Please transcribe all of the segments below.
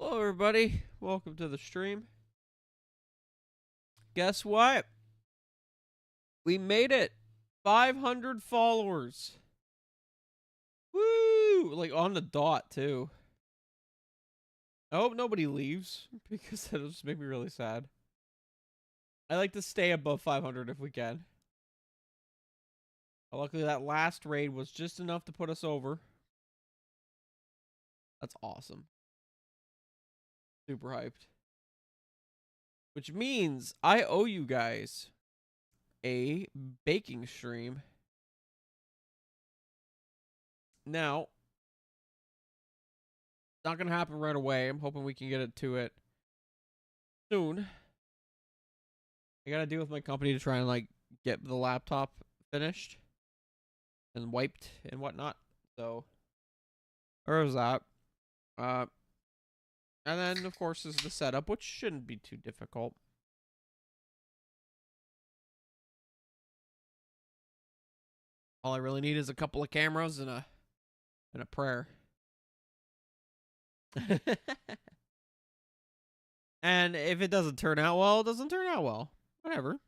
Hello, everybody. Welcome to the stream. Guess what? We made it. 500 followers. Woo! Like on the dot, too. I hope nobody leaves because that'll just make me really sad. I like to stay above 500 if we can. Luckily, that last raid was just enough to put us over. That's awesome. Super hyped. Which means I owe you guys a baking stream. Now, it's not going to happen right away. I'm hoping we can get it to it soon. I got to deal with my company to try and like get the laptop finished and wiped and whatnot. So, where was that? And then of course is the setup, which shouldn't be too difficult. All I really need is a couple of cameras and a prayer. And if it doesn't turn out well, it doesn't turn out well. Whatever.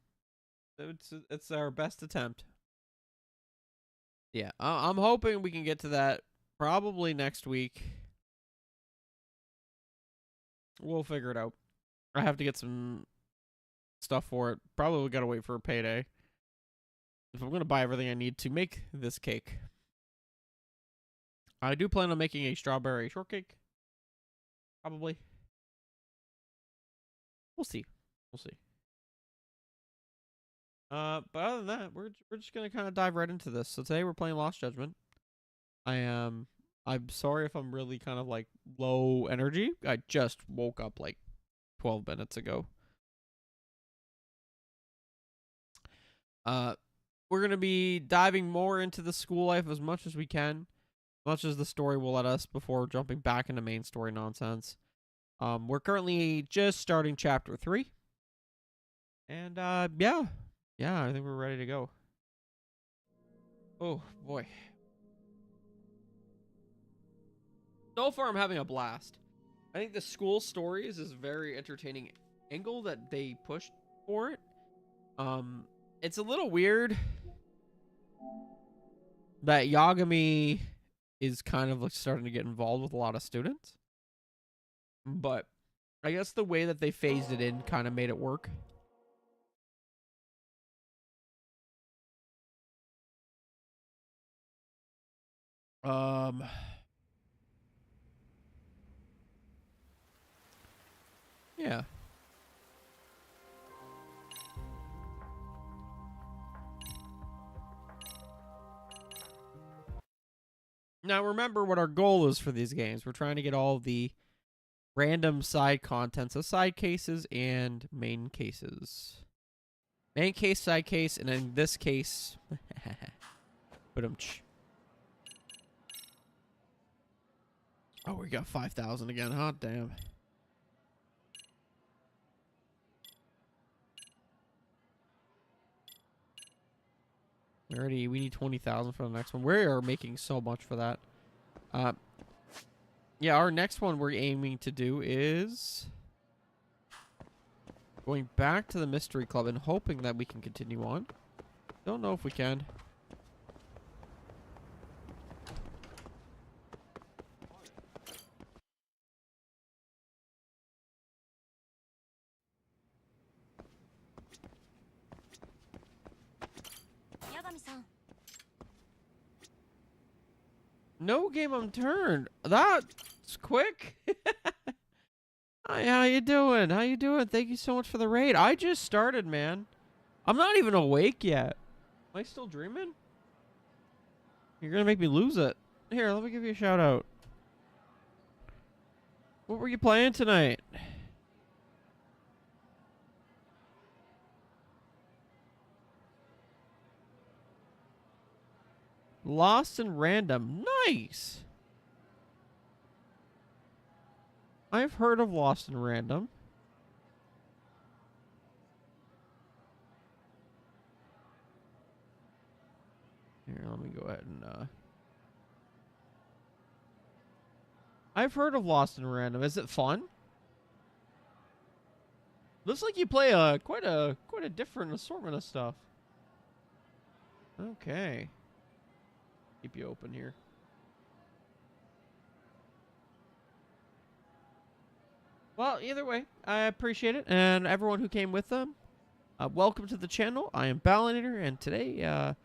It's our best attempt. Yeah, I'm hoping we can get to that probably next week. We'll figure it out. I have to get some stuff for it. Probably gotta wait for a payday if I'm gonna buy everything I need to make this cake. I do plan on making a strawberry shortcake. Probably. We'll see. We'll see. But other than that, we're just gonna kind of dive right into this. So today we're playing Lost Judgment. I'm sorry if I'm really kind of like low energy. I just woke up like 12 minutes ago. We're gonna be diving more into the school life as much as we can, much as the story will let us before jumping back into main story nonsense. We're currently just starting chapter 3. And yeah, I think we're ready to go. Oh boy. So far I'm having a blast. I think the school stories is a very entertaining angle that they pushed for it. It's a little weird that Yagami is kind of like starting to get involved with a lot of students. But I guess the way that they phased it in kind of made it work. Yeah. Now remember what our goal is for these games. We're trying to get all the random side contents of side cases and main cases. Main case, side case, and in this case, oh, we got 5,000 again. Hot damn. We need 20,000 for the next one. We are making so much for that. Yeah, our next one we're aiming to do is going back to the Mystery Club and hoping that we can continue on. Don't know if we can. Yagami-san. No game unturned. That's quick. Hi, how you doing? How you doing? Thank you so much for the raid. I just started, man. I'm not even awake yet. Am I still dreaming? You're gonna make me lose it. Here, let me give you a shout out. What were you playing tonight? Lost and Random. Nice. I've heard of Lost and Random. Here, let me go ahead and I've heard of Lost in Random. Is it fun? Looks like you play quite a different assortment of stuff. Okay. Keep you open here. Well, either way, I appreciate it, and everyone who came with them. Welcome to the channel. I am Ballinator, and today,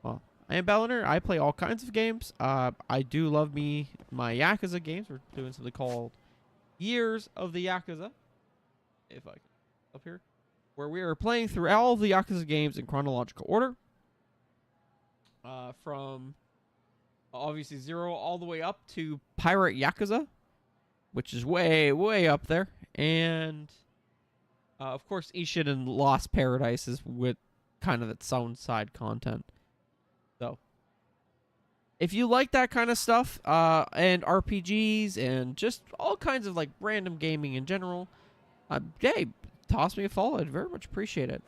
well, I am Ballinator. I play all kinds of games. I do love my Yakuza games. We're doing something called Years of the Yakuza. If I can up here, where we are playing through all of the Yakuza games in chronological order, from obviously 0 all the way up to Pirate Yakuza, which is way up there, and of course Ishin and Lost Paradise is with kind of its own side content. So if you like that kind of stuff, and RPGs and just all kinds of like random gaming in general, hey, toss me a follow. I'd very much appreciate it.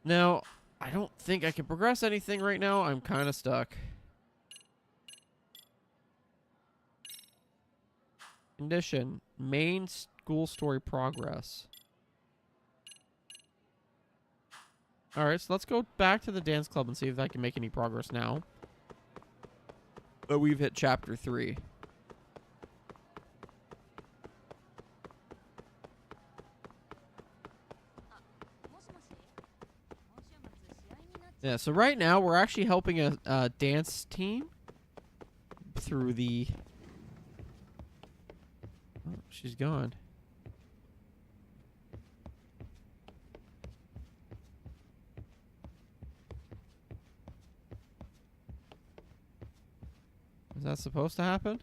Now, I don't think I can progress anything right now. I'm kind of stuck. Condition. Main school story progress. Alright, so let's go back to the dance club and see if I can make any progress now. But we've hit chapter 3. Yeah, so right now we're actually helping a dance team through the... Oh, she's gone. Is that supposed to happen?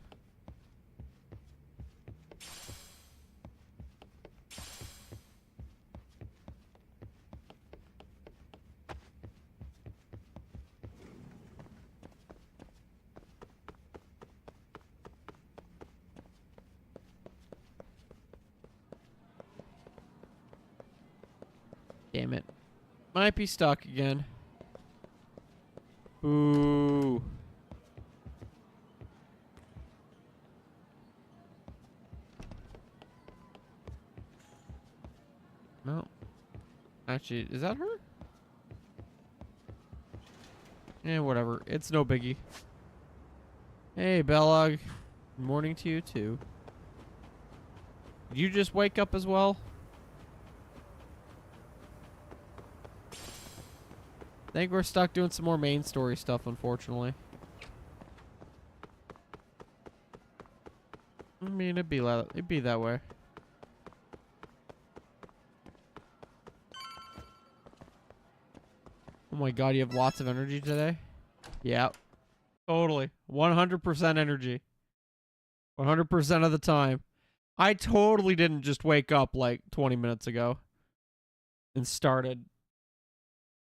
Damn it. Might be stuck again. Ooh. No. Actually, is that her? Eh, whatever. It's no biggie. Hey, Backlog. Good morning to you, too. Did you just wake up as well? I think we're stuck doing some more main story stuff, unfortunately. I mean, it'd be that way. Oh my god, you have lots of energy today? Yeah. Totally. 100% energy. 100% of the time. I totally didn't just wake up like 20 minutes ago. And started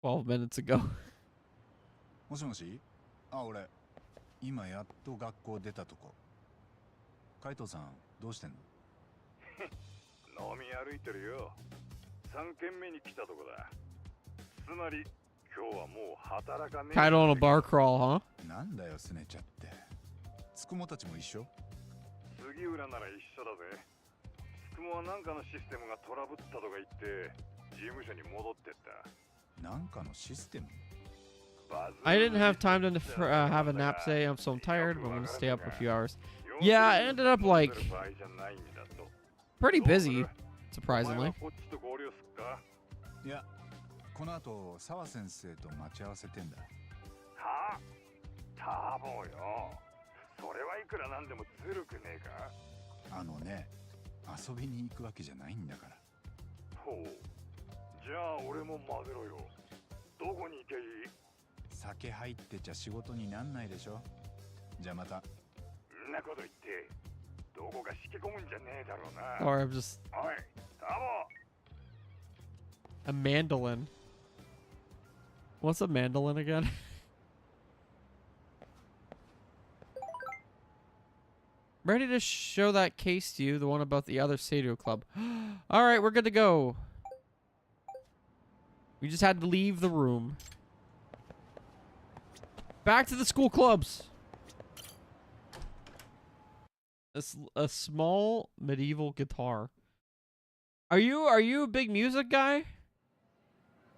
12 minutes ago. もしもしあ、俺今やっと学校出たとこ海藤さんどうしてんの飲み歩いてるよ3軒目に来たとこだつまり今日はもう働かねえ Kind of on a bar crawl, huh? なんだよすねちゃってつくもたちも一緒杉浦なら一緒だぜつくもはなんかのシステムがトラブったとか言って事務所に戻ってったなんかのシステム I didn't have time to have a nap today. So I'm tired, but I'm going to stay up a few hours. Yeah, I ended up, like, pretty busy, surprisingly. いや、この後、澤先生と待ち合わせてんだ。はあ、多分よ。それはいくらなんでもずるくねえかあのね、遊びに行くわけじゃないんだから。ほう。じゃあ俺も混ぜろよ。どこに行けばいい酒入ってちゃ仕事になんないでしょじゃあまた。んなこと言って、どこかしけ込むんじゃねえだろうな。Or I'm just... おい、タモ A mandolin. What's a mandolin again? Ready to show that case to you, the one about the other Seido club. Alright, we're good to go. We just had to leave the room. Back to the school clubs. A small medieval guitar. Are you a big music guy?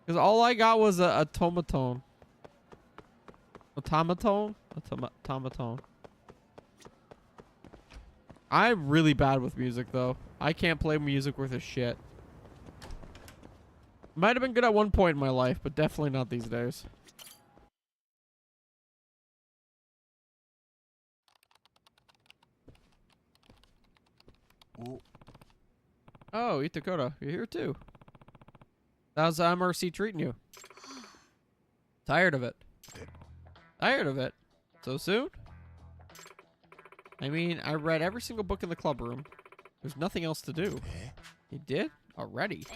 Because all I got was a automaton. Automaton? Automaton. I'm really bad with music, though. I can't play music worth a shit. Might have been good at one point in my life, but definitely not these days. Oh, Itakota, you're here too. How's MRC treating you? Tired of it. Tired of it? So soon? I mean, I read every single book in the club room. There's nothing else to do. You did? Already?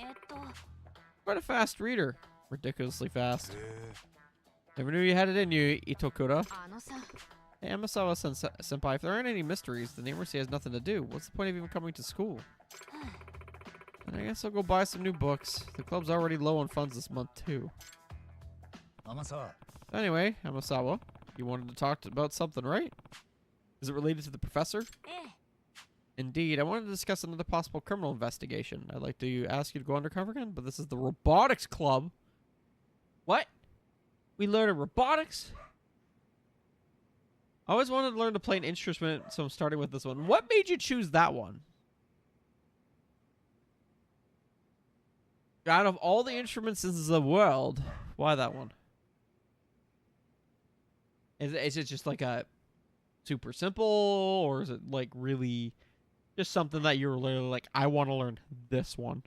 Quite a fast reader. Ridiculously fast. Never knew you had it in you, Itokura. Hey, Amasawa-senpai, if there aren't any mysteries, the Namorsi has nothing to do. What's the point of even coming to school? And I guess I'll go buy some new books. The club's already low on funds this month, too. Anyway, Amasawa, you wanted to talk about something, right? Is it related to the professor? Indeed, I wanted to discuss another possible criminal investigation. I'd like to ask you to go undercover again, but this is the robotics club. What? We learn robotics? I always wanted to learn to play an instrument, so I'm starting with this one. What made you choose that one? Out of all the instruments in the world, why that one? Is it just like a super simple, or is it like really just something that you're literally like, I want to learn this one?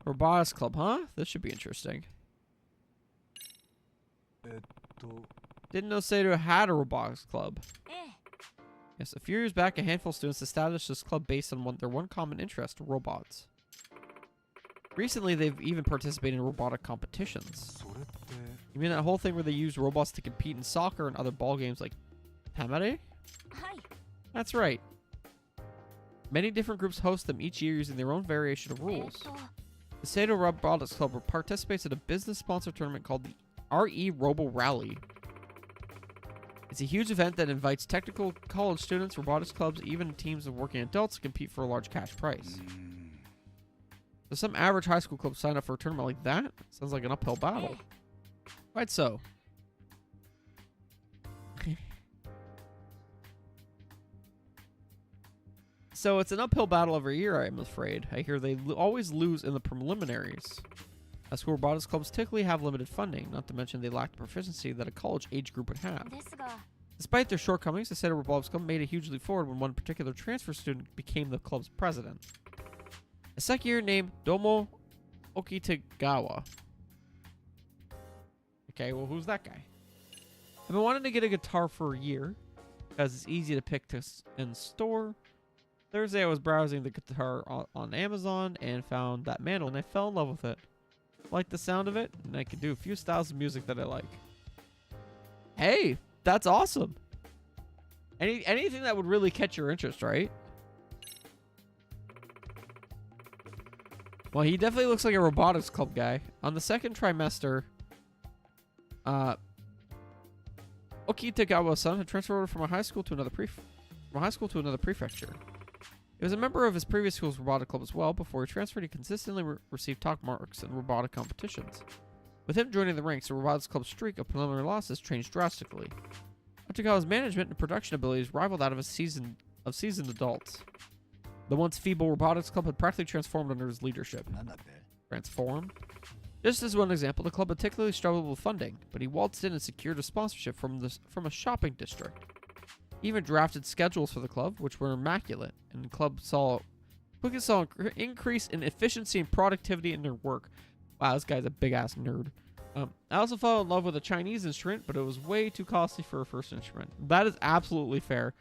Robotics club, huh? This should be interesting. Didn't know Sato had a robotics club. Yes, a few years back, a handful of students established this club based on their one common interest, robots. Recently, they've even participated in robotic competitions. You mean that whole thing where they use robots to compete in soccer and other ball games like Tamare? That's right. Many different groups host them each year using their own variation of rules. The Sato Robotics Club participates in a business-sponsored tournament called the RE Robo Rally. It's a huge event that invites technical college students, robotics clubs, even teams of working adults to compete for a large cash prize. So some average high school clubs sign up for a tournament like that? Sounds like an uphill battle. Quite so. So it's an uphill battle every year, I'm afraid. I hear they always lose in the preliminaries. High school robotics clubs typically have limited funding, not to mention they lack the proficiency that a college age group would have. Despite their shortcomings, the Sato Robotics Club made a huge leap forward when one particular transfer student became the club's president. A second year named Domo Okitagawa. Okay, well, who's that guy? I've been wanting to get a guitar for a year because it's easy to pick and store. Thursday, I was browsing the guitar on Amazon and found that mandolin. I fell in love with it. Liked the sound of it, and I could do a few styles of music that I like. Hey, that's awesome. Anything that would really catch your interest, right? Well, he definitely looks like a robotics club guy. On the second trimester, Okitagawa-san had transferred over from a high school to another prefecture. He was a member of his previous school's robotic club as well. Before he transferred, he consistently received top marks in robotic competitions. With him joining the ranks, the robotics club's streak of preliminary losses changed drastically. Okitagawa's management and production abilities rivaled that of seasoned adults. The once feeble robotics club had practically transformed under his leadership. Transformed? Just as one example, the club particularly struggled with funding, but he waltzed in and secured a sponsorship from a shopping district. He even drafted schedules for the club, which were immaculate, and the club quickly saw an increase in efficiency and productivity in their work. Wow, this guy's a big-ass nerd. I also fell in love with a Chinese instrument, but it was way too costly for a first instrument. That is absolutely fair.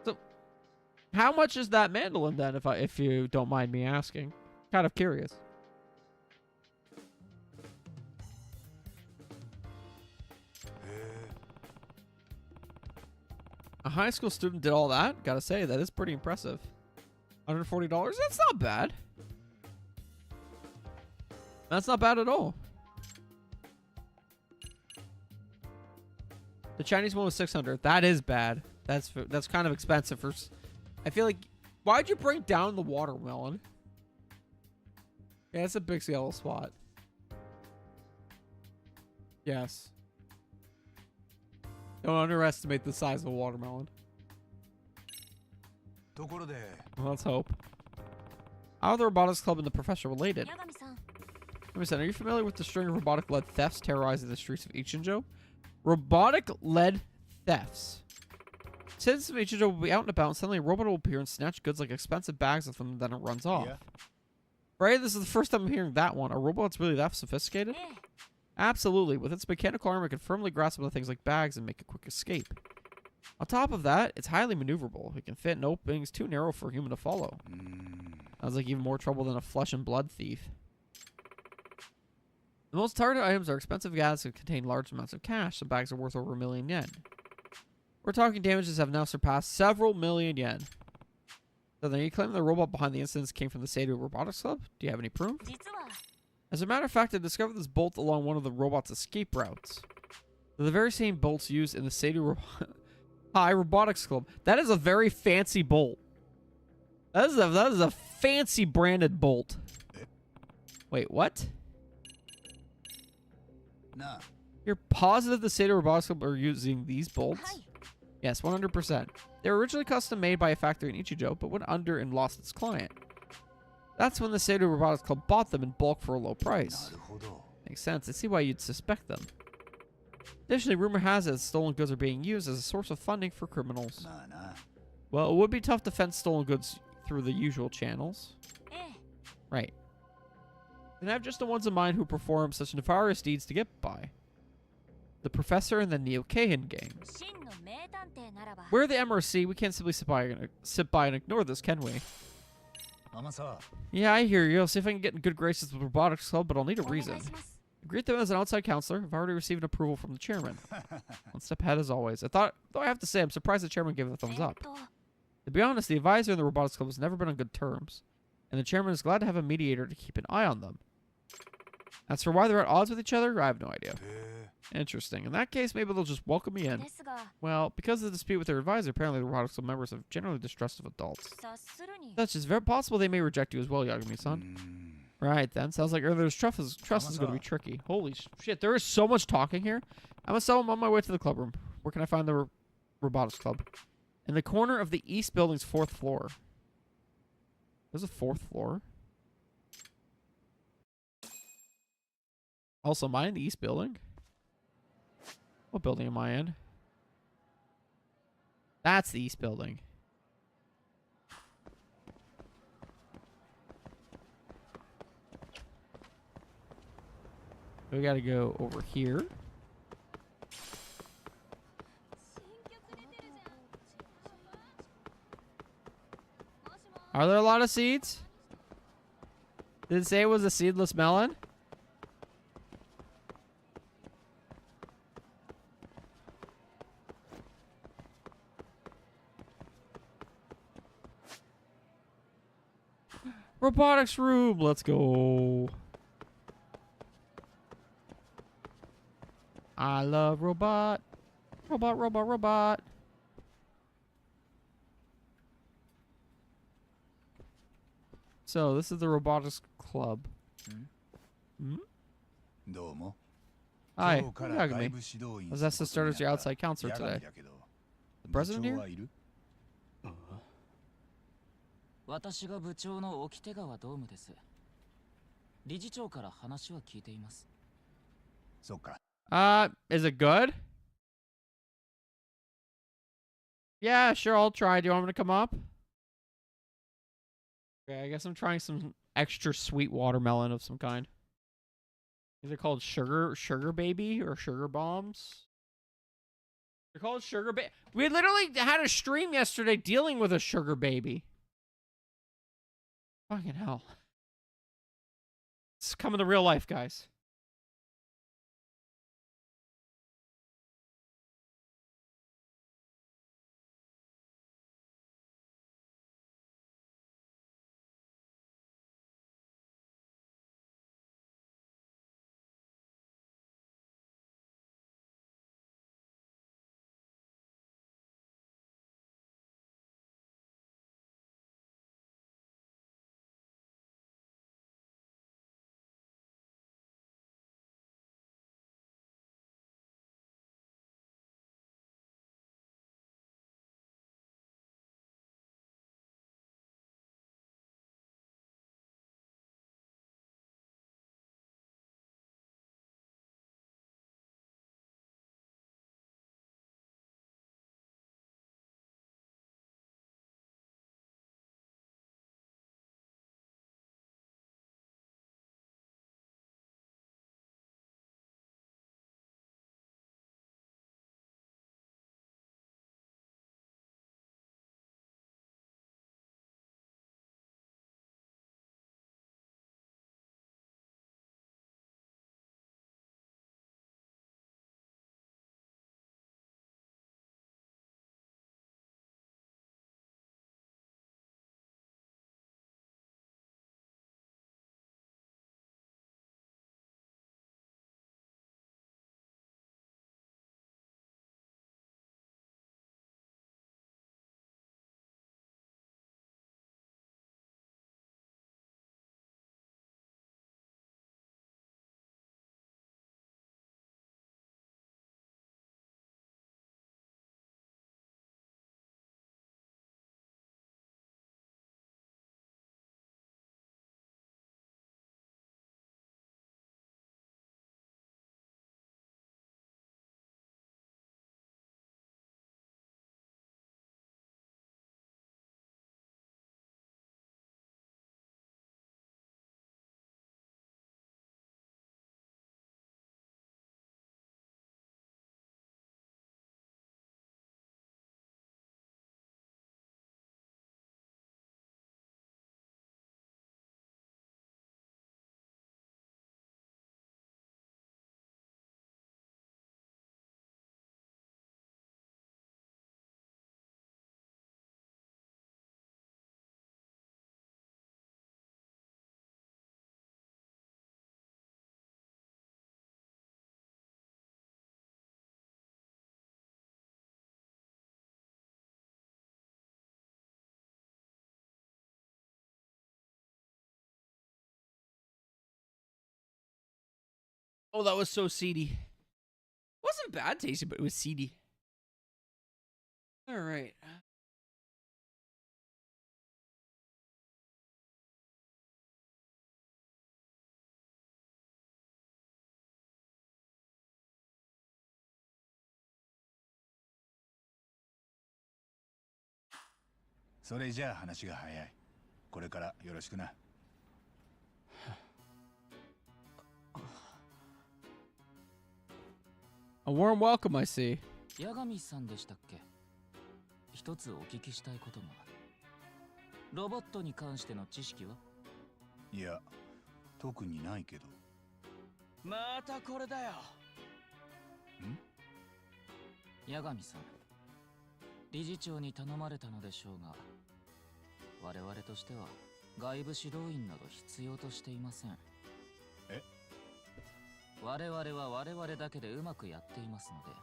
So, how much is that mandolin then, if you don't mind me asking? Kind of curious. A high school student did all that? Gotta say, that is pretty impressive. $140? That's not bad. That's not bad at all. The Chinese one was $600. That is bad. That's kind of expensive for. I feel like, why'd you bring down the watermelon? Yeah, it's a big yellow spot. Yes. Don't underestimate the size of a watermelon. Well, let's hope. How are the robotics club and the professor related? Yagami-san, are you familiar with the string of robotic-led thefts terrorizing the streets of Ichinjo? Robotic-led thefts. Citizens of Ichinjo will be out and about, and suddenly a robot will appear and snatch goods like expensive bags of them, and then it runs off. Yeah. Right? This is the first time I'm hearing that one. Are robots really that sophisticated? Absolutely. With its mechanical arm, it can firmly grasp onto things like bags and make a quick escape. On top of that, it's highly maneuverable. It can fit in openings too narrow for a human to follow. Sounds like even more trouble than a flesh and blood thief. The most targeted items are expensive gadgets that contain large amounts of cash. Some bags are worth over 1 million yen. We're talking damages have now surpassed several million yen. So then you claim the robot behind the incidents came from the Seido Robotics Club? Do you have any proof? As a matter of fact, I discovered this bolt along one of the robot's escape routes. They're the very same bolts used in the Seido Robotics Club. That is a very fancy bolt. That is a fancy branded bolt. Wait, what? Nah. You're positive the Seido Robotics Club are using these bolts? Yes, 100%. They were originally custom made by a factory in Ichijo, but went under and lost its client. That's when the Seido Robotics Club bought them in bulk for a low price. Makes sense. I see why you'd suspect them. Additionally, rumor has it that stolen goods are being used as a source of funding for criminals. Well, it would be tough to fence stolen goods through the usual channels. Right. And I have just the ones in mind who perform such nefarious deeds to get by. The Professor and the Neo Keihin gang. We're the MRC. We can't simply sit by and ignore this, can we? Yeah, I hear you. I'll see if I can get in good graces with Robotics Club, but I'll need a reason. I greet them as an outside counselor. I've already received approval from the chairman. One step ahead as always. Though I have to say, I'm surprised the chairman gave it a thumbs up. To be honest, the advisor in the Robotics Club has never been on good terms, and the chairman is glad to have a mediator to keep an eye on them. As for why they're at odds with each other, I have no idea. Interesting. In that case, maybe they'll just welcome me in. Well, because of the dispute with their advisor, apparently the Robotics Club members have generally distrust of adults. Such is very possible they may reject you as well, Yagami-san. Right, then. Sounds like Earther's trust is going to be tricky. Holy shit, there is so much talking here. I'm on my way to the club room. Where can I find the Robotics Club? In the corner of the East Building's 4th floor. There's a 4th floor. Also, am I in the East Building? What building am I in? That's the East Building. We gotta go over here. Are there a lot of seeds? Did it say it was a seedless melon? Robotics room, let's go. I love robot. Robot. So, this is the Robotics Club. Hi, Yagami. I was asked to start as your outside counselor today. The president here? 私が部長の沖手川ドームです。理事長から話は聞いています。そうか。Is it good? Yeah, sure, I'll try. Do you want me to come up? Okay, I guess I'm trying some extra sweet watermelon of some kind. These are called sugar baby or sugar bombs. They're called sugar baby. We literally had a stream yesterday dealing with a sugar baby. Fucking hell. It's coming to real life, guys. Oh, that was so seedy. Wasn't bad tasting, but it was seedy. All right. So れじゃあ話が早い。これからよろしくな。A warm welcome, I see. 八神さんでしたっけ。一つお聞きしたいことが。ロボットに関しての知識は？いや、特にないけど。またこれだよ。八神さん、理事長に頼まれたのでしょうが、我々としては外部指導員など必要としていません。え？我々は我々だけでうまくやっていますので、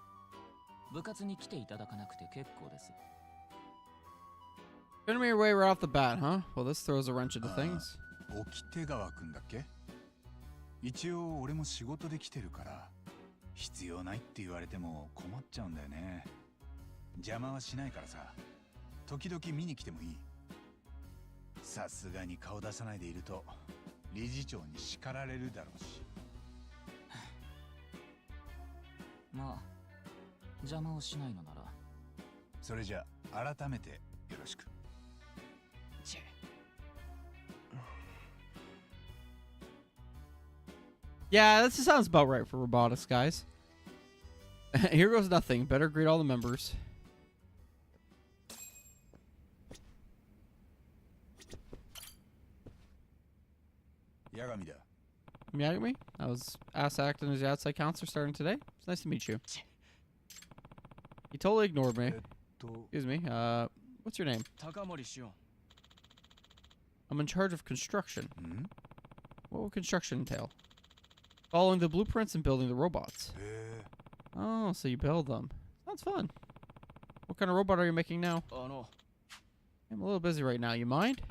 部活に来ていただかなくて結構です。Gonna be your way right off the bat, huh? Well, this throws a wrench into things. 沖手川くんだっけ？一応俺も仕事で来てるから必要ないって言われても困っちゃうんだよね。邪魔はしないからさ、時々見に来てもいい？さすがに顔出さないでいると理事長に叱られるだろうし。まあ邪魔をしないのなら。それじゃあ改めてよろしく。Yeah, this sounds about right for robotics, guys. Here goes nothing. Better greet all the members. Yagami だ。I'm Yagami. I was asked acting as the outside counselor starting today. It's nice to meet you. He totally ignored me. Excuse me. What's your name? I'm in charge of construction. What would construction entail? Following the blueprints and building the robots. Oh, so you build them. Sounds fun. What kind of robot are you making now? Oh no. I'm a little busy right now. You mind?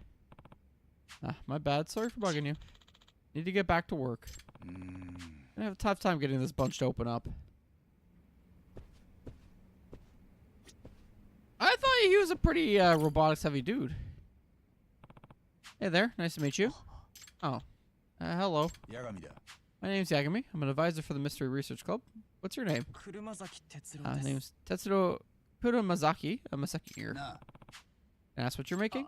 Ah, my bad. Sorry for bugging you. Need to get back to work. I have a tough time getting this bunch to open up. I thought he was a pretty robotics heavy dude. Hey there. Nice to meet you. Oh. Hello. Yagami だ。My name's Yagami. I'm an advisor for the Mystery Research Club. What's your name? Name's Tetsuro Kurumazaki. Masaki here. Na. Can I ask what you're making?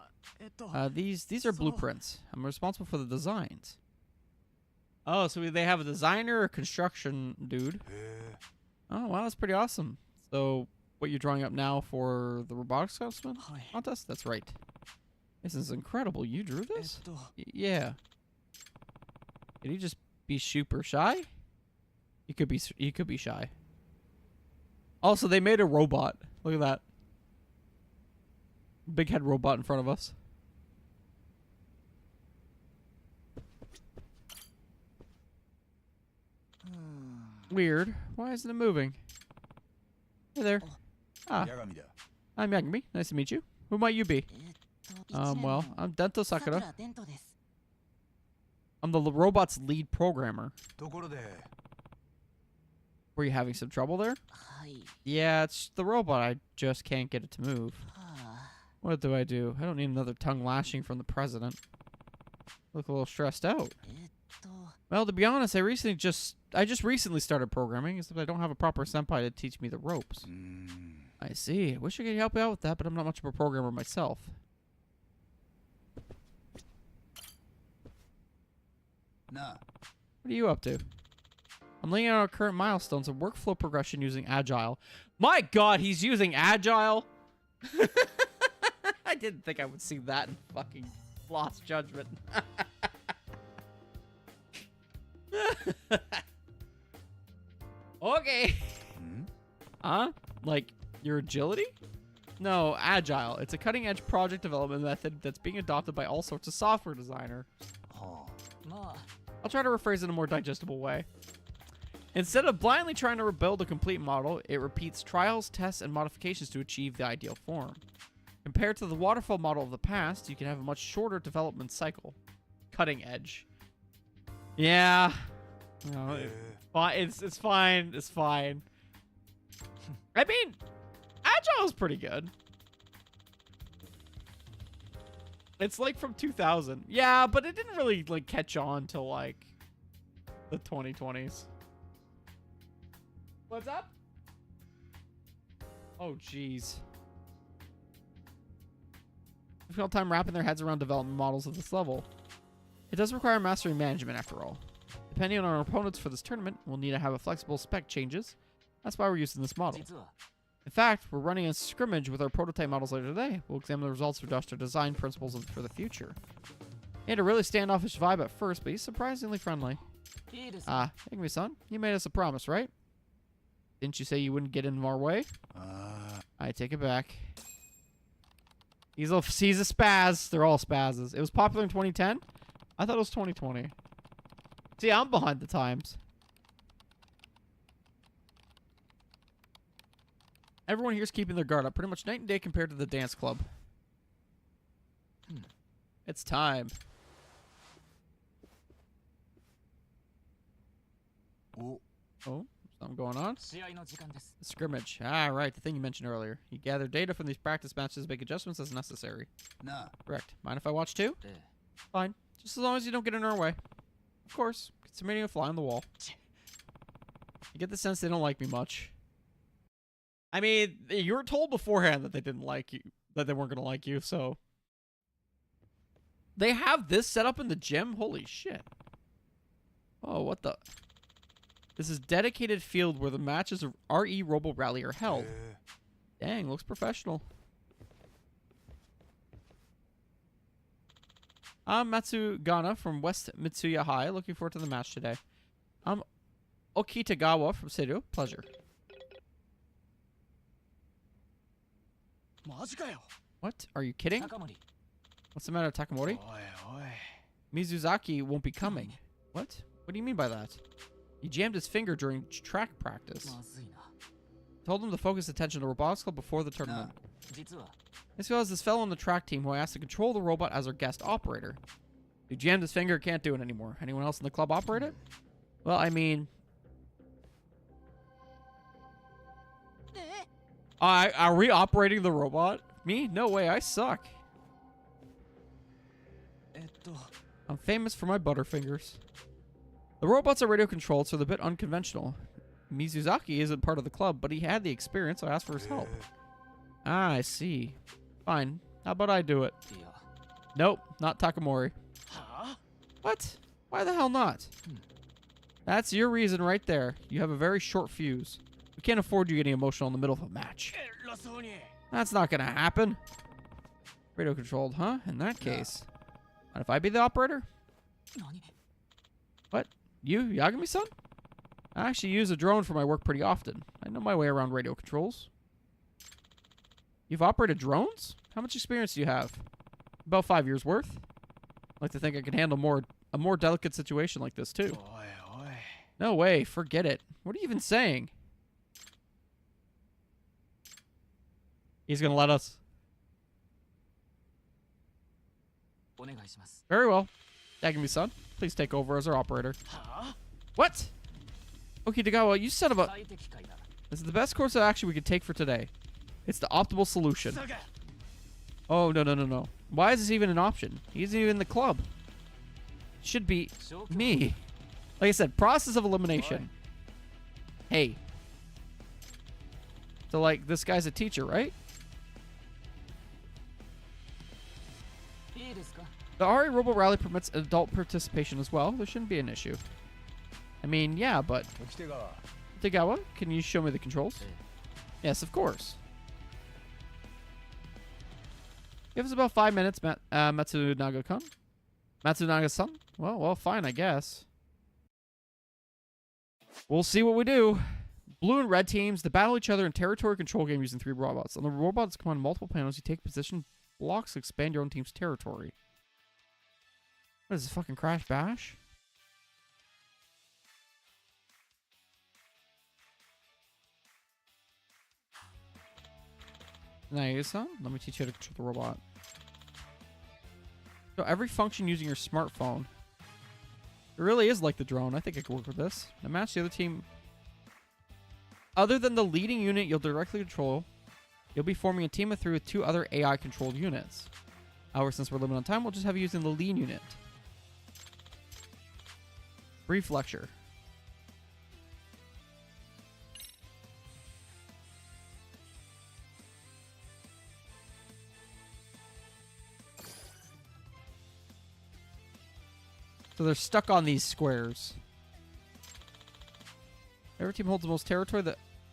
These are blueprints. I'm responsible for the designs. Oh, so they have a designer or a construction dude. Oh, wow, that's pretty awesome. So, what you're drawing up now for the robotics contest? That's right. This is incredible. You drew this? Yeah. Did he just be super shy? He could be shy. Also, they made a robot. Look at that. Big head robot in front of us. Weird. Why isn't it moving? Hey there. Ah, Yagami だ。 I'm Yagami. Nice to meet you. Who might you be? Well, I'm Dento Sakura. I'm the robot's lead programmer. ところで、 Were you having some trouble there? Yeah, it's the robot. I just can't get it to move. What do? I don't need another tongue lashing from the president. Look a little stressed out. Well, to be honest, I just recently started programming, except I don't have a proper senpai to teach me the ropes. I see. I wish I could help you out with that, but I'm not much of a programmer myself. Na. What are you up to? I'm laying out our current milestones of workflow progression using Agile. My God, he's using Agile? I didn't think I would see that in fucking Lost Judgment. Okay. Huh? Like, your agility? No, Agile. It's a cutting-edge project development method that's being adopted by all sorts of software designers. I'll try to rephrase it in a more digestible way. Instead of blindly trying to rebuild a complete model, it repeats trials, tests, and modifications to achieve the ideal form. Compared to the waterfall model of the past, you can have a much shorter development cycle. Cutting edge. Yeah. Fine. It's fine. It's fine. I mean, Agile is pretty good. It's like from 2000. Yeah, but it didn't really like catch on till like the 2020s. What's up? Oh, jeez. Difficult time wrapping their heads around development models of this level. It does require mastering management after all. Depending on our opponents for this tournament, we'll need to have a flexible spec changes. That's why we're using this model. In fact, we're running a scrimmage with our prototype models later today. We'll examine the results to adjust our design principles for the future. He had a really standoffish vibe at first, but he's surprisingly friendly. Yagami-san, you made us a promise, right? Didn't you say you wouldn't get in our way? I take it back. He's a spaz. They're all spazzes. It was popular in 2010? I thought it was 2020. See, I'm behind the times. Everyone here's keeping their guard up pretty much night and day compared to the dance club. It's time. Oh, something going on? Scrimmage. Ah, right, the thing you mentioned earlier. You gather data from these practice matches, make adjustments as necessary. Nah. Correct. Mind if I watch too? Fine. Just as long as you don't get in our way. Of course. Considering a fly on the wall. You get the sense they don't like me much. I mean, you were told beforehand that they didn't like you, that they weren't going to like you, so. They have this set up in the gym? Holy shit. Oh, what the? This is dedicated field where the matches of RE Robo Rally are held. Dang, looks professional. I'm Matsugana from West Mitsuya High. Looking forward to the match today. I'm Okitagawa from Seido. Pleasure. What? Are you kidding? What's the matter, Takamori? Mizuzaki won't be coming. What? What do you mean by that? He jammed his finger during track practice. Told him to focus attention to Robotics Club before the tournament. This was this fellow on the track team who I asked to control the robot as our guest operator. He jammed his finger, can't do it anymore. Anyone else in the club operate it? Well, I mean... are we operating the robot? Me? No way, I suck. I'm famous for my butterfingers. The robots are radio controlled, so they're a bit unconventional. Mizuzaki isn't part of the club, but he had the experience, so I asked for his help. Ah, I see. Fine. How about I do it? Nope, not Takamori. What? Why the hell not? That's your reason right there. You have a very short fuse. We can't afford you getting emotional in the middle of a match. That's not gonna happen. Radio controlled, huh? In that case. Mind if I be the operator? What? You, Yagami-san? I actually use a drone for my work pretty often. I know my way around radio controls. You've operated drones? How much experience do you have? About 5 years worth. I like to think I can handle a more delicate situation like this too. No way, forget it. What are you even saying? He's gonna let us. Very well. Yagami-san, please take over as our operator. What? Okitagawa, you son of a... This is the best course of action we could take for today. It's the optimal solution. Oh, no. Why is this even an option? He isn't even in the club. Should be me. Like I said, process of elimination. Hey. So, like, this guy's a teacher, right? The RE Robo Rally permits adult participation as well. There shouldn't be an issue. I mean, yeah, but... Okitagawa, can you show me the controls? Yes, of course. Give us about 5 minutes, Matsunaga-kun. Matsunaga-san? Well, fine, I guess. We'll see what we do. Blue and red teams, they battle each other in territory control game using 3 robots. On the robots come on multiple panels, you take position blocks to expand your own team's territory. What is this, fucking Crash Bash? Nice, huh? Let me teach you how to control the robot. So every function using your smartphone. It really is like the drone. I think I could work with this. Now match the other team. Other than the leading unit you'll directly control, you'll be forming a team of 3 with 2 other AI-controlled units. However, since we're limited on time, we'll just have you using the lead unit. Brief lecture. So they're stuck on these squares. Every team holds the most territory.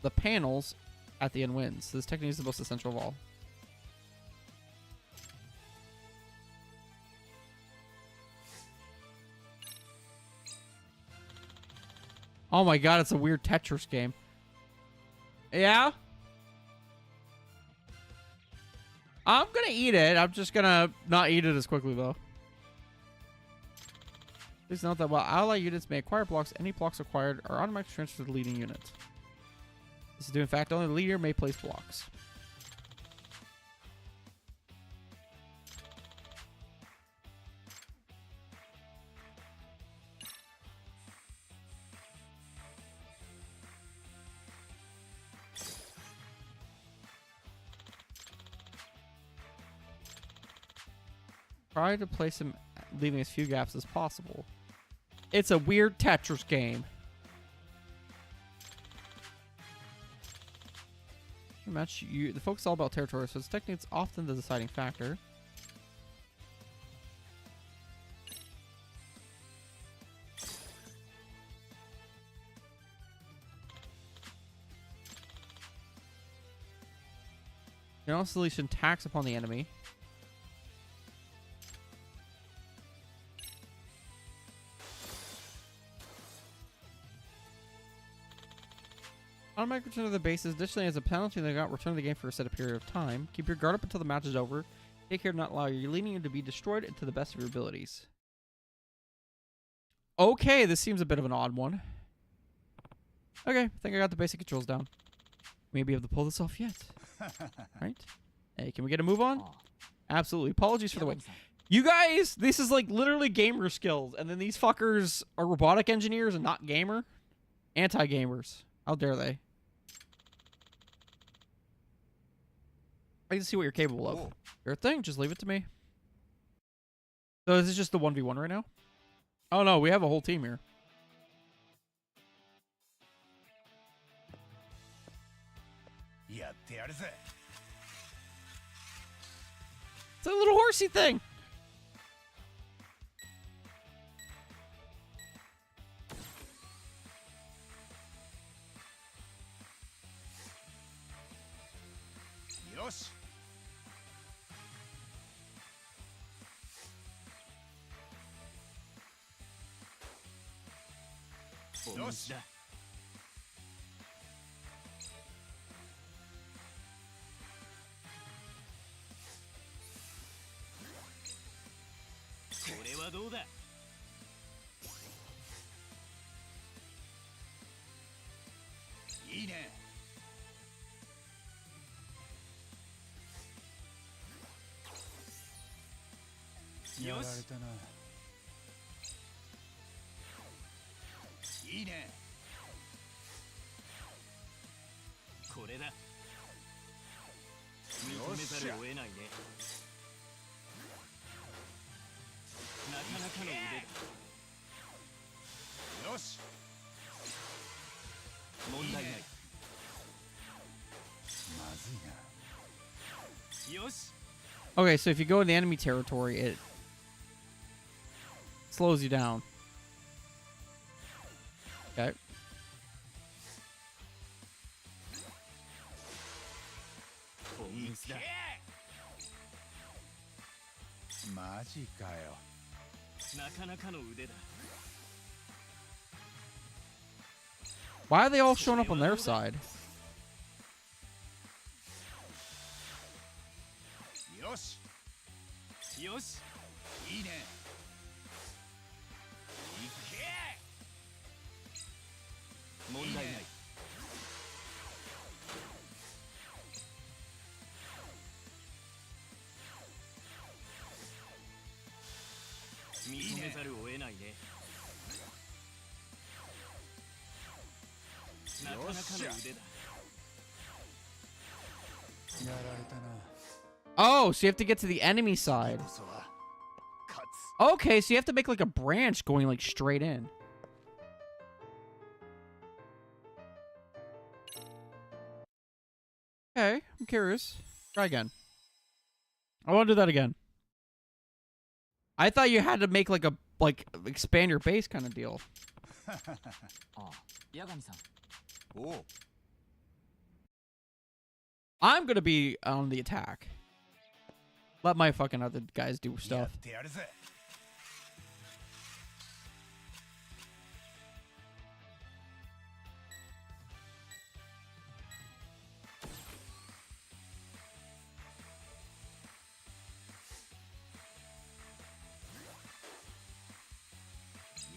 The panels at the end wins. So this technique is the most essential of all. Oh my god, it's a weird Tetris game. Yeah? I'm gonna eat it. I'm just gonna not eat it as quickly, though. Please note that while ally units may acquire blocks, any blocks acquired are automatically transferred to the leading unit. This is due in fact only the leader may place blocks. Try to place him leaving as few gaps as possible. It's a weird Tetris game. Match you. The focus is all about territory, so its technique is often the deciding factor. You can also unleash attacks upon the enemy. Automatic return to the bases. Additionally, as a penalty, they got return to the game for a set period of time. Keep your guard up until the match is over. Take care to not allow your leading unit to be destroyed to the best of your abilities. Okay, this seems a bit of an odd one. Okay, I think I got the basic controls down. Maybe able to pull this off yet. Right? Hey, can we get a move on? Absolutely. Apologies for the wait. You guys, this is like literally gamer skills, and then these fuckers are robotic engineers and not gamer? Anti-gamers. How dare they? I can see what you're capable of. Your thing, just leave it to me. So is this just the 1v1 right now? Oh no, we have a whole team here. It's a little horsey thing. Yosh. Yosh. これはどうだ。いいね。やられたな。いいね。これだ。認めざるを得ないね。なかなかの腕だ。よし。問題ない。まずいな。よし。 Okay, so if you go in the enemy territory, it slows you down. Okay. Why are they all showing up on their side? Yosh. Yosh. いいね。いけ。問題ない。認めざるを得ないね。やられたな。 Oh, so you have to get to the enemy side. こそは勝つ。 Okay, so you have to make like a branch going like straight in. Okay, I'm curious. Try again. I want to do that again. I thought you had to make like expand your base kind of deal. あ、八神さん。おう。 I'm gonna be on the attack. Let my fucking other guys do や stuff. ってやるぜ。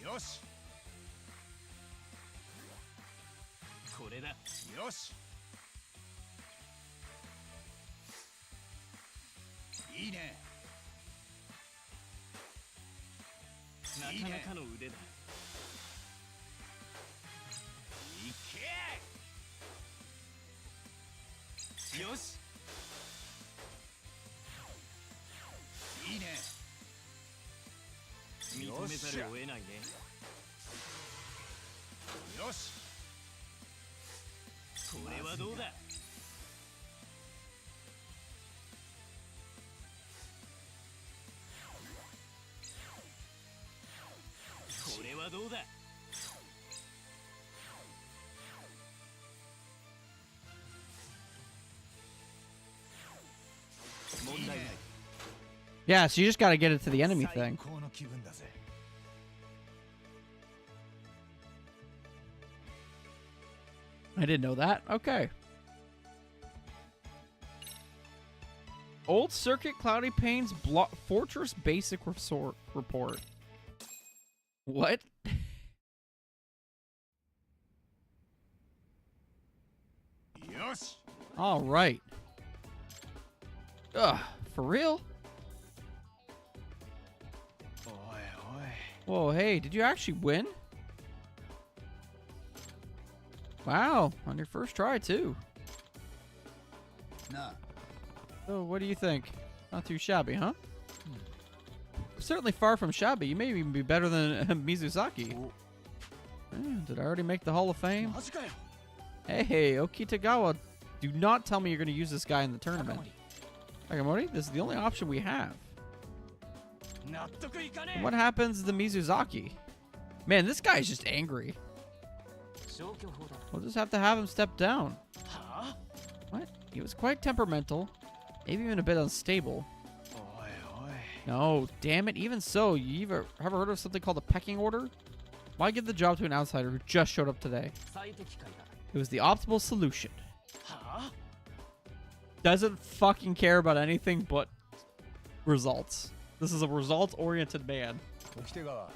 よし。これだ。よし。いいね。なかなかの腕だ。いけ。よし。いいね。認めざるを得ないね。よし。これはどうだ。これはどうだ。問題ない。 Yeah, so you just gotta get it to the enemy thing. 最高の気分だぜ。 I didn't know that. Okay. Old Circuit Cloudy Panes Fortress Basic Resort Report. What?よし。 All right. Ugh, for real? おいおい。 Whoa, hey, did you actually win? Wow, on your first try, too. なあ。 So, what do you think? Not too shabby, huh? Certainly far from shabby. You may even be better than Mizusaki. Did I already make the Hall of Fame? マジかよ。 Hey, Okitagawa, do not tell me you're going to use this guy in the tournament. Yakamori, this is the only option we have. 納得いかねえ。 What happens to Mizusaki? Man, this guy's just angry. 消去法だ。 We'll just have to have him step down. はあ。 What? He was quite temperamental, maybe even a bit unstable. おいおい。 No, damn it. Even so, you ever heard of something called a pecking order? Why give the job to an outsider who just showed up today? 最適解だ。 It was the optimal solution. はあ。 Doesn't fucking care about anything but results. This is a results-oriented man. 起きてが。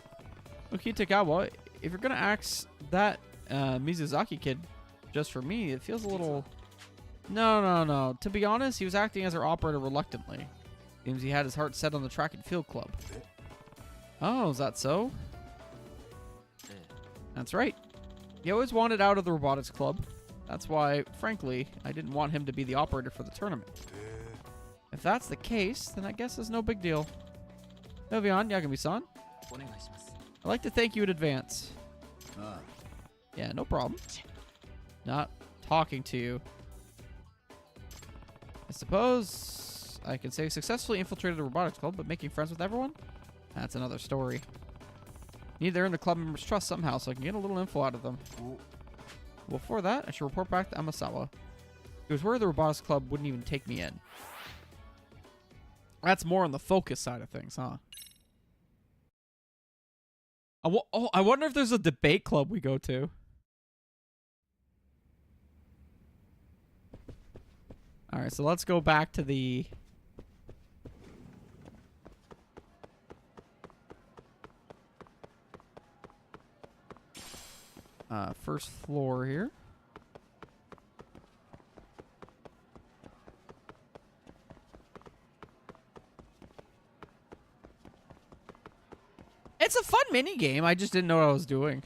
Okitagawa, if you're gonna axe that Mizuzaki kid just for me, it feels a little... No. To be honest, he was acting as our operator reluctantly. Seems he had his heart set on the track and field club. Oh, is that so? ええ。 That's right. He always wanted out of the robotics club. That's why, frankly, I didn't want him to be the operator for the tournament. If that's the case, then I guess it's no big deal. Moving on, Yagami-san. お願いします。 I'd like to thank you in advance. ああ。 Yeah, no problem. Not talking to you. I suppose I can say successfully infiltrated the robotics club, but making friends with everyone? That's another story. Need to earn the club members' trust somehow so I can get a little info out of them. Before that, I should report back to Amasawa. He was worried the robotics club wouldn't even take me in. That's more on the focus side of things, huh? I wonder if there's a debate club we go to. All right, so let's go back to the... first floor here. It's a fun mini game. I just didn't know what I was doing.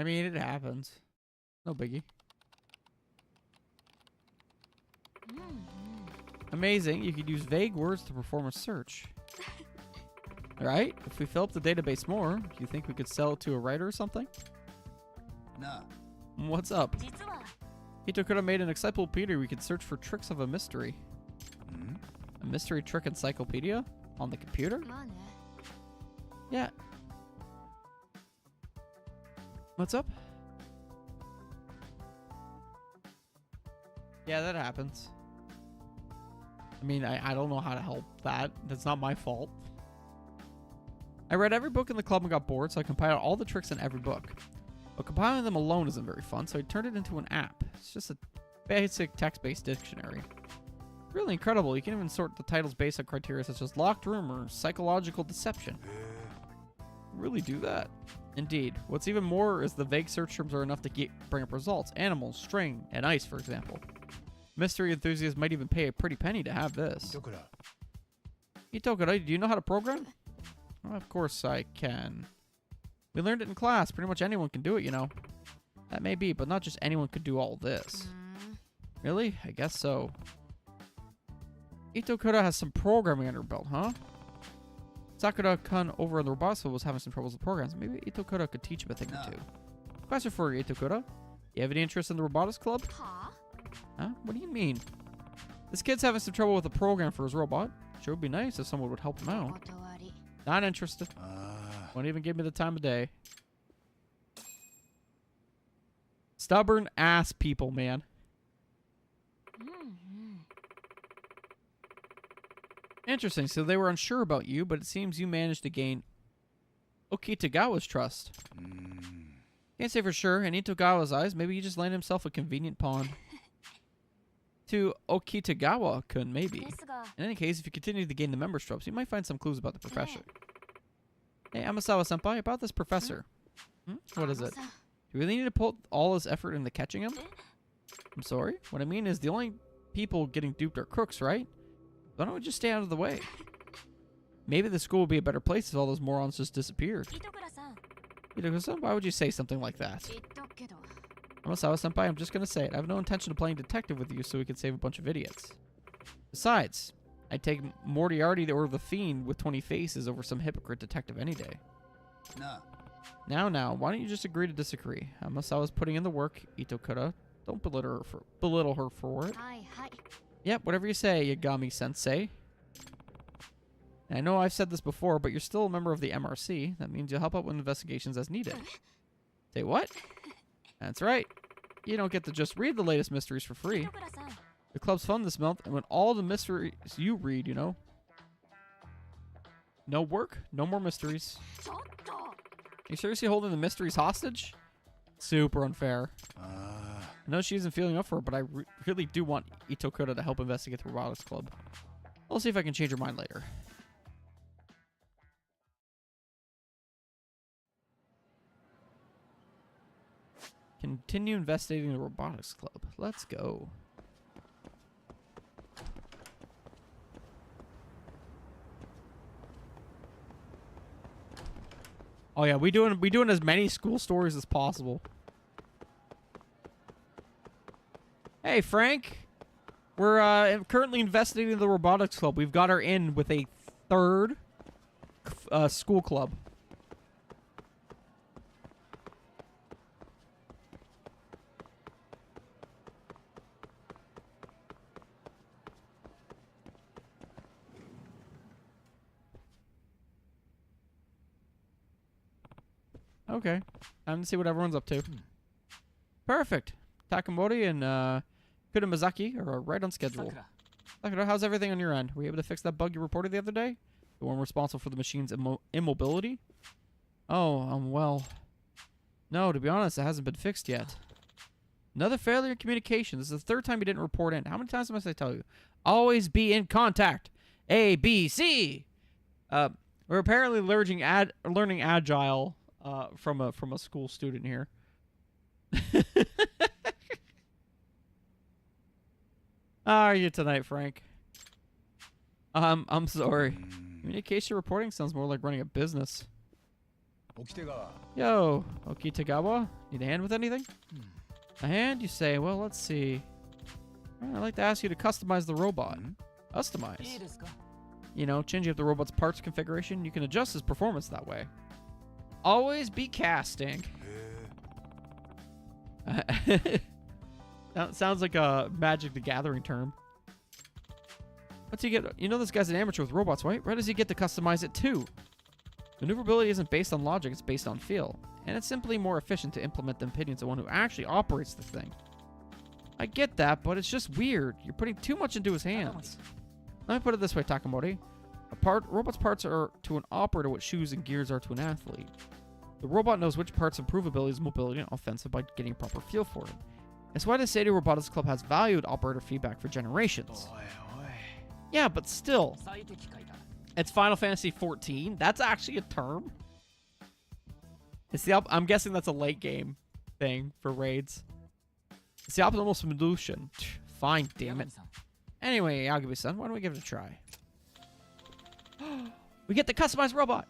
I mean, it happens. No biggie. Amazing. You could use vague words to perform a search. Right? If we fill up the database more, do you think we could sell it to a writer or something? Nah. What's up? Ito could have made an encyclopedia we could search for tricks of a mystery. Hmm? A mystery trick encyclopedia? On the computer? Yeah. What's up? Yeah, that happens. I mean, I don't know how to help that. That's not my fault. I read every book in the club and got bored, so I compiled all the tricks in every book. But compiling them alone isn't very fun, so I turned it into an app. It's just a basic text-based dictionary. Really incredible. You can even sort the titles based on criteria such as locked room or psychological deception. Really do that. Indeed. What's even more is the vague search terms are enough to bring up results. Animals, string, and ice, for example. Mystery enthusiasts might even pay a pretty penny to have this. Itokura, do you know how to program? Well, of course I can. We learned it in class. Pretty much anyone can do it, you know. That may be, but not just anyone could do all this. Really? I guess so. Itokura has some programming under her belt, huh? Sakura-kun over in the robotics club was having some troubles with programs. Maybe Itokura could teach him a thing or two. Question for you, Itokura. You have any interest in the robotics club? Huh? What do you mean? This kid's having some trouble with a program for his robot. Sure would be nice if someone would help him out. Not interested. Won't even give me the time of day. Stubborn ass people, man. Interesting. So they were unsure about you, but it seems you managed to gain Okitagawa's trust. Can't say for sure. In Itagawa's eyes, maybe he just landed himself a convenient pawn. To Okitagawa-kun, maybe. In any case, if you continue to gain the member's tropes, you might find some clues about the professor. Hey, Amasawa-senpai, about this professor. What is it? Do you really need to put all his effort into catching him? I'm sorry? What I mean is the only people getting duped are crooks, right? Why don't we just stay out of the way? Maybe the school would be a better place if all those morons just disappeared. Itokura-san, why would you say something like that? Amasawa-senpai, I'm just gonna say it. I have no intention of playing detective with you so we can save a bunch of idiots. Besides, I'd take Moriarty or the Fiend with 20 faces over some hypocrite detective any day. Now, why don't you just agree to disagree? Amasawa's putting in the work, Itokura. Don't belittle her for it. Yep, whatever you say, Yagami-sensei. And I know I've said this before, but you're still a member of the MRC. That means you'll help out with investigations as needed. Say what? That's right. You don't get to just read the latest mysteries for free. The club's fun this month, and when all the mysteries you read, you know. No work, no more mysteries. You seriously holding the mysteries hostage? Super unfair. I know she isn't feeling up for it, but I really do want Itokura to help investigate the robotics club. I'll see if I can change her mind later. Continue investigating the robotics club. Let's go. Oh yeah, we doing as many school stories as possible. Hey Frank, we're currently investigating the robotics club. We've got her in with a third school club. Okay. Time to see what everyone's up to. Perfect. Takamori and Kudamazaki are right on schedule. Sakura, how's everything on your end? Were you able to fix that bug you reported the other day? The one responsible for the machine's immobility? Oh, well. No, to be honest, it hasn't been fixed yet. Another failure in communication. This is the third time you didn't report in. How many times must I tell you? Always be in contact. A, B, C. We're apparently learning Agile from a school student here. How are you tonight, Frank? I'm sorry. Communication reporting sounds more like running a business. Yo, Okitagawa, need a hand with anything? A hand? You say, well, let's see. I'd like to ask you to customize the robot. Customize? You know, changing up the robot's parts configuration. You can adjust his performance that way. Always be casting. That sounds like a Magic the Gathering term. What's he get? You know this guy's an amateur with robots, right? Where does he get to customize it too? Maneuverability isn't based on logic, it's based on feel. And it's simply more efficient to implement the opinions of one who actually operates the thing. I get that, but it's just weird. You're putting too much into his hands. Let me put it this way, Takamori. Robot's parts are to an operator what shoes and gears are to an athlete. The robot knows which parts improve abilities, mobility, and offensive by getting a proper feel for it. That's why the Sadie Robotics Club has valued operator feedback for generations. Yeah, but still. It's Final Fantasy XIV. That's actually a term. It's the I'm guessing that's a late game thing for raids. It's the optimal solution. Fine, damn it. Anyway, Yagami-san, why don't we give it a try? We get the customized robot.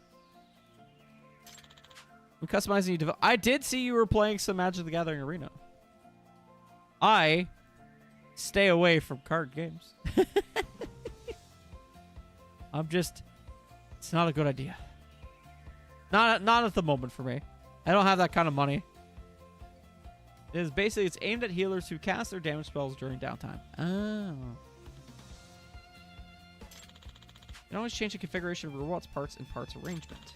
I'm customizing you. I did see you were playing some Magic the Gathering Arena. I stay away from card games. It's not a good idea. Not at the moment for me. I don't have that kind of money. It's aimed at healers who cast their damage spells during downtime. Oh. You can always change the configuration of robots, parts, and parts arrangement.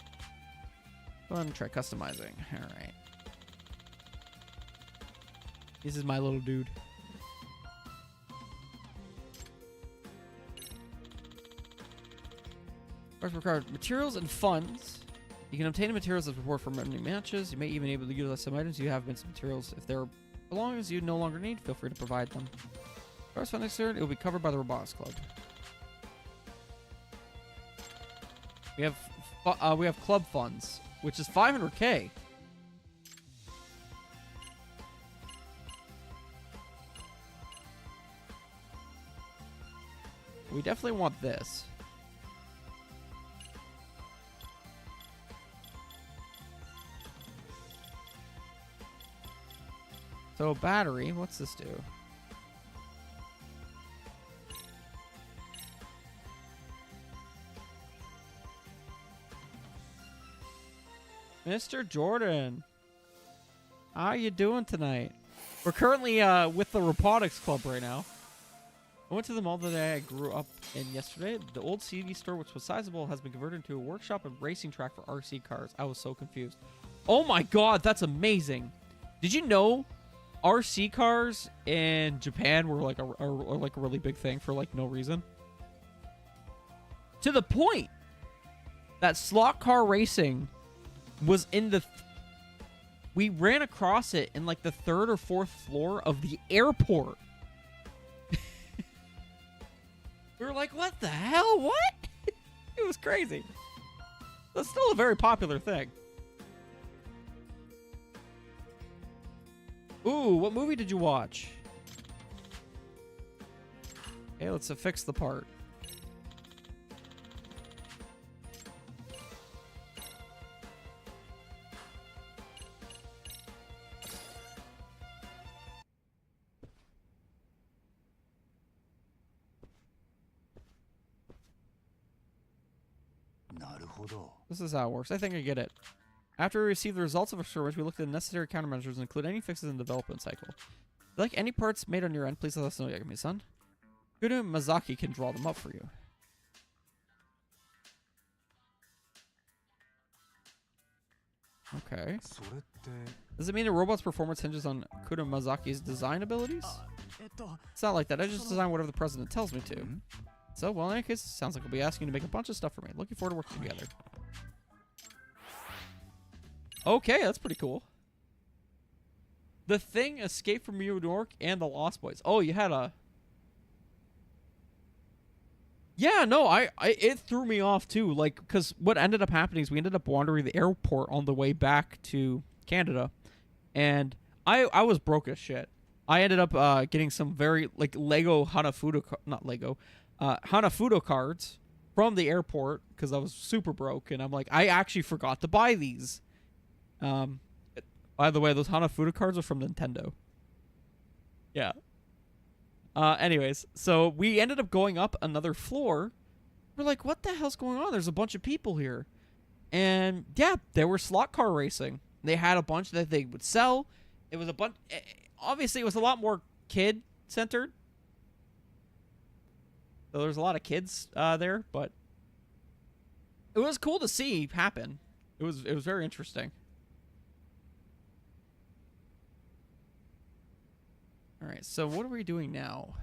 Go ahead and try customizing. Alright. This is my little dude. Parts required materials and funds. You can obtain materials as reward from running matches. You may even be able to utilize some items you have been some materials. If they're belongings you no longer need, feel free to provide them. As far as fun is concerned, it will be covered by the Robotics Club. We have club funds, which is 500k. We definitely want this. So battery, what's this do? Mr. Jordan, how you doing tonight? We're currently with the Robotics Club right now. I went to the mall the day I grew up in yesterday. The old CD store, which was sizable, has been converted into a workshop and racing track for RC cars. I was so confused. Oh my god, that's amazing. Did you know RC cars in Japan were like a really big thing for like no reason? To the point that slot car racing was in the... we ran across it in like the 3rd or 4th floor of the airport. We were like, what the hell? What? It was crazy. That's still a very popular thing. Ooh, what movie did you watch? Okay, let's affix the part. This is how it works. I think I get it. After we received the results of our search, we looked at the necessary countermeasures and include any fixes in the development cycle. If you like any parts made on your end, please let us know, Yagami-san. Kudo Mazaki can draw them up for you. Okay. Does it mean the robot's performance hinges on Kudo Mazaki's design abilities? It's not like that. I just design whatever the president tells me to. So, well, in any case, it sounds like we'll be asking you to make a bunch of stuff for me. Looking forward to working together. Okay, that's pretty cool. The Thing, Escape from New York, and The Lost Boys. Oh, you had a... Yeah, no, it threw me off too. Like, because what ended up happening is we ended up wandering the airport on the way back to Canada, and I was broke as shit. I ended up getting some very like Lego Hanafuda, not Lego, Hanafuda cards from the airport because I was super broke, and I'm like, I actually forgot to buy these, Um, by the way, those Hanafuda cards are from Nintendo. Yeah. Anyways, so we ended up going up another floor. We're like, what the hell's going on? There's a bunch of people here. And yeah, they were slot car racing. They had a bunch that they would sell. It was a bunch. Obviously, it was a lot more kid-centered. So there's a lot of kids there, but it was cool to see happen. It was very interesting. All right, so what are we doing now?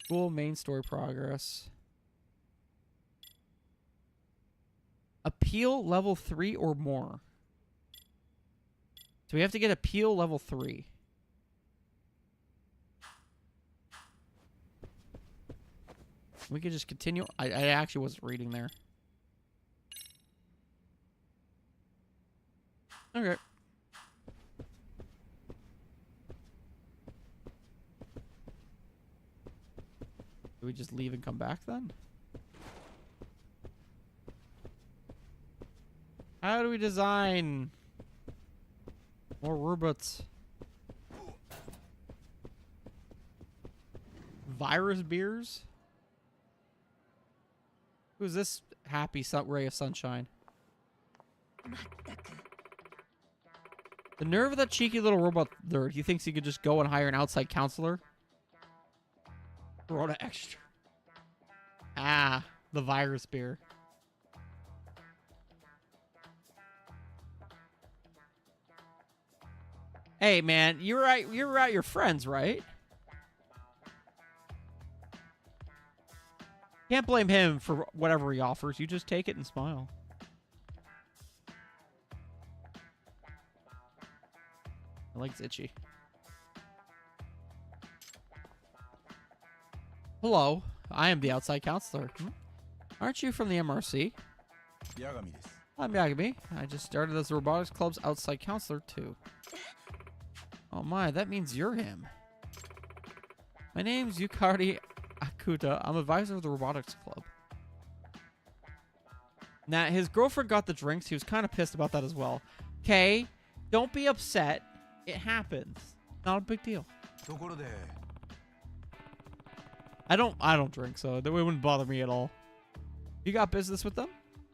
School main story progress. Appeal level 3 or more. So we have to get appeal level 3. We could just continue. I actually wasn't reading there. Okay. Do we just leave and come back then? How do we design more robots? Virus beers? Who's this happy ray of sunshine? The nerve of that cheeky little robot nerd. He thinks he could just go and hire an outside counselor? Corona extra. Ah, the virus beer. Hey, man, you're right. You're out your friends, right? Can't blame him for whatever he offers. You just take it and smile. My leg's itchy. Hello, I am the outside counselor. Aren't you from the MRC? Yagami desu. I'm Yagami. I just started as the robotics club's outside counselor too. Oh my, that means you're him. My name's Yukari Akuta. I'm advisor of the robotics club. Now, his girlfriend got the drinks. He was kind of pissed about that as well. Okay, don't be upset. It happens. Not a big deal. I don't drink, so it wouldn't bother me at all. You got business with them?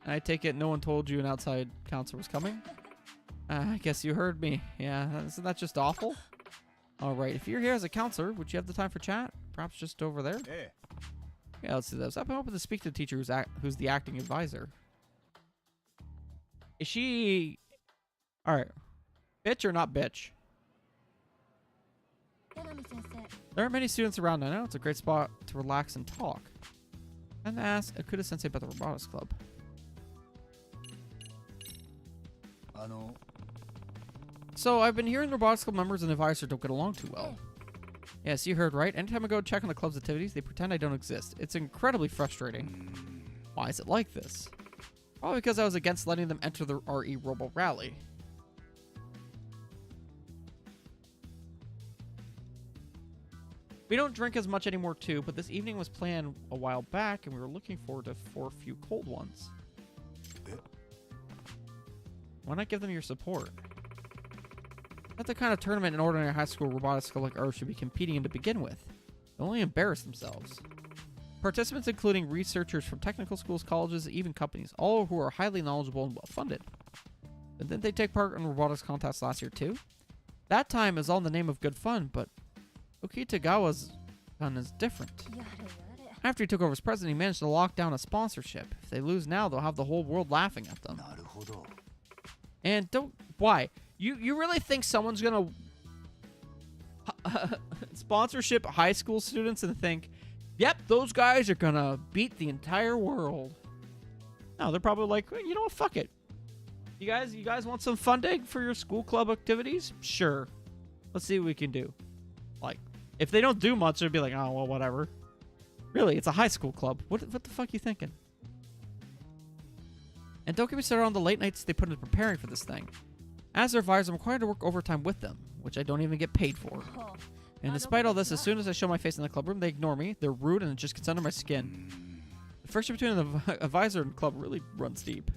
I take it no one told you an outside counselor was coming? I guess you heard me. Yeah, isn't that just awful? All right, if you're here as a counselor, would you have the time for chat? Perhaps just over there? Yeah, let's do this. I've been hoping to speak to the teacher who's the acting advisor. Is she... All right. Bitch or not bitch? There aren't many students around. I know it's a great spot to relax and talk. And ask Akuta Sensei about the robotics club. So I've been hearing the robotics club members and the advisor don't get along too well. Yes, you heard right. Anytime I go check on the club's activities, they pretend I don't exist. It's incredibly frustrating. Why is it like this? Probably because I was against letting them enter the RE Robo Rally. We don't drink as much anymore too, but this evening was planned a while back and we were looking forward to for a few cold ones. Why not give them your support? Not the kind of tournament an ordinary high school robotics club like ours should be competing in to begin with. They'll only embarrass themselves. Participants including researchers from technical schools, colleges, even companies, all who are highly knowledgeable and well-funded. But didn't they take part in robotics contests last year too? That time is all in the name of good fun, but Okitagawa's gun is different. After he took over as president, he managed to lock down a sponsorship. If they lose now, they'll have the whole world laughing at them. And don't... Why? You really think someone's gonna sponsorship high school students and think, yep, those guys are gonna beat the entire world? No, they're probably like, well, you know what, fuck it. You guys want some funding for your school club activities? Sure. Let's see what we can do. Like, if they don't do much, they'd be like, oh, well, whatever. Really, it's a high school club. What the fuck are you thinking? And don't get me started on the late nights they put into preparing for this thing. As their advisor, I'm required to work overtime with them, which I don't even get paid for. And despite all this, as soon as I show my face in the club room, they ignore me. They're rude and it just gets under my skin. The friction between the advisor and club really runs deep.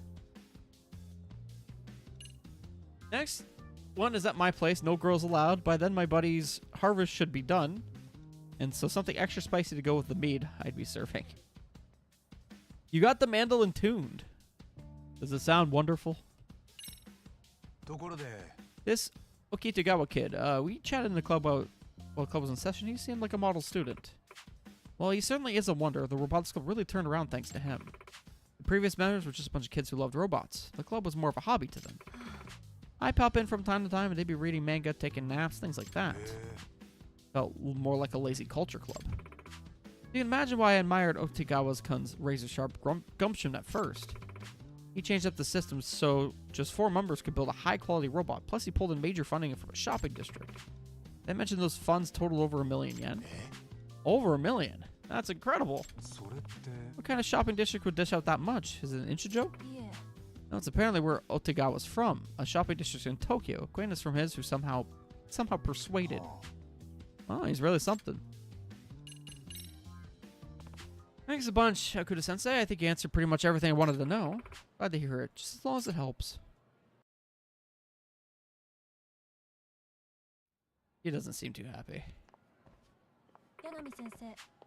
Next one is at my place. No girls allowed. By then, my buddy's harvest should be done. And so something extra spicy to go with the mead I'd be serving. You got the mandolin tuned. Does it sound wonderful? This Okitagawa kid, we chatted in the club while the club was in session. He seemed like a model student. Well, he certainly is a wonder. The robotics club really turned around thanks to him. The previous members were just a bunch of kids who loved robots. The club was more of a hobby to them. I pop in from time to time and they'd be reading manga, taking naps, things like that. Felt more like a lazy culture club. You can imagine why I admired Okitagawa-kun's razor-sharp gumption at first. He changed up the system so just 4 members could build a high-quality robot. Plus, he pulled in major funding from a shopping district. They mentioned those funds total over 1 million yen. Over 1 million? That's incredible. What kind of shopping district would dish out that much? Is it an Inchijo? No, it's apparently where Otagawa's from. A shopping district in Tokyo. Acquaintance from his who somehow persuaded. Oh, he's really something. Thanks a bunch, Akuda-sensei. I think you answered pretty much everything I wanted to know. Glad to hear it, just as long as it helps. He doesn't seem too happy.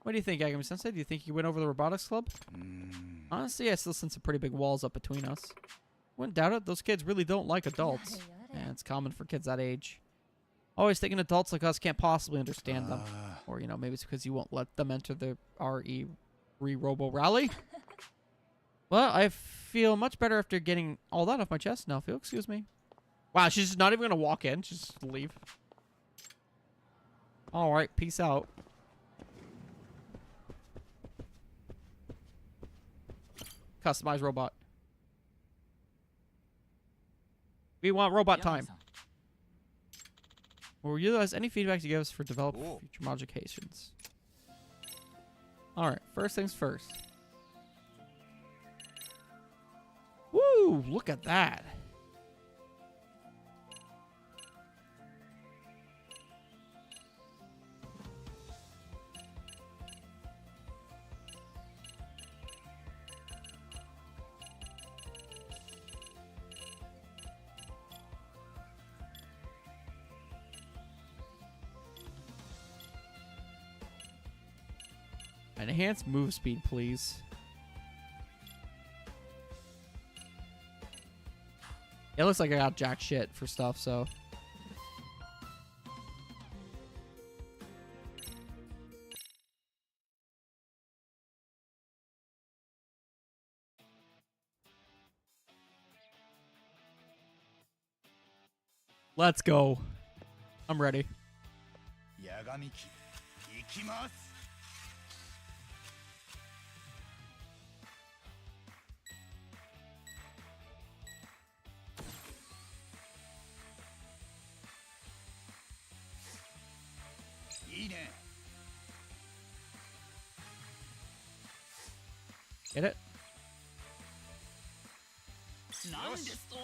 What do you think, Yagami-sensei? Do you think you went over the robotics club? Honestly, I still sense some pretty big walls up between us. Wouldn't doubt it. Those kids really don't like adults. And it's common for kids that age. Always thinking adults like us can't possibly understand them. Or, you know, maybe it's because you won't let them enter the Robo Rally. Well, I feel much better after getting all that off my chest now. Phil, excuse me. Wow, she's just not even going to walk in. She's just leave. All right, peace out. Customize robot. We want robot time. We'll utilize any feedback you give us for developing future modifications. Alright, first things first. Woo! Look at that. Enhanced move speed, please. It looks like I got jack shit for stuff, so. Let's go. I'm ready. Yagami, ikimasu. いいね。 Get it? なんですと？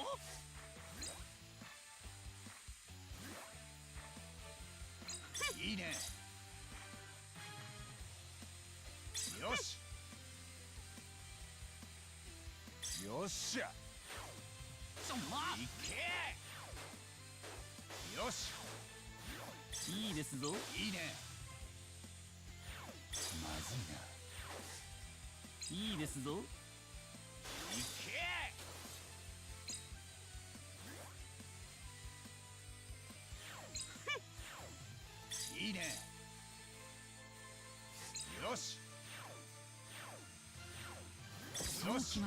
いいね。よし。よっしゃ。ちょま。いけ。よし。 いいですぞ。いいね。まずいな。いいですぞ。いけ。いいね。よし。よし。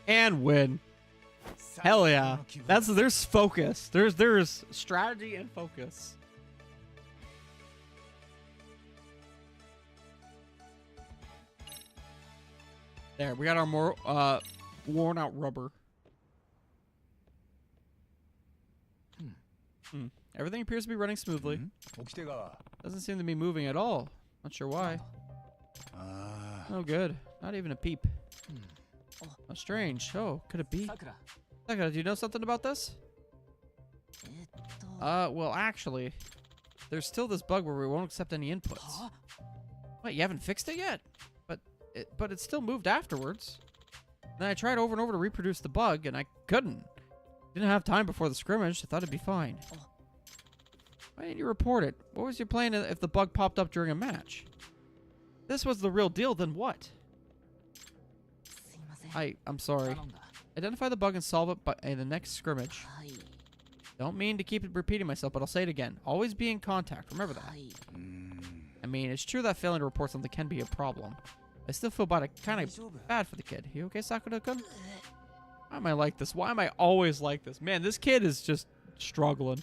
And win. Hell yeah. There's focus. There's strategy and focus. There, we got our more worn out rubber. Everything appears to be running smoothly. Doesn't seem to be moving at all. Not sure why. Oh, good. Not even a peep. Oh, strange. Oh, could it be? Sakura, do you know something about this? Well, actually, there's still this bug where we won't accept any inputs. Huh? Wait, you haven't fixed it yet? But it still moved afterwards. Then I tried over and over to reproduce the bug, and I couldn't. Didn't have time before the scrimmage. I thought it'd be fine. Why didn't you report it? What was your plan if the bug popped up during a match? If this was the real deal, then what? I'm sorry. Identify the bug and solve it in the next scrimmage. Don't mean to keep repeating myself, but I'll say it again. Always be in contact. Remember that. I mean, it's true that failing to report something can be a problem. I still feel kind of bad for the kid. You okay, Sakura-kun? Why am I like this? Why am I always like this? Man, this kid is just struggling.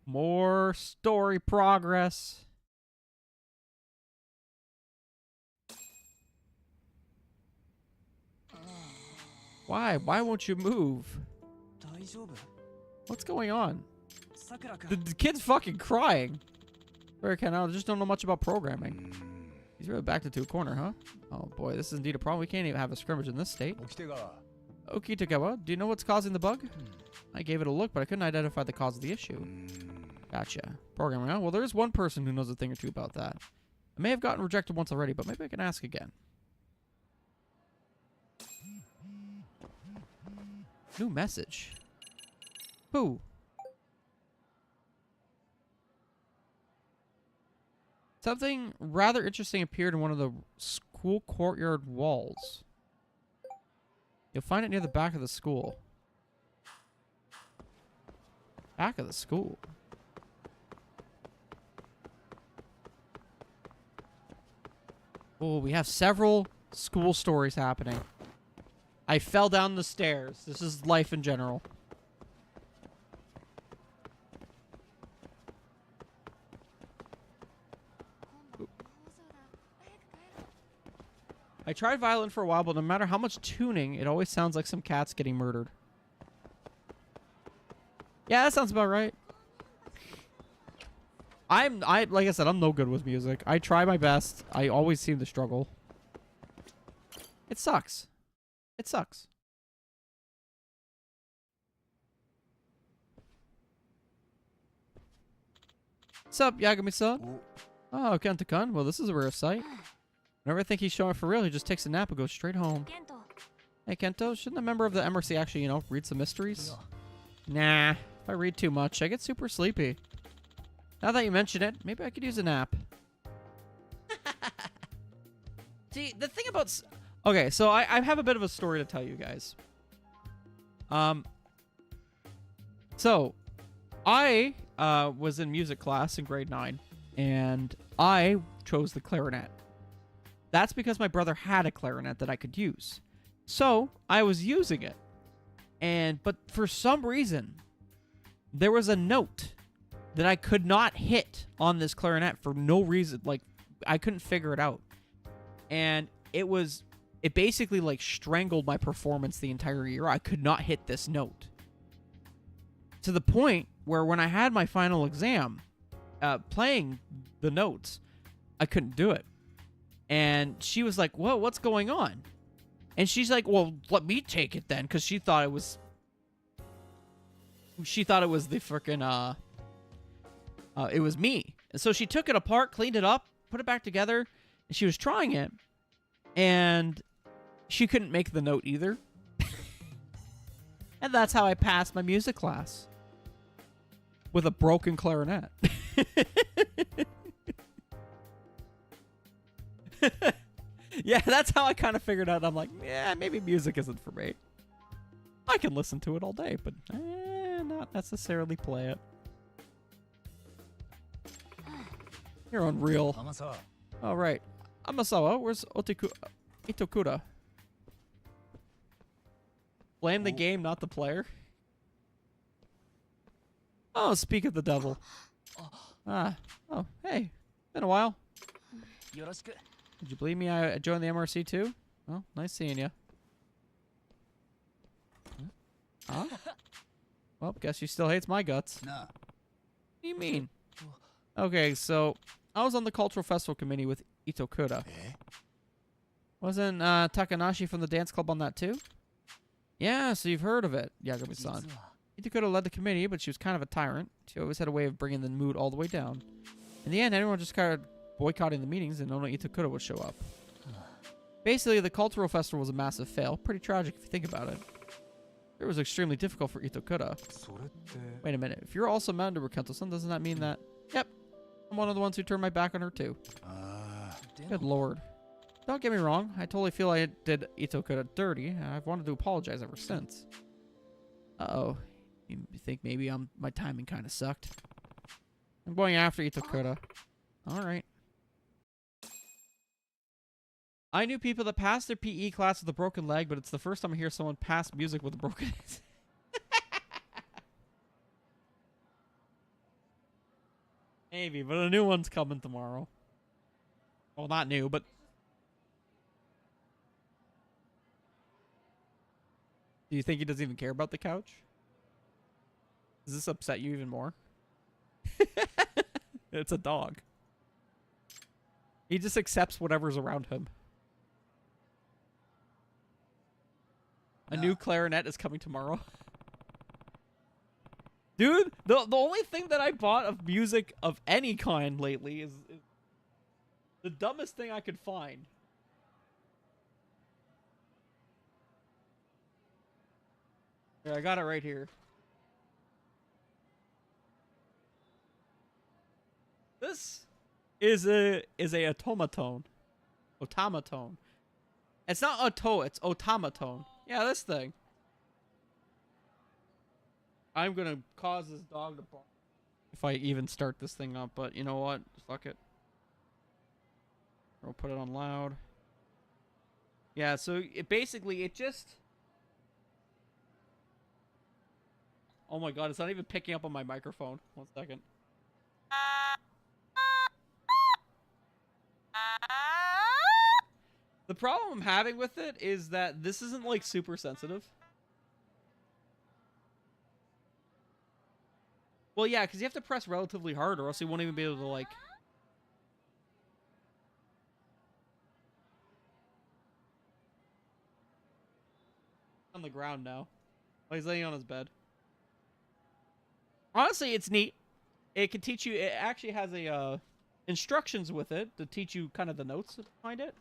More story progress. Why? Why won't you move? What's going on? The kid's fucking crying. Very kind of. I just don't know much about programming. He's really backed into a corner, huh? Oh boy, this is indeed a problem. We can't even have a scrimmage in this state. Okitagawa, do you know what's causing the bug? I gave it a look, but I couldn't identify the cause of the issue. Gotcha. Programming, huh? Well, there is one person who knows a thing or two about that. I may have gotten rejected once already, but maybe I can ask again. New message. Who? Something rather interesting appeared in one of the school courtyard walls. You'll find it near the back of the school. Back of the school? Oh, we have several school stories happening. I fell down the stairs. This is life in general. I tried violin for a while, but no matter how much tuning, it always sounds like some cat's getting murdered. Yeah, that sounds about right. Like I said, I'm no good with music. I try my best. I always seem to struggle. It sucks. It sucks. What's up, Yagami-san? Oh, Kenta-kun. Well, this is a rare sight. Whenever I think he's showing for real, he just takes a nap and goes straight home. Hey, Kento, shouldn't a member of the MRC actually, you know, read some mysteries? Nah, if I read too much, I get super sleepy. Now that you mention it, maybe I could use a nap. See, the thing about... Okay, so I have a bit of a story to tell you guys. So, I was in music class in grade 9, and I chose the clarinet. That's because my brother had a clarinet that I could use. So, I was using it. But for some reason, there was a note that I could not hit on this clarinet for no reason. Like, I couldn't figure it out. And it basically, like, strangled my performance the entire year. I could not hit this note. To the point where when I had my final exam, playing the notes, I couldn't do it. And she was like, "Whoa, what's going on?" And she's like, "Well, let me take it then," because she thought it was the freaking, it was me. And so she took it apart, cleaned it up, put it back together, and she was trying it, and she couldn't make the note either. And that's how I passed my music class. With a broken clarinet. Yeah, that's how I kind of figured out. I'm like, yeah, maybe music isn't for me. I can listen to it all day, but not necessarily play it. You're unreal. All right. Amasawa, where's Itokura? Blame the game, not the player. Oh, speak of the devil. Oh, hey. Been a while. Did you believe me? I joined the MRC too? Well, nice seeing you. Huh? Well, guess she still hates my guts. Nah. What do you mean? Okay, so I was on the cultural festival committee with Itokura. Wasn't Takanashi from the dance club on that too? Yeah, so you've heard of it, Yagami-san. 実は Itakura led the committee, but she was kind of a tyrant. She always had a way of bringing the mood all the way down. In the end, everyone just started boycotting the meetings, and only Itakura would show up. Basically, the cultural festival was a massive fail. Pretty tragic if you think about it. It was extremely difficult for Itakura. それって Wait a minute. If you're also mad to Rakento-san, doesn't that mean that... Yep. I'm one of the ones who turned my back on her, too. あ Good lord. Don't get me wrong. I totally feel I did Itokura dirty, and I've wanted to apologize ever since. Uh-oh. You think maybe my timing kind of sucked? I'm going after Itokura. Alright. I knew people that passed their PE class with a broken leg, but it's the first time I hear someone pass music with a broken Maybe, but a new one's coming tomorrow. Well, not new, but... Do you think he doesn't even care about the couch? Does this upset you even more? It's a dog. He just accepts whatever's around him. A new clarinet is coming tomorrow. Dude, the only thing that I bought of music of any kind lately is the dumbest thing I could find. Here, I got it right here. This is a automaton. Automaton. It's not auto, it's automaton. Yeah, this thing. I'm gonna cause this dog to bark if I even start this thing up, but you know what? Fuck it. We'll put it on loud. Yeah, so it basically, it just... Oh my god, it's not even picking up on my microphone. 1 second. The problem I'm having with it is that this isn't, like, super sensitive. Well, yeah, because you have to press relatively hard or else you won't even be able to, like... On the ground now. Oh, he's laying on his bed. Honestly, it's neat. It can teach you... It actually has a, instructions with it to teach you kind of the notes behind it.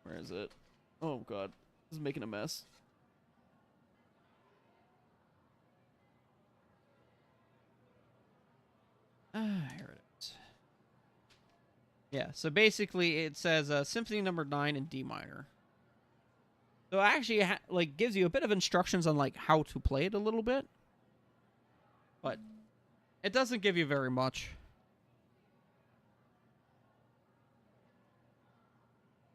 Where is it? Oh, God. This is making a mess. Here it is. Yeah, so basically it says Symphony number 9 in D minor. So it actually like gives you a bit of instructions on like how to play it a little bit. But it doesn't give you very much.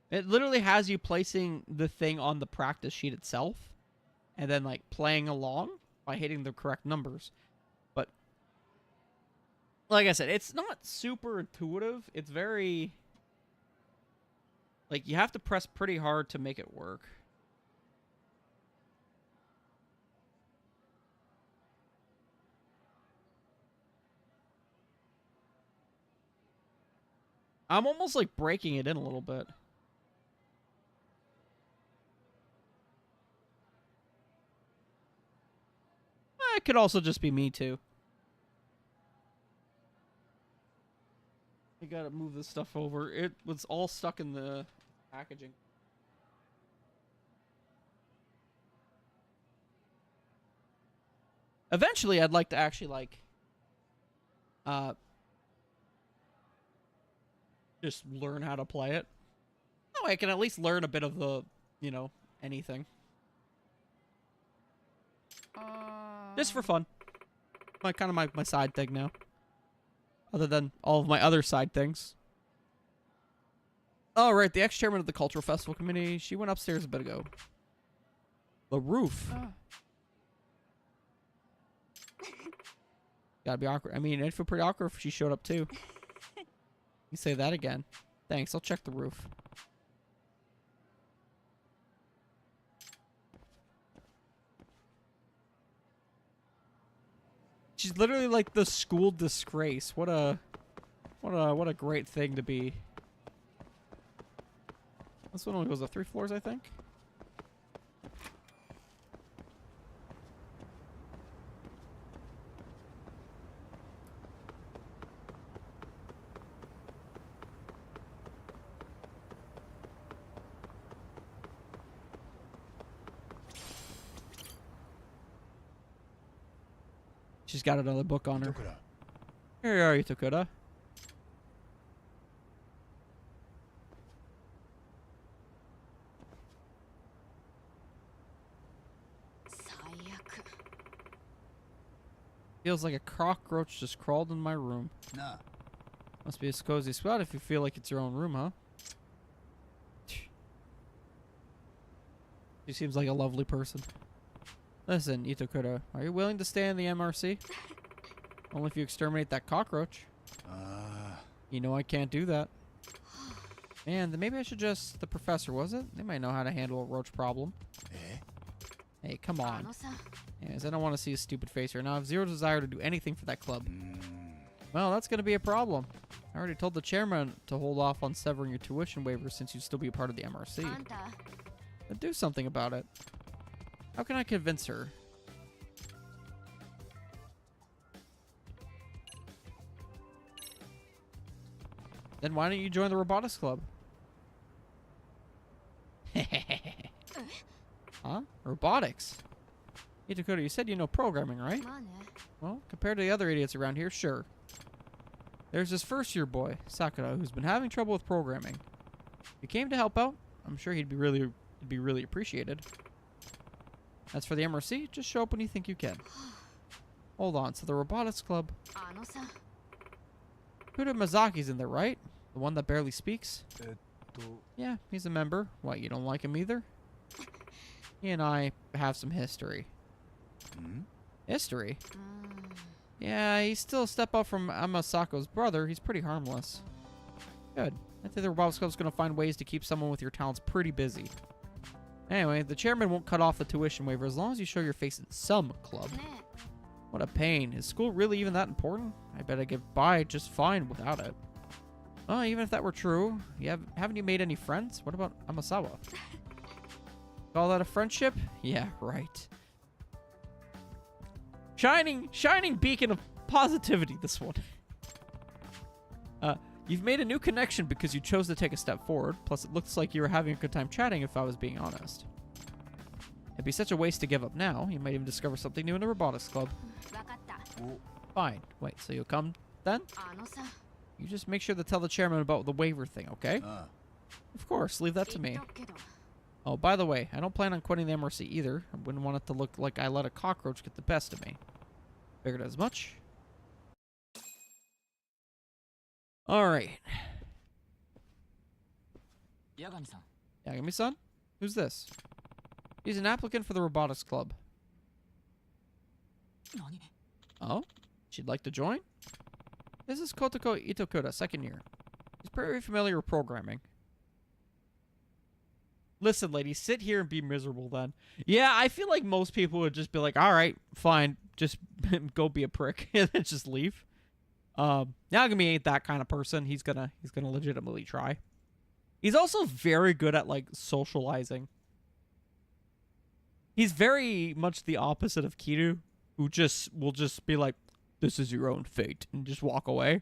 It literally has you placing the thing on the practice sheet itself and then like playing along by hitting the correct numbers. But like I said, it's not super intuitive. It's very like you have to press pretty hard to make it work. I'm almost like breaking it in a little bit. It could also just be me too. I gotta move this stuff over. It was all stuck in the packaging. Eventually, I'd like to actually like, just learn how to play it. Oh, I can at least learn a bit of the, you know, anything. Just for fun. My side thing now. Other than all of my other side things. Oh, right. The ex-chairman of the Cultural Festival Committee. She went upstairs a bit ago. The roof. Gotta be awkward. I mean, it'd feel pretty awkward if she showed up too. You say that again. Thanks. I'll check the roof. She's literally like the school disgrace. What a great thing to be. This one only goes up 3 floors, I think. She's got another book on her. 糸倉 Here you are, Itokura. 最悪。 Feels like a cockroach just crawled in my room. なあ Must be a cozy spot if you feel like it's your own room, huh? She seems like a lovely person. Listen, Itokura, are you willing to stay in the MRC? Only if you exterminate that cockroach. あ You know I can't do that. Man, then maybe I should just... The professor, was it? They might know how to handle a roach problem. ーえ Hey, come あ on. のさ、 Anyways, I don't want to see his stupid face right now. I have zero desire to do anything for that club. うーん Well, that's going to be a problem. I already told the chairman to hold off on severing your tuition waiver since you'd still be a part of the MRC. あんた、 But do something about it. How can I convince her? Then why don't you join the robotics club? Huh? Robotics? Itokura, you said you know programming, right? まあね。 Well, compared to the other idiots around here, sure. There's this first-year boy, Sakura, who's been having trouble with programming. If you came to help out, I'm sure he'd be really appreciated. As for the MRC, just show up when you think you can. Hold on, so the robotics club. あのさ、 Kuda Mazaki's in there, right? The one that barely speaks? えっと Yeah, he's a member. What, you don't like him either? He and I have some history. ん History? うーん。 Yeah, he's still a step up from Amasako's brother. He's pretty harmless. Good. I think the robotics club's gonna find ways to keep someone with your talents pretty busy. Anyway, the chairman won't cut off the tuition waiver as long as you show your face in some club. ね What a pain. Is school really even that important? I bet I get by just fine without it. Oh, even if that were true, haven't you made any friends? What about Amasawa? Call that a friendship? Yeah, right. Shining beacon of positivity, this one. You've made a new connection because you chose to take a step forward. Plus, it looks like you were having a good time chatting if I was being honest. It'd be such a waste to give up now. You might even discover something new in the robotics club. わかった。 お Fine. Wait, so you'll come then? あのさ、 You just make sure to tell the chairman about the waiver thing, okay? あ Of course, leave that to 言っ me. とくけど、 Oh, by the way, I don't plan on quitting the MRC either. I wouldn't want it to look like I let a cockroach get the best of me. Figured as much. Alright. 八神さん、 Yagami-san? Who's this? He's an applicant for the robotics club. 何 Oh? She'd like to join? This is Kotoko Itokura, second year. He's very familiar with programming. Listen, lady, sit here and be miserable then. Yeah, I feel like most people would just be like, alright, fine, just go be a prick and then just leave. Yagami ain't that kind of person. He's gonna legitimately try. He's also very good at like socializing. He's very much the opposite of Kiru, who will just be like, this is your own fate, and just walk away.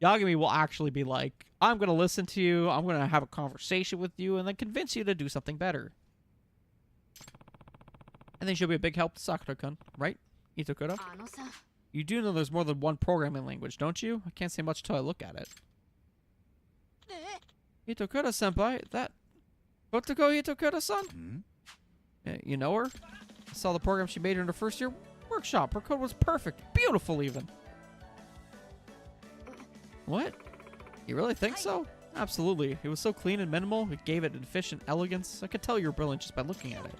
Yagami will actually be like, I'm going to listen to you, I'm going to have a conversation with you, and then convince you to do something better. I think she'll be a big help to Sakura-kun, right, Itokura? あのさ、 You do know there's more than one programming language, don't you? I can't say much till I look at it. え Itokura-senpai, that... Kotoko Itokura-san? ん You know her? I saw the program she made in her first year workshop. Her code was perfect. Beautiful, even. What? You really think so? Absolutely. It was so clean and minimal. It gave it efficient elegance. I could tell you were brilliant just by looking at it.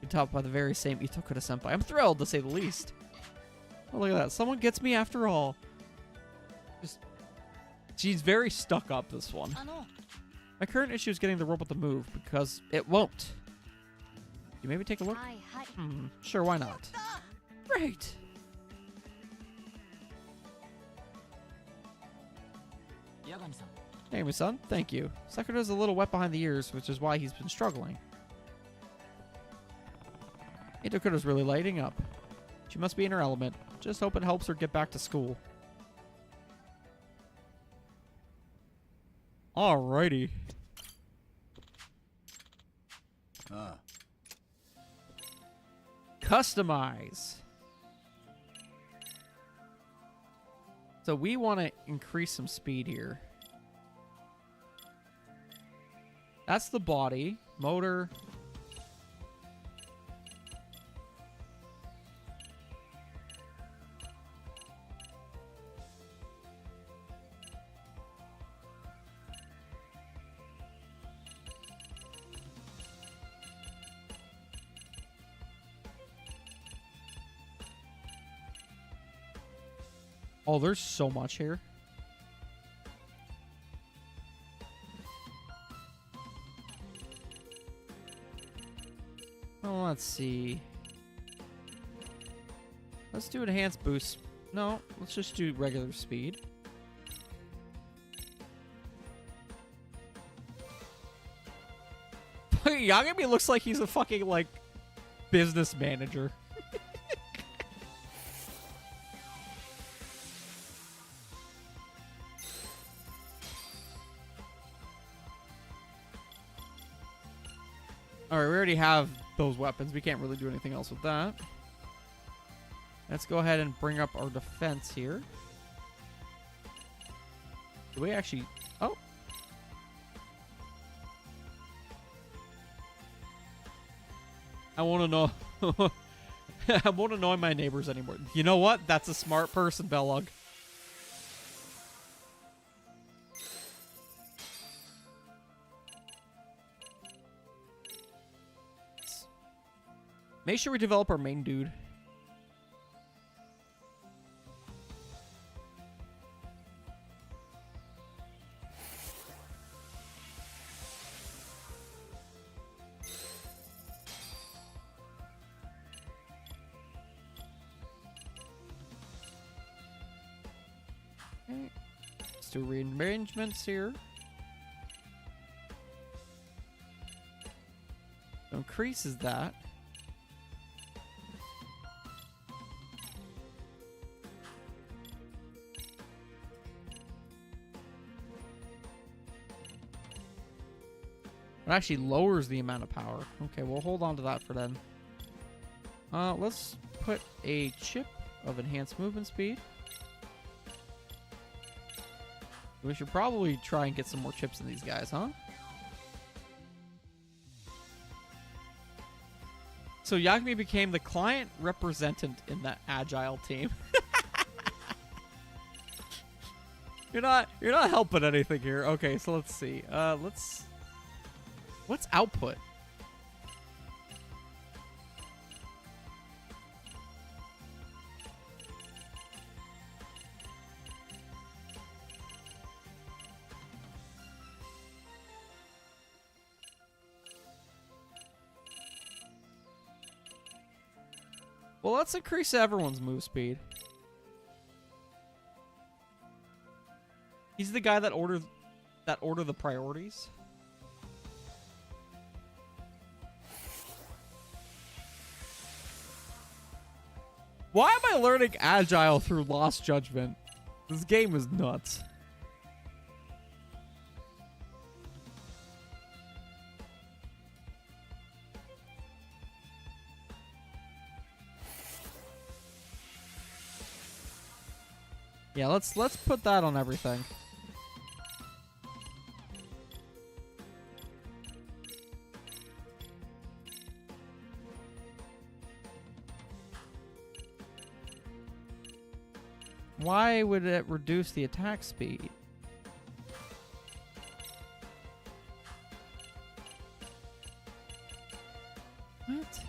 You're taught by the very same Itokura-senpai. I'm thrilled, to say the least. Oh, look at that. Someone gets me after all. She's very stuck up, this one. あの My current issue is getting the robot to move, because it won't. You maybe take a look? はいはい。 Sure, why not? Great. 八神さん、Hey, my son. Thank you. Sakura's a little wet behind the ears, which is why he's been struggling. Itokura's really lighting up. She must be in her element. Just hope it helps her get back to school. Alrighty. Ah, Customize. So we want to increase some speed here. That's the body. Motor. Oh, there's so much here. Oh, let's see. Let's do enhanced boost. No, let's just do regular speed. Yagami looks like he's a fucking, like, business manager. Alright, we already have those weapons. We can't really do anything else with that. Let's go ahead and bring up our defense here. Do we actually... Oh. I want to know... I won't annoy my neighbors anymore. You know what? That's a smart person, Backlog. Make sure we develop our main dude. Okay. Let's do rearrangements here. Increases that. It actually lowers the amount of power. Okay, we'll hold on to that for then. Let's put a chip of enhanced movement speed. We should probably try and get some more chips in these guys, huh? So Yagami became the client representative in that agile team. You're not helping anything here. Okay, so let's see. What's output? Well, let's increase everyone's move speed. He's the guy that order the priorities. Why am I learning agile through Lost Judgment? This game is nuts. Yeah, let's put that on everything. Why would it reduce the attack speed? What?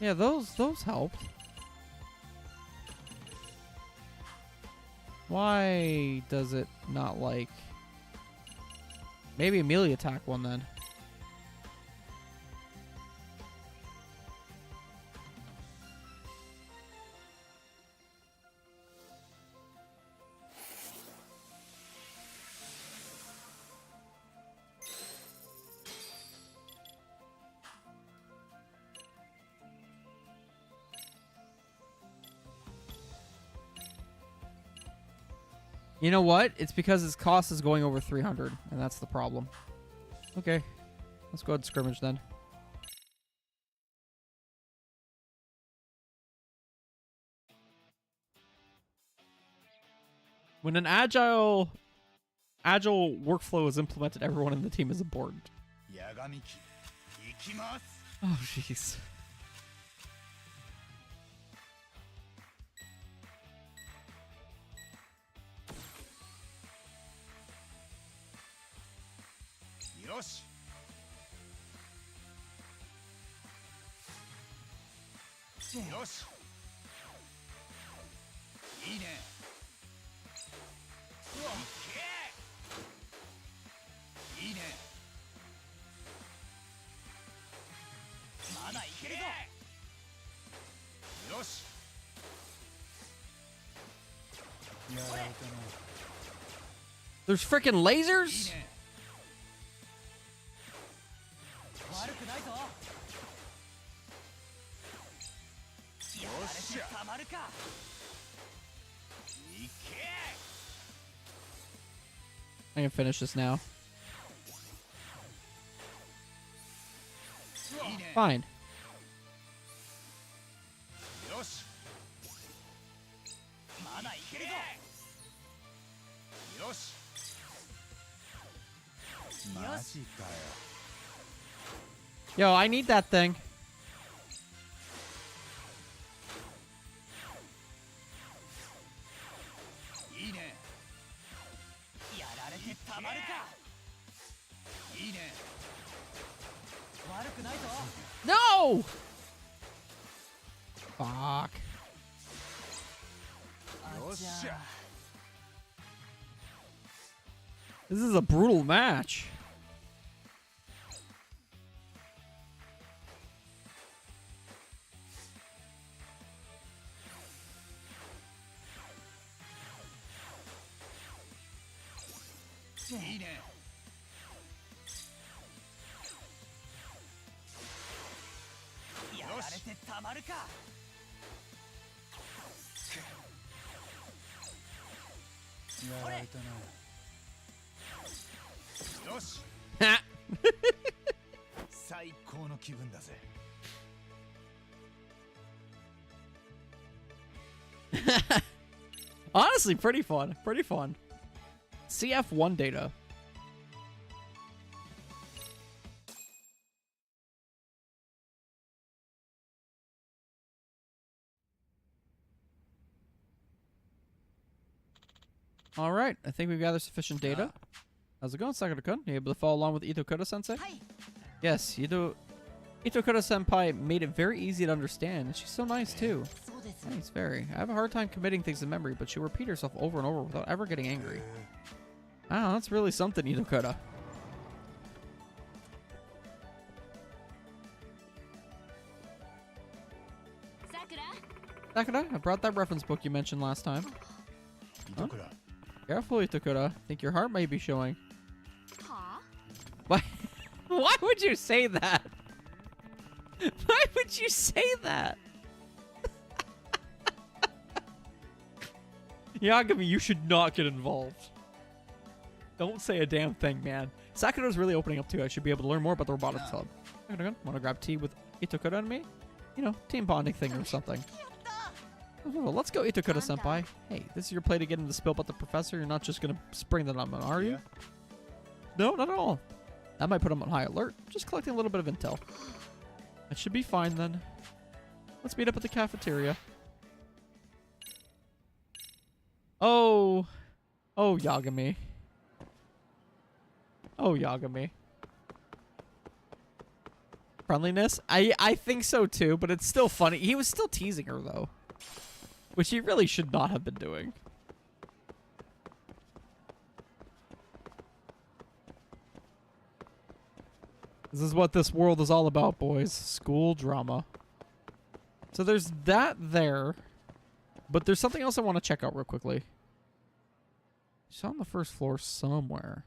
Yeah, those helped. Why does it not like... Maybe a melee attack one then. You know what? It's because his cost is going over 300, and that's the problem. Okay. Let's go ahead and scrimmage then. When an agile workflow is implemented, everyone in the team is important. Yagami, ikimasu. Oh, jeez. Yoshi. Yoshi. いいね。いけ。いいね。まだいけるぞ。よし。やられたな。There's freaking lasers? いいね。悪くないぞ。よっしゃ。たまるか。いけ。 I can finish this now. いいね。 Fine. よし。まだいけるぞ。よし。マジかよ。 Yo, I need that thing. いいね。やられてたまるか。いいね。悪くないぞ。 No! Fuck. よっしゃ。 This is a brutal match.いいね。やられてたまるか。やられたな。よし。最高の気分だぜ。 Honestly, pretty fun. Pretty fun. CF1 data. All right, I think we've gathered sufficient data. How's it going, Sakura-kun? You able to follow along with Itokura-sensei? Yes, Itokura-senpai made it very easy to understand. She's so nice, too. Nice, very. I have a hard time committing things to memory, but she'll repeat herself over and over without ever getting angry. Wow, that's really something, Itokura. Sakura, I brought that reference book you mentioned last time. Huh? Careful, Itokura. Think your heart might be showing. Huh? Why? Why would you say that? Why would you say that? Yagami, you should not get involved. Don't say a damn thing, man. Sakura's really opening up too. I should be able to learn more about the robotics club. Want to grab tea with Itokura and me? You know, team bonding thing or something. Oh, let's go, Itokura-senpai. Hey, this is your play to get him to spill about the professor? You're not just going to spring that on him, are you? No, not at all. That might put him on high alert. Just collecting a little bit of intel. That should be fine then. Let's meet up at the cafeteria. Oh. Oh, Yagami. Oh, Yagami. Friendliness? I think so too, but it's still funny. He was still teasing her though. Which he really should not have been doing. This is what this world is all about, boys. School drama. So there's that there. But there's something else I want to check out real quickly. It's on the first floor somewhere.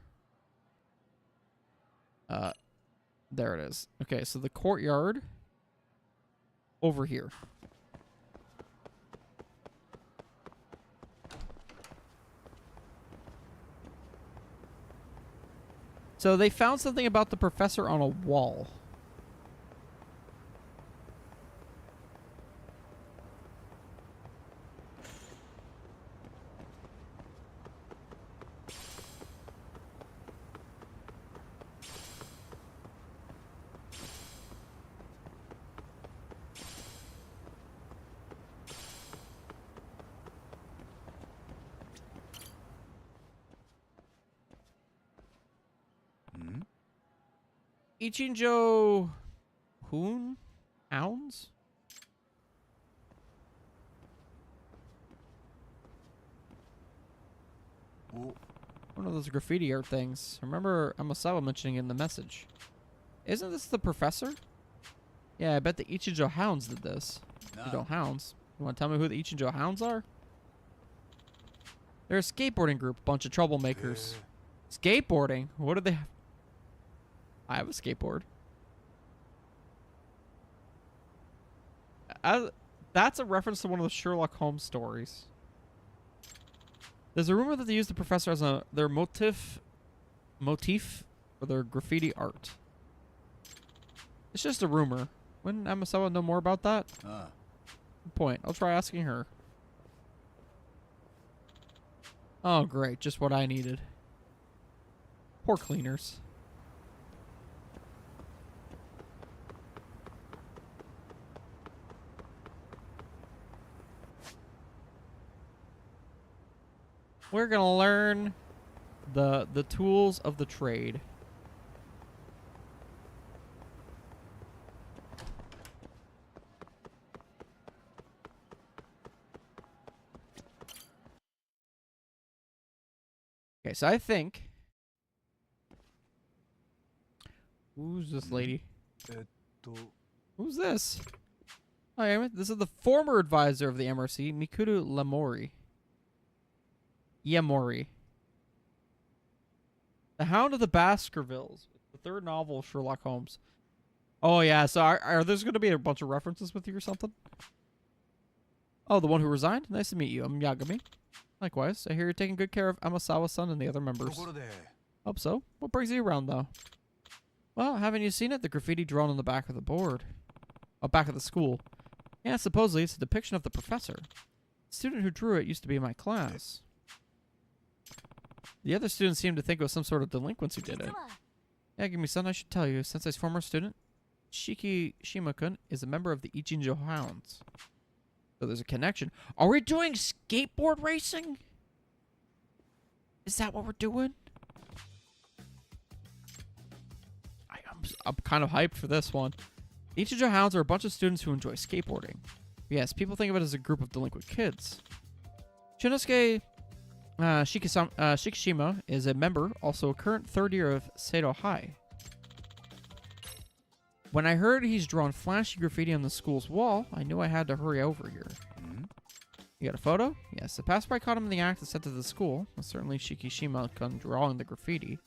There it is. Okay, so the courtyard over here. So they found something about the professor on a wall. Ichinjo Hounds? Oh, One of those graffiti art things. I remember Amasawa mentioning it in the message. Isn't this the professor? Yeah, I bet the Ichinjo Hounds did this. Ichinjo Hounds. You want to tell me who the Ichinjo Hounds are? They're a skateboarding group, bunch of troublemakers. Skateboarding? What do they have? I have a skateboard. That's a reference to one of the Sherlock Holmes stories. There's a rumor that they use the professor as their motif for their graffiti art. It's just a rumor. Wouldn't Amasawa know more about that? Good point. I'll try asking her. Oh, great. Just what I needed. Poor cleaners. We're gonna learn the tools of the trade. Okay, so I think. Who's this lady? Who's this? Oh, yeah, this is the former advisor of the MRC, Mikuto Yamori. The Hound of the Baskervilles, the third novel of Sherlock Holmes. Oh, yeah, so are there going to be a bunch of references with you or something? Oh, the one who resigned? Nice to meet you. I'm Yagami. Likewise, I hear you're taking good care of Amasawa-san and the other members. Hope so. What brings you around, though? Well, haven't you seen it? The graffiti drawn on the back of the board. Oh, back of the school. Yeah, supposedly it's a depiction of the professor. The student who drew it used to be in my class. The other students seemed to think it was some sort of delinquents who did it. Yagami-san, I should tell you, Sensei's former student, Shiki Shima-kun, is a member of the Ichinjo Hounds. So there's a connection. Are we doing skateboard racing? Is that what we're doing? I'm kind of hyped for this one. The Ichinjo Hounds are a bunch of students who enjoy skateboarding. Yes, people think of it as a group of delinquent kids. Shinosuke Shikishima is a member, also a current third year of Seido High. When I heard he's drawn flashy graffiti on the school's wall, I knew I had to hurry over here. You got a photo? Yes, the passerby caught him in the act and sent to the school. Well, certainly Shikishima-kun drawing the graffiti.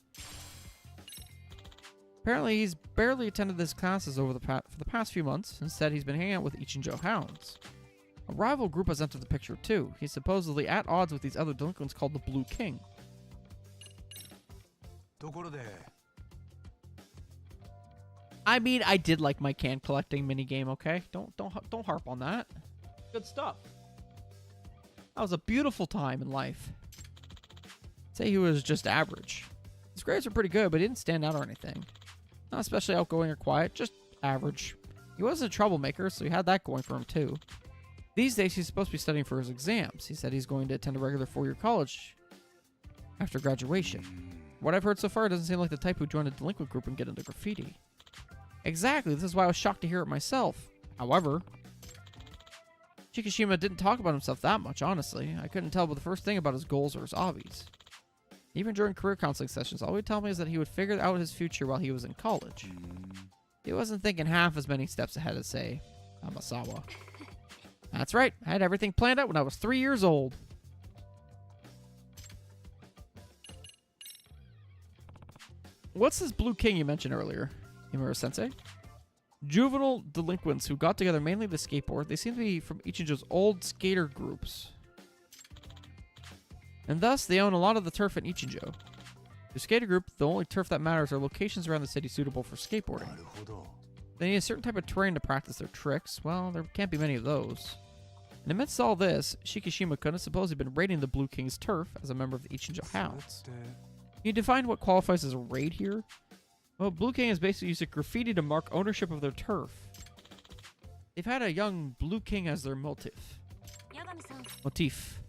Apparently, he's barely attended his classes for the past few months. Instead, he's been hanging out with Ichinjo Hounds. A rival group has entered the picture, too. He's supposedly at odds with these other delinquents called the Blue King. I mean, I did like my can collecting minigame, okay? Don't harp on that. Good stuff. That was a beautiful time in life. Say he was just average. His grades were pretty good, but he didn't stand out or anything. Not especially outgoing or quiet, just average. He wasn't a troublemaker, so he had that going for him, too. These days, he's supposed to be studying for his exams. He said he's going to attend a regular four-year college after graduation. What I've heard so far doesn't seem like the type who join a delinquent group and get into graffiti. Exactly, this is why I was shocked to hear it myself. However, Shikishima didn't talk about himself that much, honestly. I couldn't tell but the first thing about his goals or his hobbies. Even during career counseling sessions, all he would tell me is that he would figure out his future while he was in college. He wasn't thinking half as many steps ahead as, say, Amasawa. That's right. I had everything planned out when I was 3 years old. What's this Blue King you mentioned earlier, Imura-sensei? Juvenile delinquents who got together mainly to skateboard. They seem to be from Ichinjo's old skater groups. And thus, they own a lot of the turf in Ichinjo. The skater group, the only turf that matters are locations around the city suitable for skateboarding. They need a certain type of terrain to practice their tricks. Well, there can't be many of those. And amidst all this, Shikishima-kun has supposedly been raiding the Blue King's turf as a member of the Ichinjo Hounds. Can you define what qualifies as a raid here? Well, Blue King has basically used a graffiti to mark ownership of their turf. They've had a young Blue King as their motif. Motif.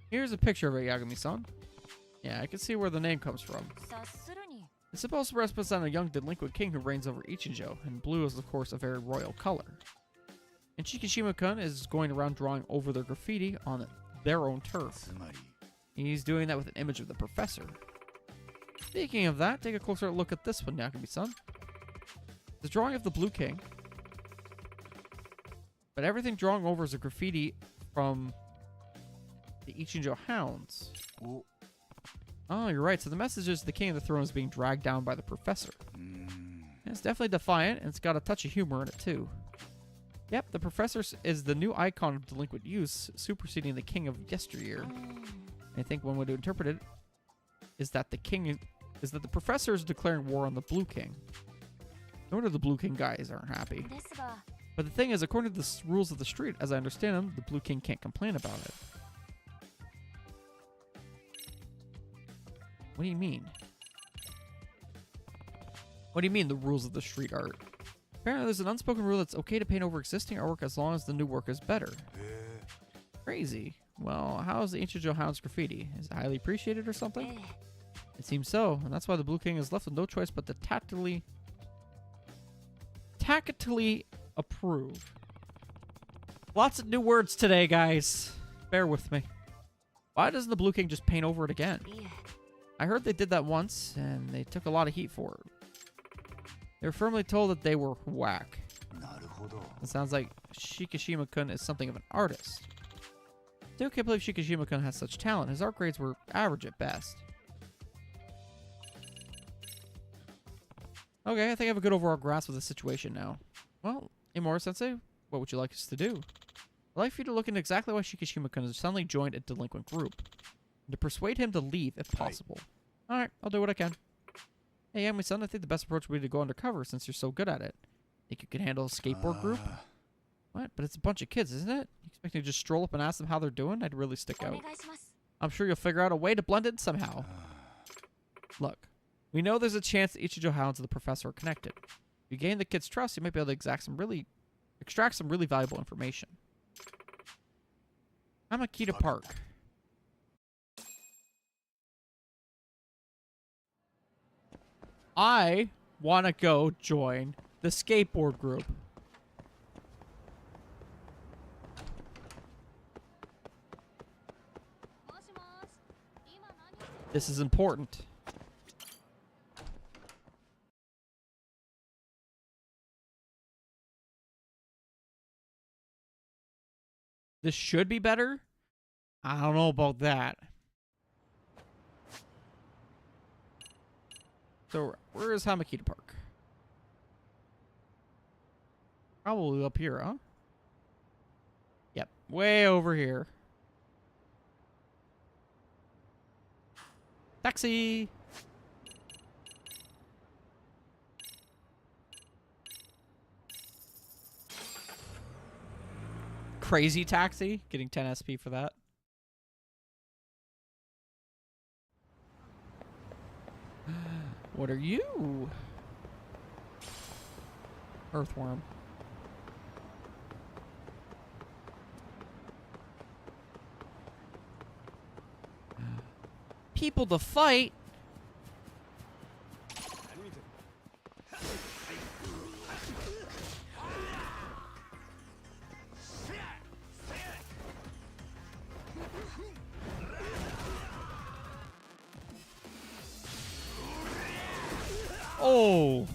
Here's a picture of a Yagami-san. Yeah, I can see where the name comes from. It's supposed to represent a young delinquent king who reigns over Ichinjo, and blue is, of course, a very royal color. And Shikishima-kun is going around drawing over their graffiti on their own turf. He's doing that with an image of the professor. Speaking of that, take a closer look at this one, Yagami-san. The drawing of the Blue King. But everything drawn over is a graffiti from the Ichinjo Hounds. Oh, you're right. So the message is the King of the Throne is being dragged down by the professor. And it's definitely defiant, and it's got a touch of humor in it, too. Yep, the professor is the new icon of delinquent youth, superseding the king of yesteryear. I think one way to interpret it is that the professor is declaring war on the Blue King. No wonder the Blue King guys aren't happy. But the thing is, according to the rules of the street, as I understand them, the Blue King can't complain about it. What do you mean? What do you mean the rules of the street art? Apparently there's an unspoken rule that's okay to paint over existing artwork as long as the new work is better. Crazy. Well, how is the Ichinjo Hound's graffiti? Is it highly appreciated or something? It seems so, and that's why the Blue King is left with no choice but to tacitly approve. Lots of new words today, guys. Bear with me. Why doesn't the Blue King just paint over it again? I heard they did that once, and they took a lot of heat for it. They were firmly told that they were whack. It sounds like Shikishima-kun is something of an artist. Still can't believe Shikishima-kun has such talent. His art grades were average at best. Okay, I think I have a good overall grasp of the situation now. Well, Imura-sensei, what would you like us to do? I'd like for you to look into exactly why Shikishima-kun has suddenly joined a delinquent group. And to persuade him to leave if possible. Alright, I'll do what I can. Hey, Yagami-san, I think the best approach would be to go undercover since you're so good at it. Think you can handle a skateboard group? What? But it's a bunch of kids, isn't it? You expect me to just stroll up and ask them how they're doing? I'd really stick out. I'm sure you'll figure out a way to blend in somehow. Look, we know there's a chance that Ichinjo Hounds and the professor are connected. If you gain the kids' trust, you might be able to extract some really valuable information. Hamakita Park. I want to go join the skateboard group. This is important. This should be better. I don't know about that. So, where is Hamakita Park? Probably up here, huh? Yep, way over here. Taxi! Crazy taxi, getting 10 SP for that. What are you? Earthworm. People to fight? Oh.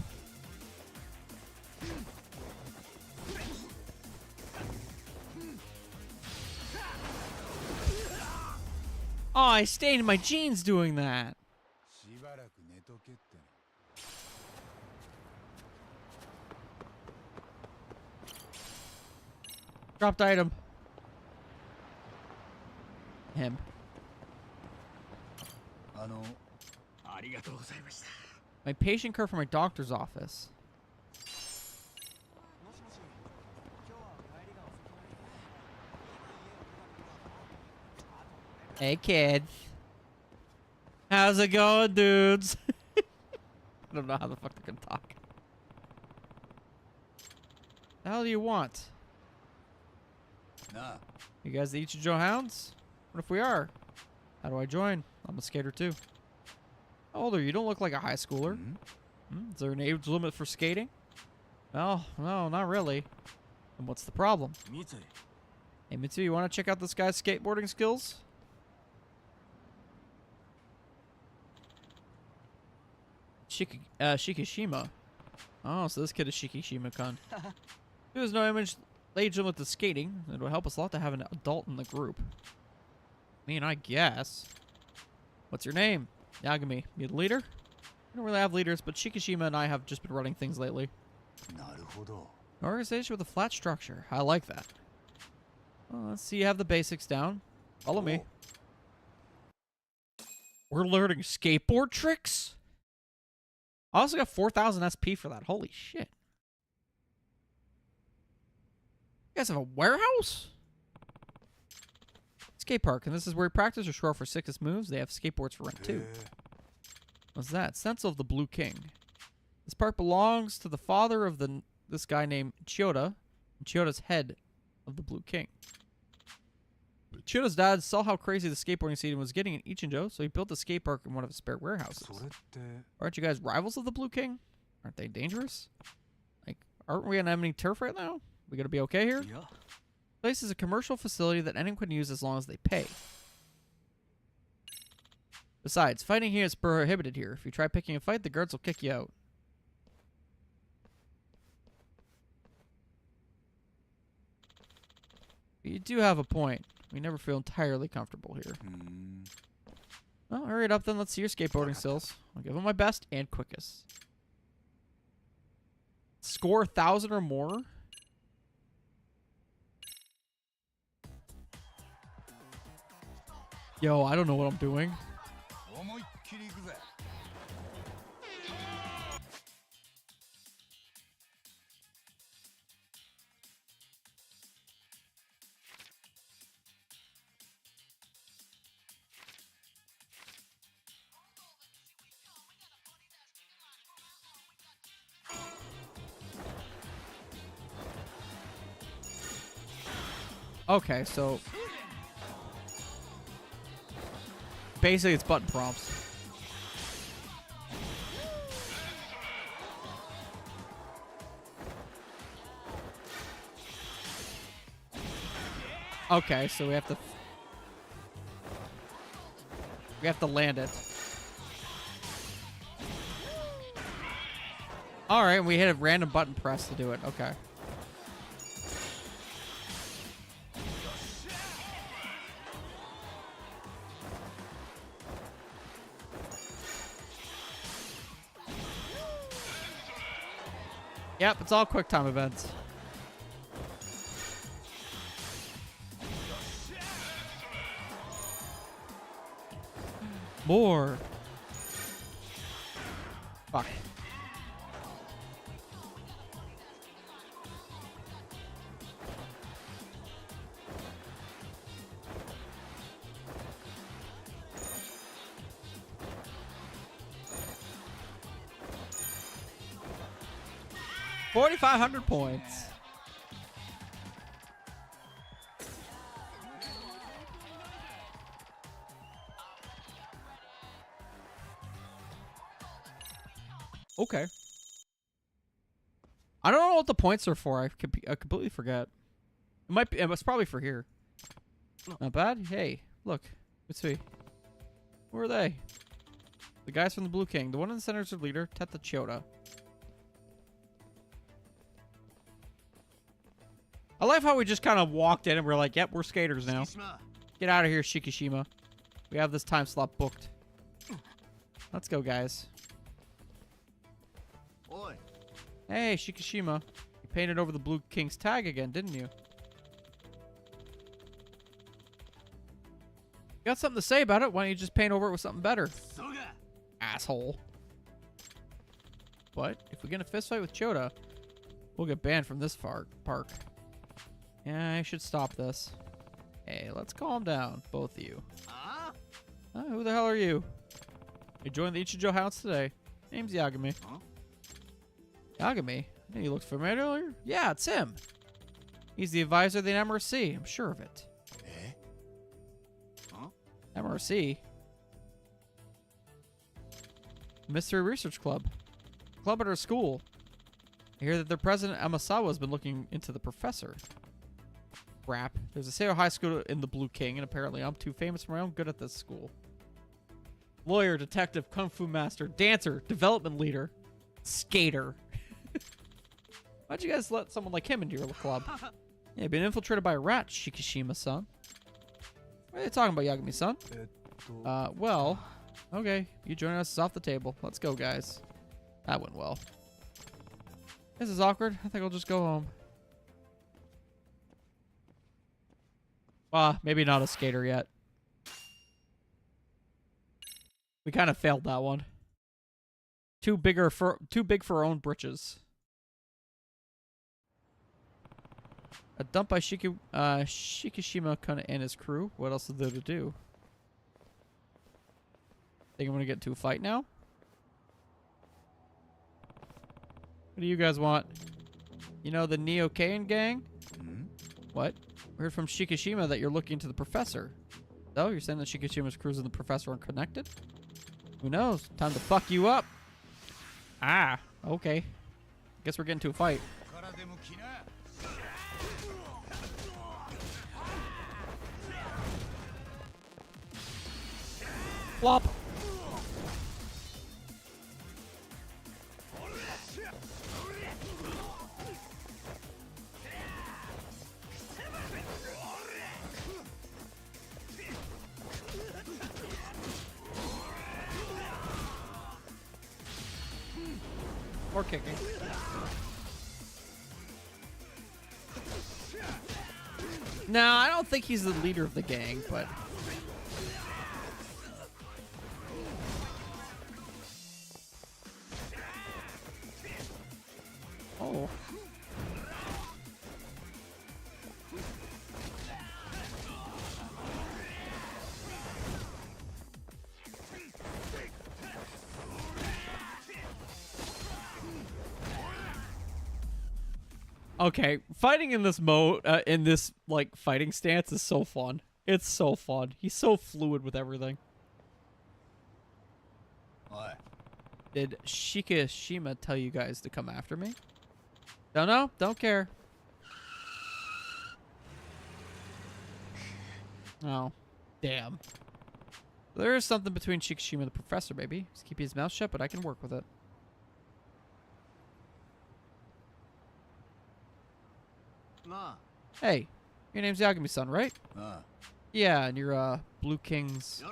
Oh, I stained my jeans doing that. しばらく寝とけっての。 Dropped item. Him. ありがとうございました。 My patient card from my doctor's office. Hey, kids. How's it going, dudes? I don't know how the fuck they're gonna talk. The hell do you want? なあ、 You guys the Ichijo Hounds? What if we are? How do I join? I'm a skater too. How old are you? You don't look like a high schooler. Is there an age limit for skating? No, not really. And what's the problem? 三井。 Hey, Mitsu, you want to check out this guy's skateboarding skills? Shikishima. Oh, so this kid is Shikishima-kun. There's no age limit to skating. It would help us a lot to have an adult in the group. I mean, I guess. What's your name? Yagami. You the leader? We don't really have leaders, but Shikishima and I have just been running things lately. なるほど。 An organization with a flat structure. I like that. Well, let's see you have the basics down. Follow me. We're learning skateboard tricks? I also got 4,000 SP for that. Holy shit. You guys have a warehouse? Skate park. And this is where we practice or show off our sickest moves. They have skateboards for rent too. What's that? Stencil of the Blue King. This park belongs to the father of this guy named Chiyoda. And Chiyoda's head of the Blue King. Chiyoda's dad saw how crazy the skateboarding scene was getting in Ichinjo, so he built a skate park in one of his spare warehouses. それって。 Aren't you guys rivals of the Blue King? Aren't they dangerous? Like, aren't we on enemy turf right now? We gonna be okay here? いや。 Place is a commercial facility that anyone can use as long as they pay. Besides, fighting here is prohibited here. If you try picking a fight, the guards will kick you out. But you do have a point. We never feel entirely comfortable here. うーん。 Well, hurry it up then. Let's see your skateboarding skills. I'll give them my best and quickest. Score 1,000 or more. Yo, I don't know what I'm doing. 思いっきり行くぜ。 Okay, so basically it's button prompts. Okay, so we have to land it. All right, we hit a random button press to do it. Okay. Yep, it's all quick time events. More. Fuck. $4,500 points. Okay. I don't know what the points are for. I completely forget. It might be. It's probably for here. Not bad. Hey, look. Let's see. Where are they? The guys from the Blue King. The one in the center is their leader, Teta Chota. I love how we just kind of walked in and we're like, yep, we're skaters now. Get out of here, Shikishima. We have this time slot booked. Let's go, guys. Oi. Hey, Shikishima. You painted over the Blue King's tag again, didn't you? You got something to say about it? Why don't you just paint over it with something better? Asshole. But if we get in a fist fight with Chota, we'll get banned from this park. Yeah, I should stop this. Hey, let's calm down, both of you. Who the hell are you? You joined the Ichijo house today. Name's Yagami. Huh? Yagami? Hey, you looked familiar? Yeah, it's him. He's the advisor of the MRC. I'm sure of it. Eh? Huh? MRC? Mystery Research Club. Club at our school. I hear that their president, Amasawa, has been looking into the professor. Crap. There's a Seiho High School in the Blue King, and apparently I'm too famous for my own good at this school. Lawyer, detective, kung fu master, dancer, development leader, skater. Why'd you guys let someone like him into your club? Yeah, been infiltrated by a rat, Shikishima-san. What are they talking about, Yagami-san? Well, okay. You join us off the table. Let's go, guys. That went well. This is awkward. I think I'll just go home. Maybe not a skater yet. We kind of failed that one. Too big for our own britches. A dump by Shikishima and his crew. What else is there to do? Think I'm gonna get into a fight now? What do you guys want? You know the Neo-Keian gang? What? We heard from Shikishima that you're looking to the professor. So, you're saying that Shikishima's crews and the professor aren't connected? Who knows? Time to fuck you up. Ah, okay. Guess we're getting to a fight. Flop. Or kicking. No, I don't think he's the leader of the gang, but... Oh. Okay, fighting in this mode, in this, like, fighting stance is so fun. It's so fun. He's so fluid with everything. What? Did Shikishima tell you guys to come after me? Don't know. Don't care. Oh, damn. There is something between Shikishima and the professor, baby. He's keeping his mouth shut, but I can work with it. Hey, your name's Yagami-san, right? Yeah, and you're, Blue King's...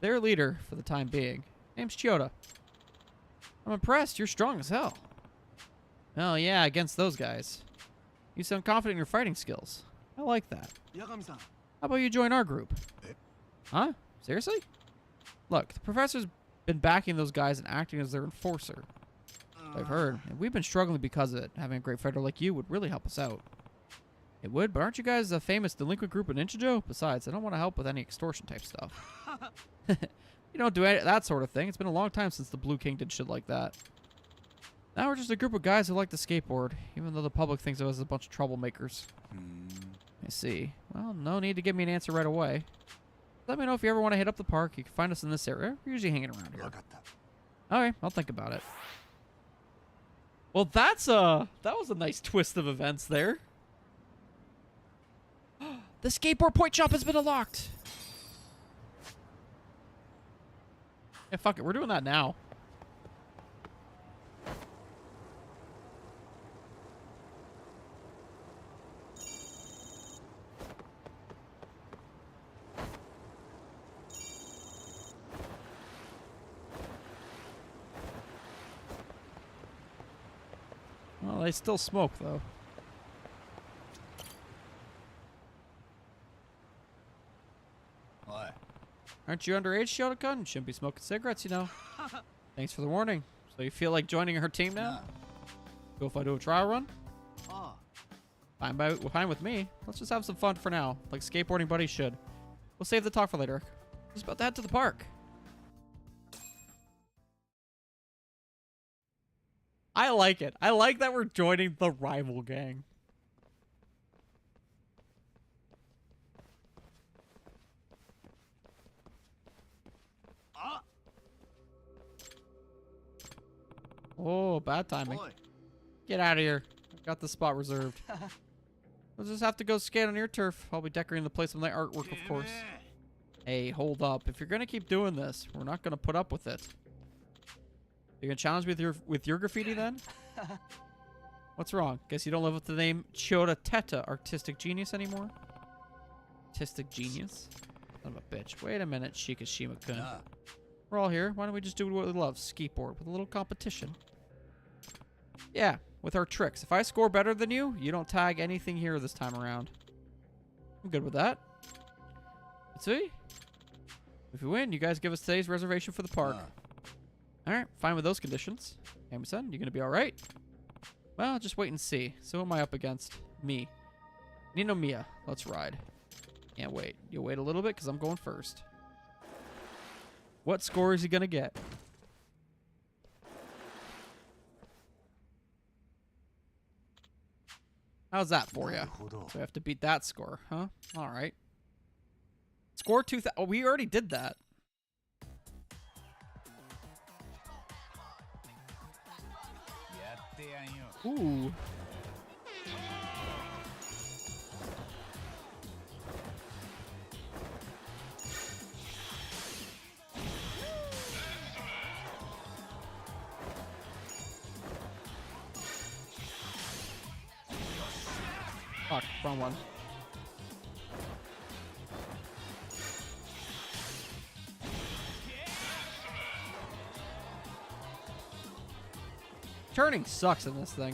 their leader for the time being. Name's Chota. I'm impressed. You're strong as hell. Oh, yeah, against those guys. You sound confident in your fighting skills. I like that. How about you join our group? Huh? Seriously? Look, the professor's been backing those guys and acting as their enforcer. I've heard. And we've been struggling because of it. Having a great fighter like you would really help us out. It would, but aren't you guys a famous delinquent group in Ichijo? Besides, I don't want to help with any extortion type stuff. You don't do that sort of thing. It's been a long time since the Blue King did shit like that. Now we're just a group of guys who like to skateboard, even though the public thinks of us as a bunch of troublemakers. I see. Well, no need to give me an answer right away. Let me know if you ever want to hit up the park. You can find us in this area. We're usually hanging around here. Okay, I'll think about it. Well, that was a nice twist of events there. The skateboard point shop has been unlocked. Yeah, fuck it. We're doing that now. Well, they still smoke, though. What? Aren't you underage, Shotokan? You shouldn't be smoking cigarettes, you know. Thanks for the warning. So you feel like joining her team now? Cool if I do a trial run? Ah. Fine with me. Let's just have some fun for now, like skateboarding buddies should. We'll save the talk for later. Just about to head to the park. I like it. I like that we're joining the rival gang. Oh, bad timing. Boy. Get out of here. I've got the spot reserved. We'll just have to go skate on your turf. I'll be decorating the place with my artwork, of course. Hey, hold up. If you're gonna keep doing this, we're not gonna put up with it. You gonna challenge me with your graffiti then? What's wrong? Guess you don't live with the name Chota Teta, artistic genius anymore? Artistic genius? Son of a bitch. Wait a minute, Shikishima-kun. We're all here. Why don't we just do what we love? Skateboard with a little competition. Yeah, with our tricks. If I score better than you, you don't tag anything here this time around. I'm good with that. See? If you win, you guys give us today's reservation for the park. Alright, fine with those conditions. Yagami-san, you gonna be alright? Well, just wait and see. So who am I up against? Me. Ninomiya. Let's ride. Can't wait. You'll wait a little bit because I'm going first. What score is he gonna get? How's that for you? So we have to beat that score, huh? Alright. Score 2,000. Oh, we already did that. Ooh. Fuck, wrong one. Turning sucks in this thing.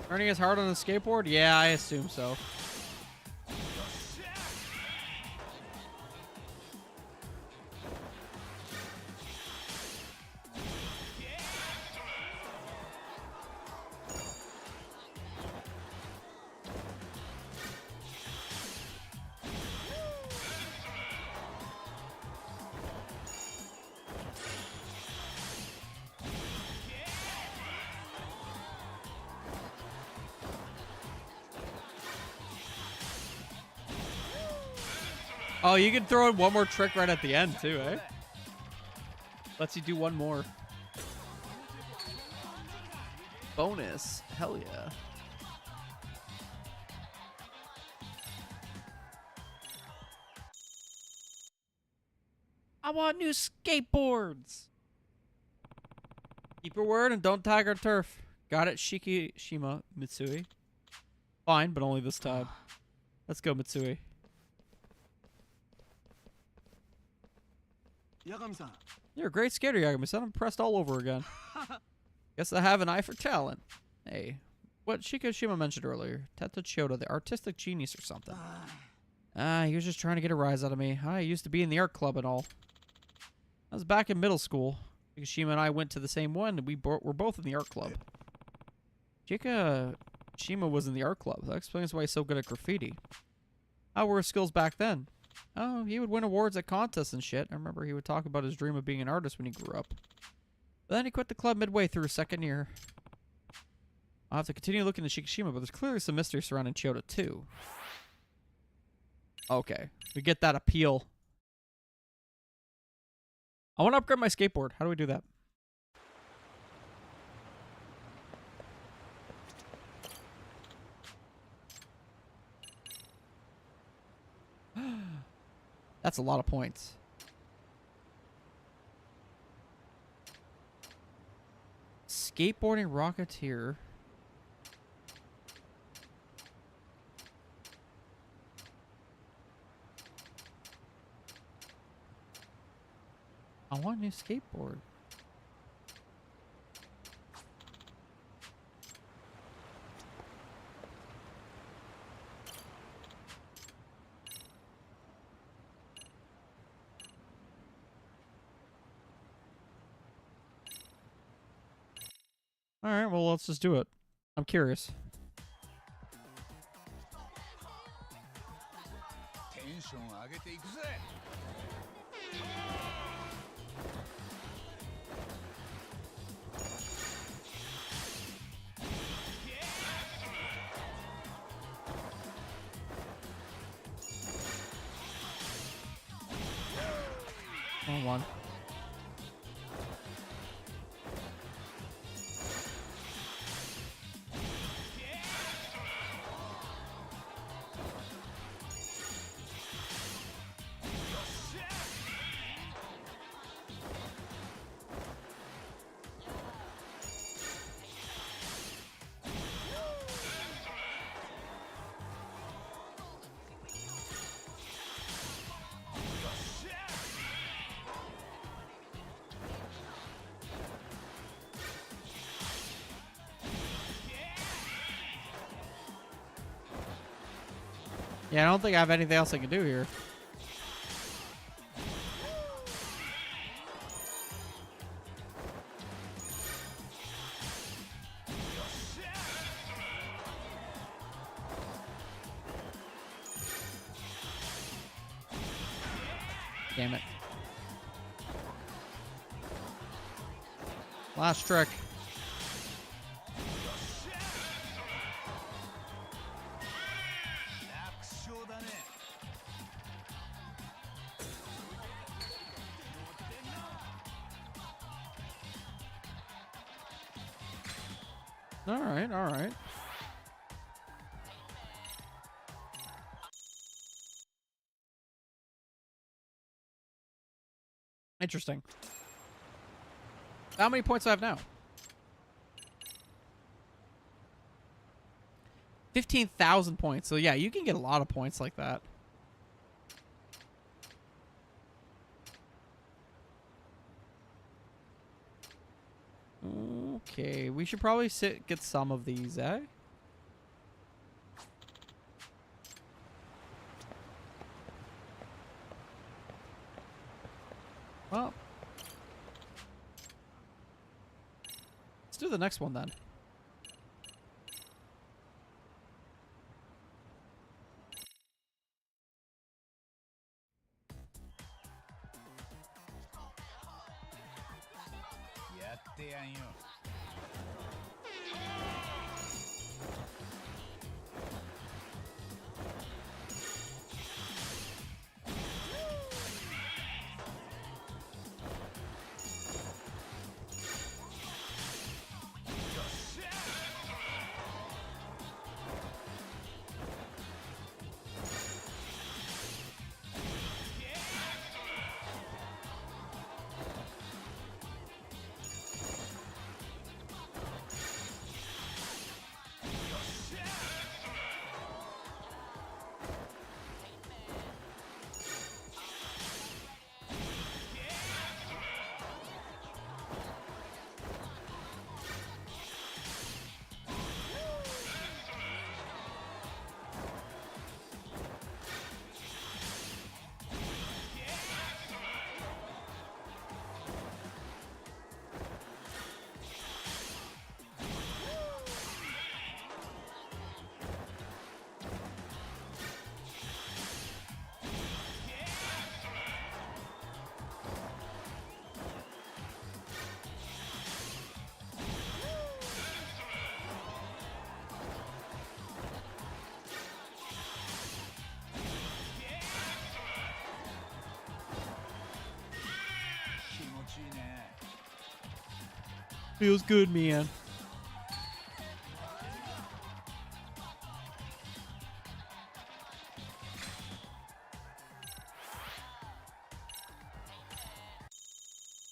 Turning is hard on a skateboard? Yeah, I assume so. Oh, you can throw in one more trick right at the end, too, eh? Lets you do one more. Bonus. Hell yeah. I want new skateboards. Keep your word and don't tag our turf. Got it, Shikishima Mitsui. Fine, but only this time. Let's go, Mitsui. Yagami-san. You're a great skater, Yagami-san. I'm impressed all over again. Guess I have an eye for talent. Hey, what Shikishima mentioned earlier. Teta Chota, the artistic genius or something. He was just trying to get a rise out of me. I used to be in the art club and all. I was back in middle school. Shikishima and I went to the same one, and were both in the art club. Shikishima was in the art club. That explains why he's so good at graffiti. How were his skills back then? Oh, he would win awards at contests and shit. I remember he would talk about his dream of being an artist when he grew up. But then he quit the club midway through his second year. I'll have to continue looking at Shikishima, but there's clearly some mystery surrounding Chota too. Okay, we get that appeal. I want to upgrade my skateboard. How do we do that? That's a lot of points. Skateboarding Rocketeer. I want a new skateboard. All right, well, let's just do it. I'm curious. テンション上げていくぜ Wrong one. Yeah, I don't think I have anything else I can do here. Damn it. Last trick. All right, all right. Interesting. How many points do I have now? 15,000 points. So yeah, you can get a lot of points like that. Okay, we should probably get some of these, eh? Well, let's do the next one then. Feels good, man.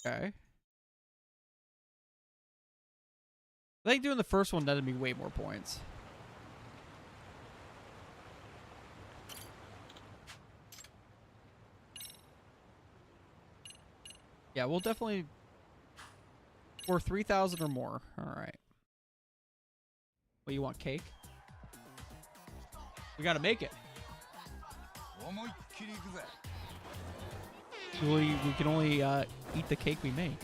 Okay. I think doing the first one netted me way more points. Yeah, we'll definitely... Or 3,000 or more. Alright. What, you want cake? We gotta make it. We can only eat the cake we make.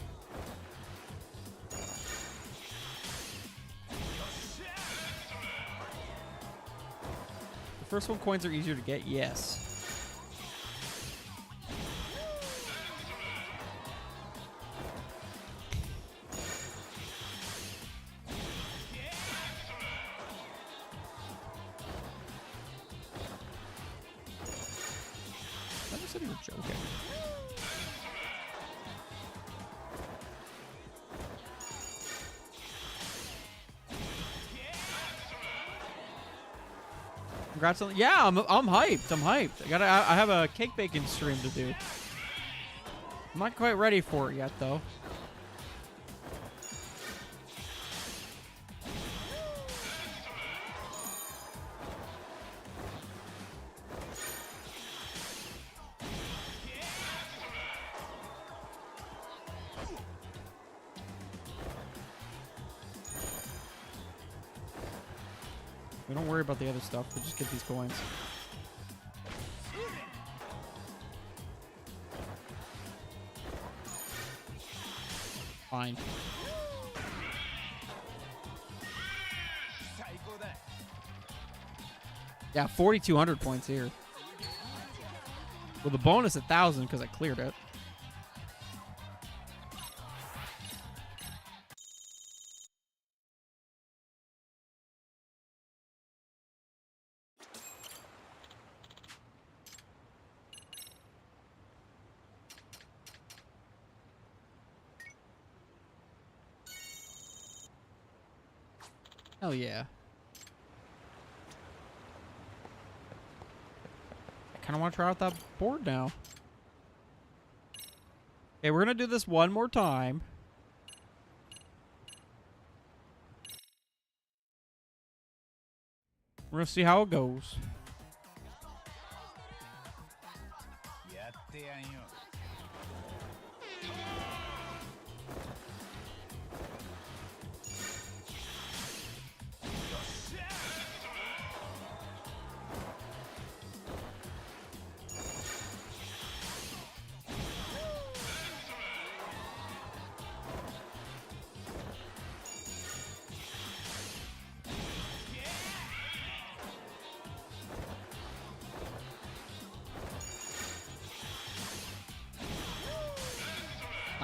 The first one coins are easier to get, yes. I just said you were joking. Congrats on... Yeah, I'm hyped. I'm hyped. I have a cake baking stream to do. I'm not quite ready for it yet, though. We don't worry about the other stuff. We just get these coins. Fine. Yeah, 4,200 points here. With a bonus 1,000 because I cleared it. Hell yeah. I kind of want to try out that board now. Okay, we're going to do this one more time. We're going to see how it goes.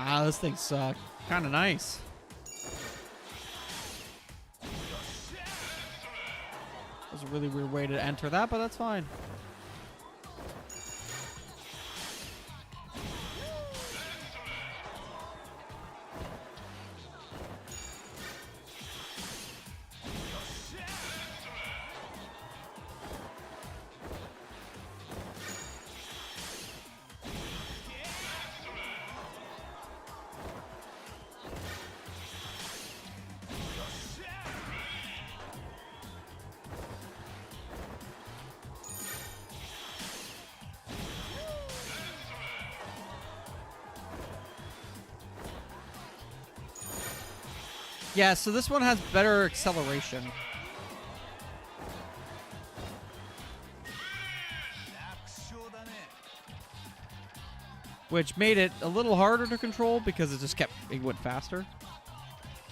Ah, this thing sucks. Kind of nice. That was a really weird way to enter that, but that's fine. Yeah, so this one has better acceleration. Which made it a little harder to control because it went faster.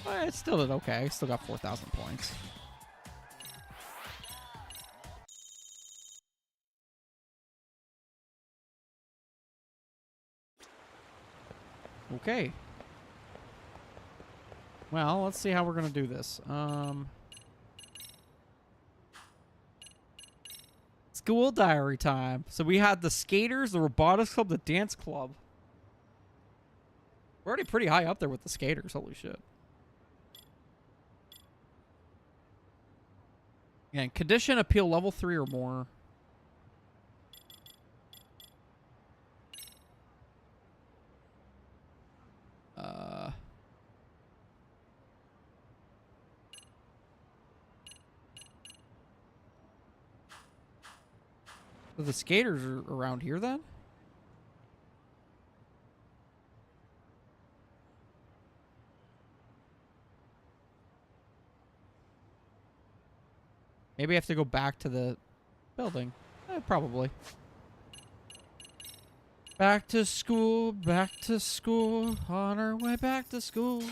But it still did okay. Still got 4,000 points. Okay. Well, let's see how we're going to do this. School diary time. So we had the skaters, the robotics club, the dance club. We're already pretty high up there with the skaters. Holy shit. Again, condition appeal level 3 or more. So the skaters are around here then? Maybe I have to go back to the building. Probably. Back to school, on our way back to school.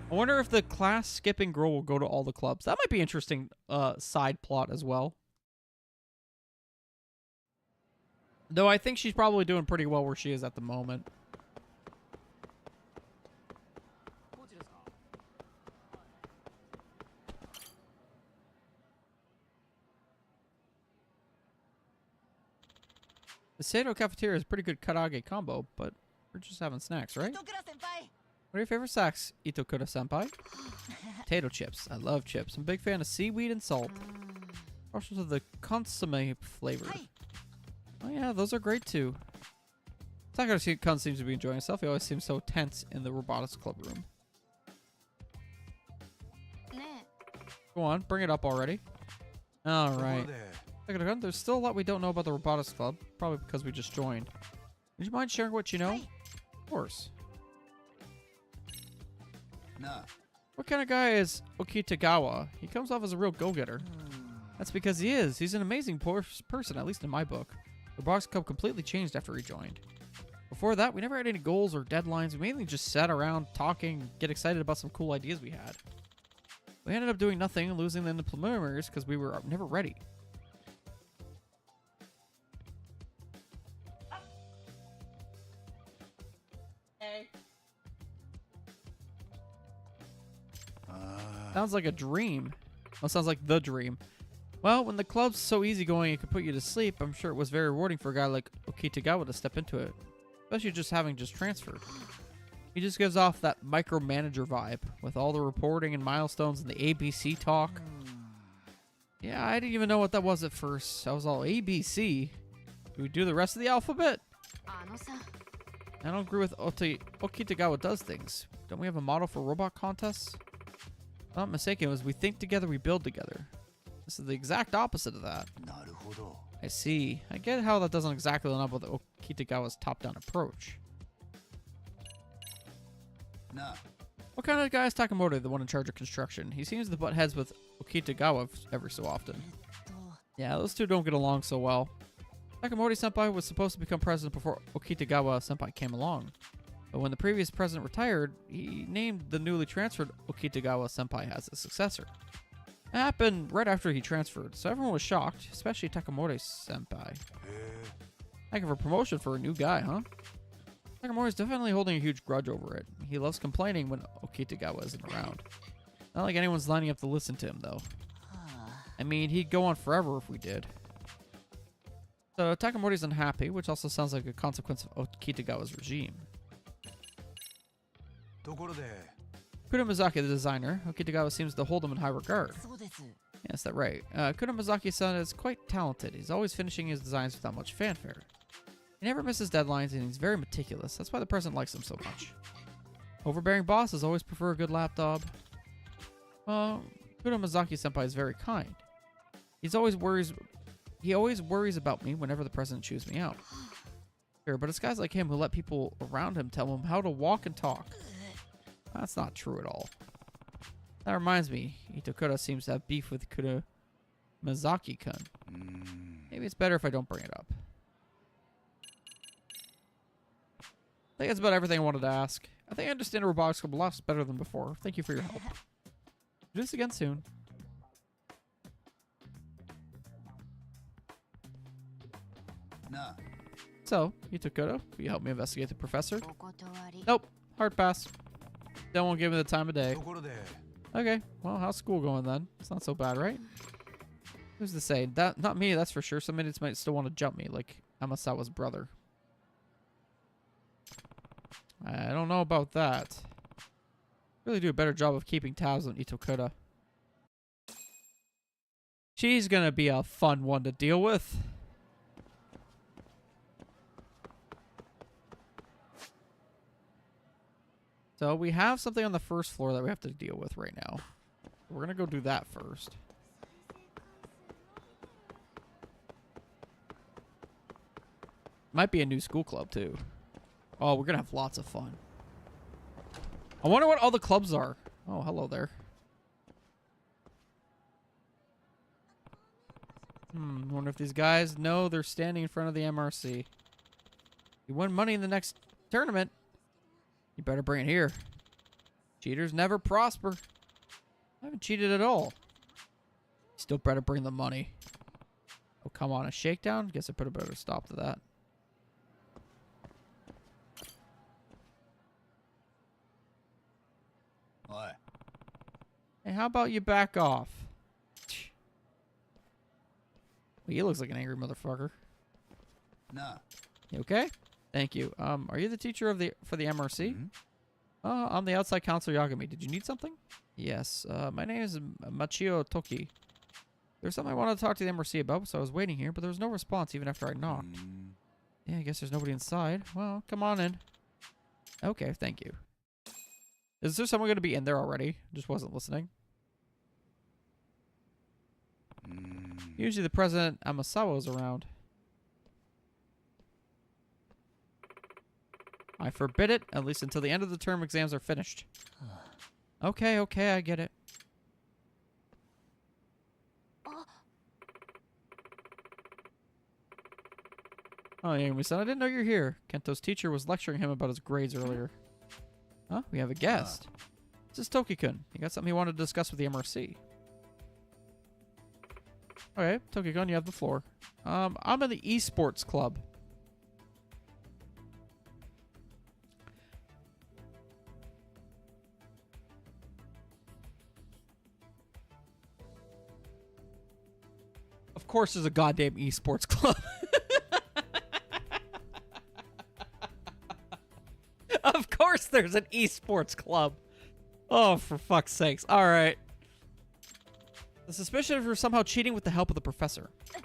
I wonder if the class skipping girl will go to all the clubs. That might be interesting side plot as well. Though I think she's probably doing pretty well where she is at the moment. The Sado cafeteria is a pretty good karage combo, but we're just having snacks, right? What are your favorite snacks, Itokura-senpai? Potato chips. I love chips. I'm a big fan of seaweed and salt. Also to the consomme flavor. Oh yeah, those are great too. Takara-kun seems to be enjoying himself. He always seems so tense in the robotics club room. Go on, bring it up already. Alright. Takara-kun, there's still a lot we don't know about the robotics club. Probably because we just joined. Would you mind sharing what you know? Of course. Nah. What kind of guy is Okitagawa? He comes off as a real go-getter. That's because he is. He's an amazing person, at least in my book. The robotics club completely changed after he joined. Before that, we never had any goals or deadlines. We mainly just sat around talking, get excited about some cool ideas we had. We ended up doing nothing and losing the preliminaries because we were never ready. Sounds like a dream. Well, sounds like the dream. Well, when the club's so easygoing it can put you to sleep, I'm sure it was very rewarding for a guy like Okitagawa to step into it. Especially just having just transferred. He just gives off that micromanager vibe with all the reporting and milestones and the ABC talk. Yeah, I didn't even know what that was at first. I was all ABC. Do we do the rest of the alphabet? I don't agree with Okitagawa does things. Don't we have a model for robot contests? If I'm not mistaken, it was we think together, we build together. This is the exact opposite of that. I see. I get how that doesn't exactly line up with Okitagawa's top-down approach. Nah. What kind of guy is Takamori, the one in charge of construction? He seems to butt heads with Okitagawa every so often. Yeah, those two don't get along so well. Takamori-senpai was supposed to become president before Okitagawa-senpai came along. But when the previous president retired, he named the newly transferred Okitagawa-senpai as his successor. It happened right after he transferred, so everyone was shocked, especially Takamori-senpai. Heck of a promotion for a new guy, huh? Takamori is definitely holding a huge grudge over it. He loves complaining when Okitagawa isn't around. Not like anyone's lining up to listen to him, though. I mean, he'd go on forever if we did. So Takamori's unhappy, which also sounds like a consequence of Okitagawa's regime. Kuramazaki, the designer, Okitagawa seems to hold him in high regard. Yes, that's right. Kuramazaki-san is quite talented. He's always finishing his designs without much fanfare. He never misses deadlines, and he's very meticulous. That's why the president likes him so much. Overbearing bosses always prefer a good lapdog. Kuramazaki-senpai is very kind. He always worries about me whenever the president chews me out. Sure, but it's guys like him who let people around him tell him how to walk and talk. That's not true at all. That reminds me, Itokura seems to have beef with Kuramazaki-kun. Maybe it's better if I don't bring it up. I think that's about everything I wanted to ask. I think I understand robotics club a lot better than before. Thank you for your help. Do this again soon. Nah. So, Itokura, will you help me investigate the professor? Nope. Hard pass. They won't give me the time of day. Okay, well, how's school going then? It's not so bad, right? Who's to say? Not me, that's for sure. Some idiots might still want to jump me, like Amasawa's brother. I don't know about that. Really do a better job of keeping tabs on Itokura. She's gonna be a fun one to deal with. So we have something on the first floor that we have to deal with right now. We're gonna go do that first. Might be a new school club too. Oh, we're gonna have lots of fun. I wonder what all the clubs are. Oh, hello there. Wonder if these guys know they're standing in front of the MRC. You win money in the next tournament. You better bring it here. Cheaters never prosper. I haven't cheated at all. Still better bring the money. Oh, come on. A shakedown? Guess I put a better stop to that. What? Hey, how about you back off? Well, he looks like an angry motherfucker. Nah. You okay? Thank you. Are you the teacher of for the MRC? Mm-hmm. I'm the outside counselor Yagami. Did you need something? Yes. My name is Machio Toki. There's something I wanted to talk to the MRC about, so I was waiting here, but there was no response even after I knocked. Yeah, I guess there's nobody inside. Well, come on in. Okay, thank you. Is there someone going to be in there already? Just wasn't listening. Usually the president Amasawa is around. I forbid it, at least until the end of the term exams are finished. Okay, I get it. Oh, Yagami-san, I didn't know you're here. Kento's teacher was lecturing him about his grades earlier. Huh? We have a guest. This is Toki-kun. He got something he wanted to discuss with the MRC. Okay, Toki-kun, you have the floor. I'm in the esports club. Of course there's a goddamn esports club. Of course there's an esports club. Oh, for fuck's sakes. All right. The suspicion of her somehow cheating with the help of the professor. Did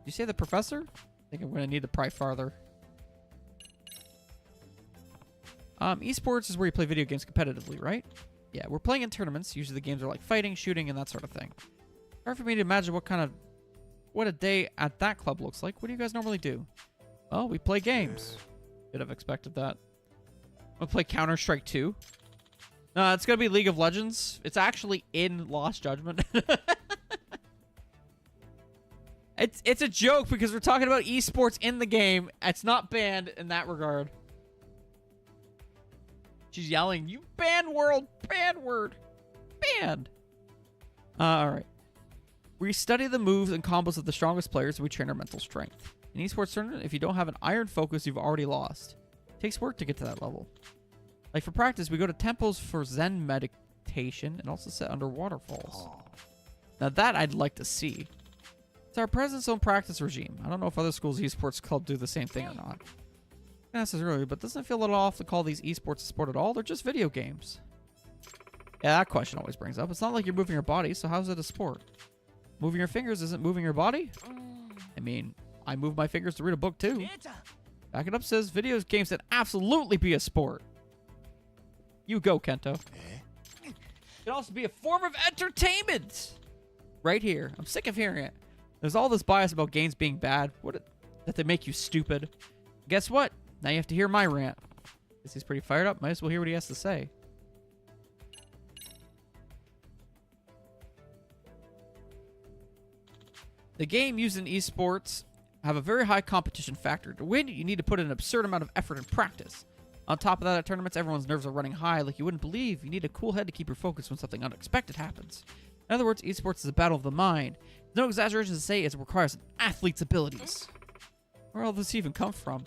you say the professor? I think I'm going to need to pry farther. Esports is where you play video games competitively, right? Yeah, we're playing in tournaments. Usually the games are like fighting, shooting, and that sort of thing. Hard for me to imagine what a day at that club looks like. What do you guys normally do? Oh, we play games. Could have expected that. We'll play Counter-Strike 2. No, it's going to be League of Legends. It's actually in Lost Judgment. It's a joke because we're talking about esports in the game. It's not banned in that regard. She's yelling, "You banned world, banned word, banned." All right. We study the moves and combos of the strongest players and we train our mental strength. In esports tournament, if you don't have an iron focus, you've already lost. It takes work to get to that level. Like for practice, we go to temples for Zen meditation and also sit under waterfalls. Now that I'd like to see. It's our presence own practice regime. I don't know if other schools' esports club do the same thing or not. I asked this earlier, but doesn't it feel a little off to call these esports a sport at all? They're just video games. Yeah, that question always brings up. It's not like you're moving your body, so how's it a sport? Moving your fingers isn't moving your body? I mean, I move my fingers to read a book too. Back it up says video games can absolutely be a sport. You go, Kento. It can also be a form of entertainment. Right here. I'm sick of hearing it. There's all this bias about games being bad. That they make you stupid. Guess what? Now you have to hear my rant. Guess he's pretty fired up. Might as well hear what he has to say. The game used in esports have a very high competition factor. To win, you need to put in an absurd amount of effort and practice. On top of that, at tournaments, everyone's nerves are running high like you wouldn't believe. You need a cool head to keep your focus when something unexpected happens. In other words, esports is a battle of the mind. There's no exaggeration to say it requires an athlete's abilities. Where all this even come from?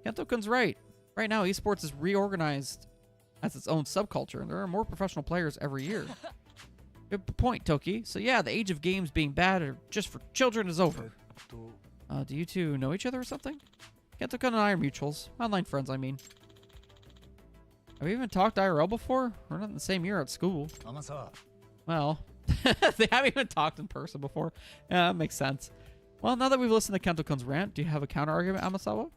Kento-kun's right. Right now, esports is reorganized as its own subculture, and there are more professional players every year. Good point, Toki. So yeah, the age of games being bad or just for children is over. Do you two know each other or something? Kento-kun and I are mutuals. Online friends, I mean. Have we even talked IRL before? We're not in the same year at school. Well, They haven't even talked in person before. Yeah, that makes sense. Well, now that we've listened to Kento-kun's rant, do you have a counter-argument, Amasawa?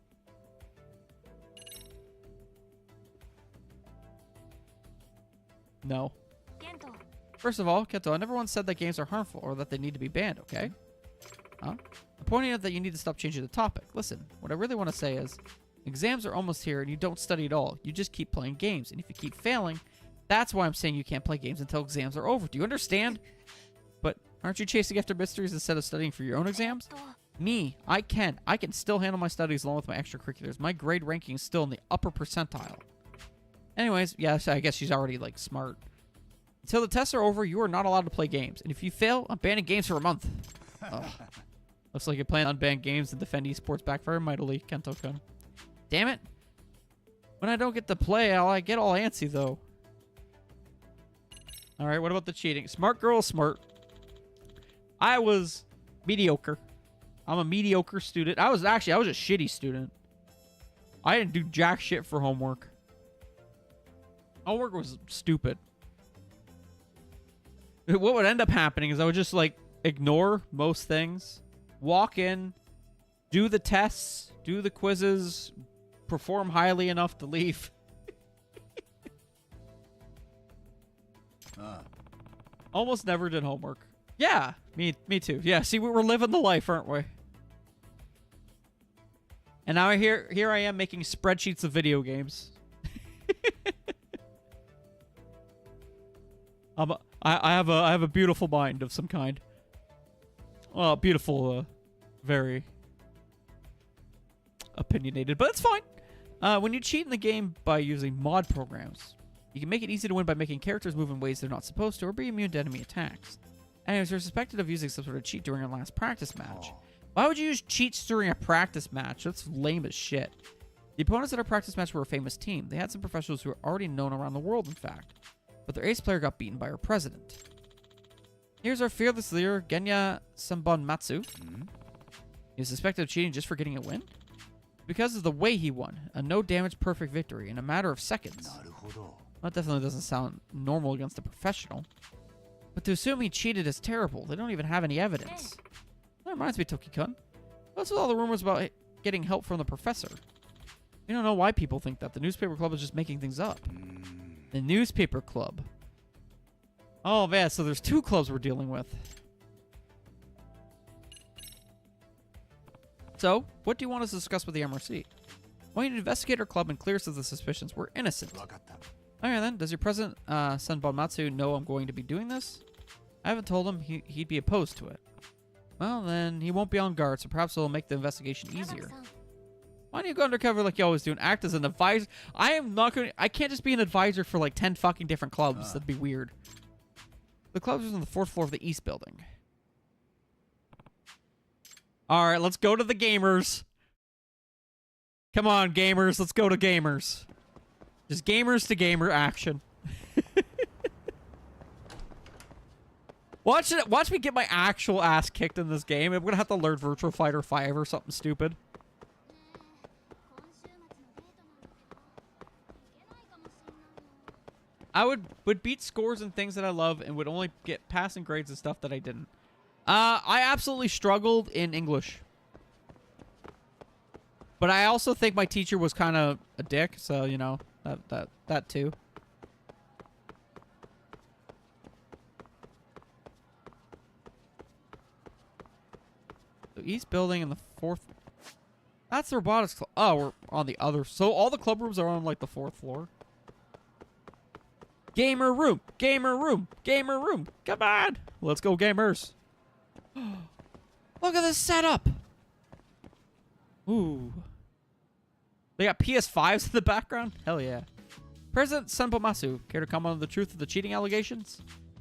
No. Kento. First of all, Kento, I never once said that games are harmful or that they need to be banned, okay? Huh? I'm pointing out that you need to stop changing the topic. Listen, what I really want to say is, exams are almost here and you don't study at all. You just keep playing games. And if you keep failing, that's why I'm saying you can't play games until exams are over. Do you understand? But aren't you chasing after mysteries instead of studying for your own exams? Me, I can still handle my studies along with my extracurriculars. My grade ranking is still in the upper percentile. Anyways, yes, I guess she's already, like, smart. Until the tests are over, you are not allowed to play games. And if you fail, I'm banning games for a month. Ugh. Looks like you plan on banning games and defend esports backfire mightily, Kento-kun. Damn it. When I don't get to play, I get all antsy, though. Alright, what about the cheating? Smart girl, smart. I was mediocre. I'm a mediocre student. I was a shitty student. I didn't do jack shit for homework. Homework was stupid. What would end up happening is I would just, like, ignore most things, walk in, do the tests, do the quizzes, perform highly enough to leave. Almost never did homework. Yeah, me too. Yeah, see, we're living the life, aren't we? And now here I am making spreadsheets of video games. I have a beautiful mind of some kind. Well, beautiful, very opinionated, but it's fine. When you cheat in the game by using mod programs, you can make it easy to win by making characters move in ways they're not supposed to or be immune to enemy attacks. Anyways, you're suspected of using some sort of cheat during our last practice match. Why would you use cheats during a practice match? That's lame as shit. The opponents at our practice match were a famous team. They had some professionals who were already known around the world, in fact. But their ace player got beaten by our president. Here's our fearless leader, Genya Sanbonmatsu. He was suspected of cheating just for getting a win? Because of the way he won. A no-damage perfect victory in a matter of seconds. That definitely doesn't sound normal against a professional. But to assume he cheated is terrible. They don't even have any evidence. That reminds me, Toki-kun. What's with all the rumors about getting help from the professor? You don't know why people think that. The newspaper club is just making things up. The newspaper club. Oh, man, so there's two clubs we're dealing with. So, what do you want us to discuss with the MRC? I want you to investigate our club and clear us of the suspicions. We're innocent. Alright then, does your president, Sanbonmatsu, know I'm going to be doing this? I haven't told him he'd be opposed to it. Well, then he won't be on guard, so perhaps it'll make the investigation easier. Why don't you go undercover like you always do and act as an advisor? I can't just be an advisor for like 10 fucking different clubs. That'd be weird. The club is on the 4th floor of the East building. Alright, let's go to the gamers. Come on, gamers. Let's go to gamers. Just gamers to gamer action. Watch me get my actual ass kicked in this game. I'm gonna have to learn Virtual Fighter 5 or something stupid. I would beat scores and things that I love and would only get passing grades and stuff that I didn't. I absolutely struggled in English. But I also think my teacher was kind of a dick, so, you know, that too. So East building in the 4th. That's the robotics club. Oh, we're on the other. So all the club rooms are on like the 4th floor. Gamer room, gamer room, gamer room. Come on. Let's go, gamers. Look at this setup. Ooh. They got PS5s in the background? Hell yeah. President Sanbonmatsu, care to comment on the truth of the cheating allegations?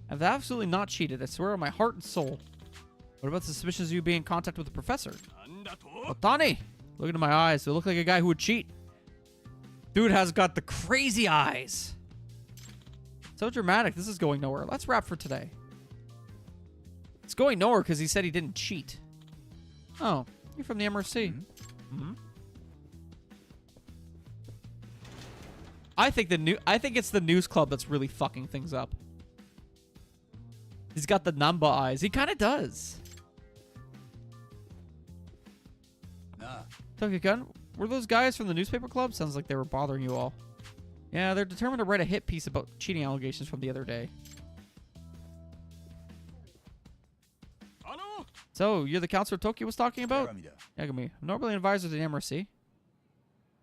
I've absolutely not cheated. I swear on my heart and soul. What about the suspicions of you being in contact with the professor? Otani! Look into my eyes. They look like a guy who would cheat. Dude has got the crazy eyes. So dramatic. This is going nowhere. Let's wrap for today. It's going nowhere because he said he didn't cheat. Oh, you're from the MRC. Mm-hmm. I think it's the news club that's really fucking things up. He's got the Namba eyes. He kind of does. Nah. Tokyo-kun, were those guys from the newspaper club? Sounds like they were bothering you all. Yeah, they're determined to write a hit piece about cheating allegations from the other day. So, you're the counselor Tokyo was talking about? Yagami da. Yagami. Normally an advisor to the MRC.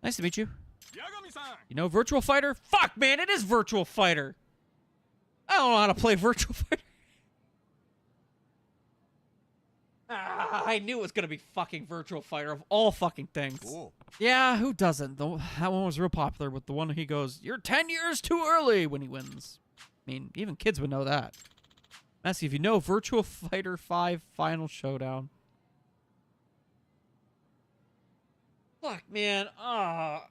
Nice to meet you. You know Virtual Fighter? Fuck, man, it is Virtual Fighter. I don't know how to play Virtual Fighter. I knew it was going to be fucking Virtual Fighter of all fucking things. Cool. Yeah, who doesn't? That one was real popular with the one he goes, "You're 10 years too early" when he wins. I mean, even kids would know that. Ask if you know Virtual Fighter 5 Final Showdown. Fuck, man. I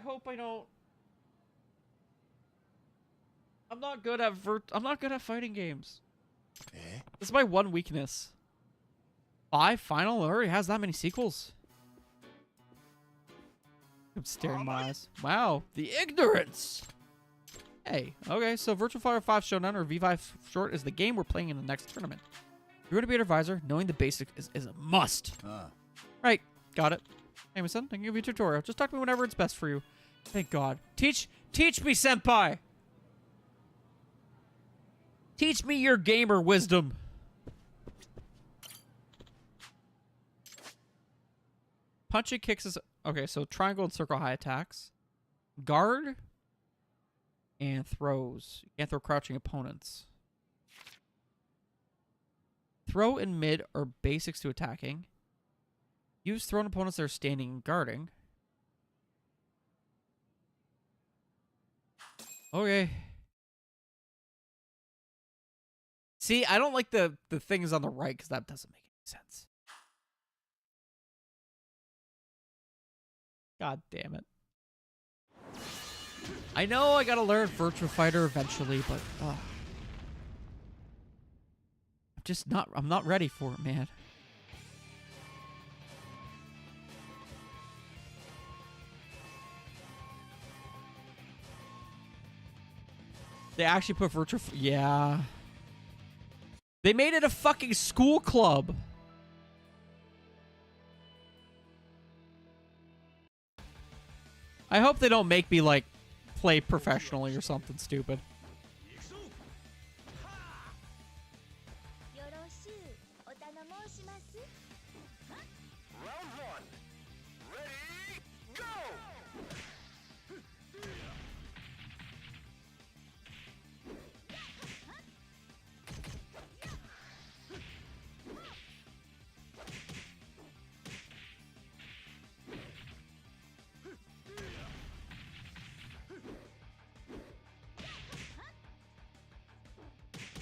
hope I don't. I'm not good at fighting games. Eh? This is my one weakness. 5 Final already has that many sequels. I'm staring my eyes. Wow, the ignorance. Hey, okay, so Virtual Fighter 5 Showdown, or V5 short, is the game we're playing in the next tournament. If you're going to be an advisor, knowing the basics is a must. Right, got it. Hey, my son, I can give you a tutorial. Just talk to me whenever it's best for you. Thank God. Teach me, senpai. Teach me your gamer wisdom. Punch and kicks is... Okay, so triangle and circle high attacks. Guard. And throws. You can't throw crouching opponents. Throw and mid are basics to attacking. Use thrown opponents that are standing and guarding. Okay. See, I don't like the things on the right because that doesn't make any sense. God damn it. I know I gotta learn Virtua Fighter eventually, but I'm not ready for it, man. They actually put Virtua... Yeah. They made it a fucking school club. I hope they don't make me, like, play professionally or something stupid. Round one. Ready, go!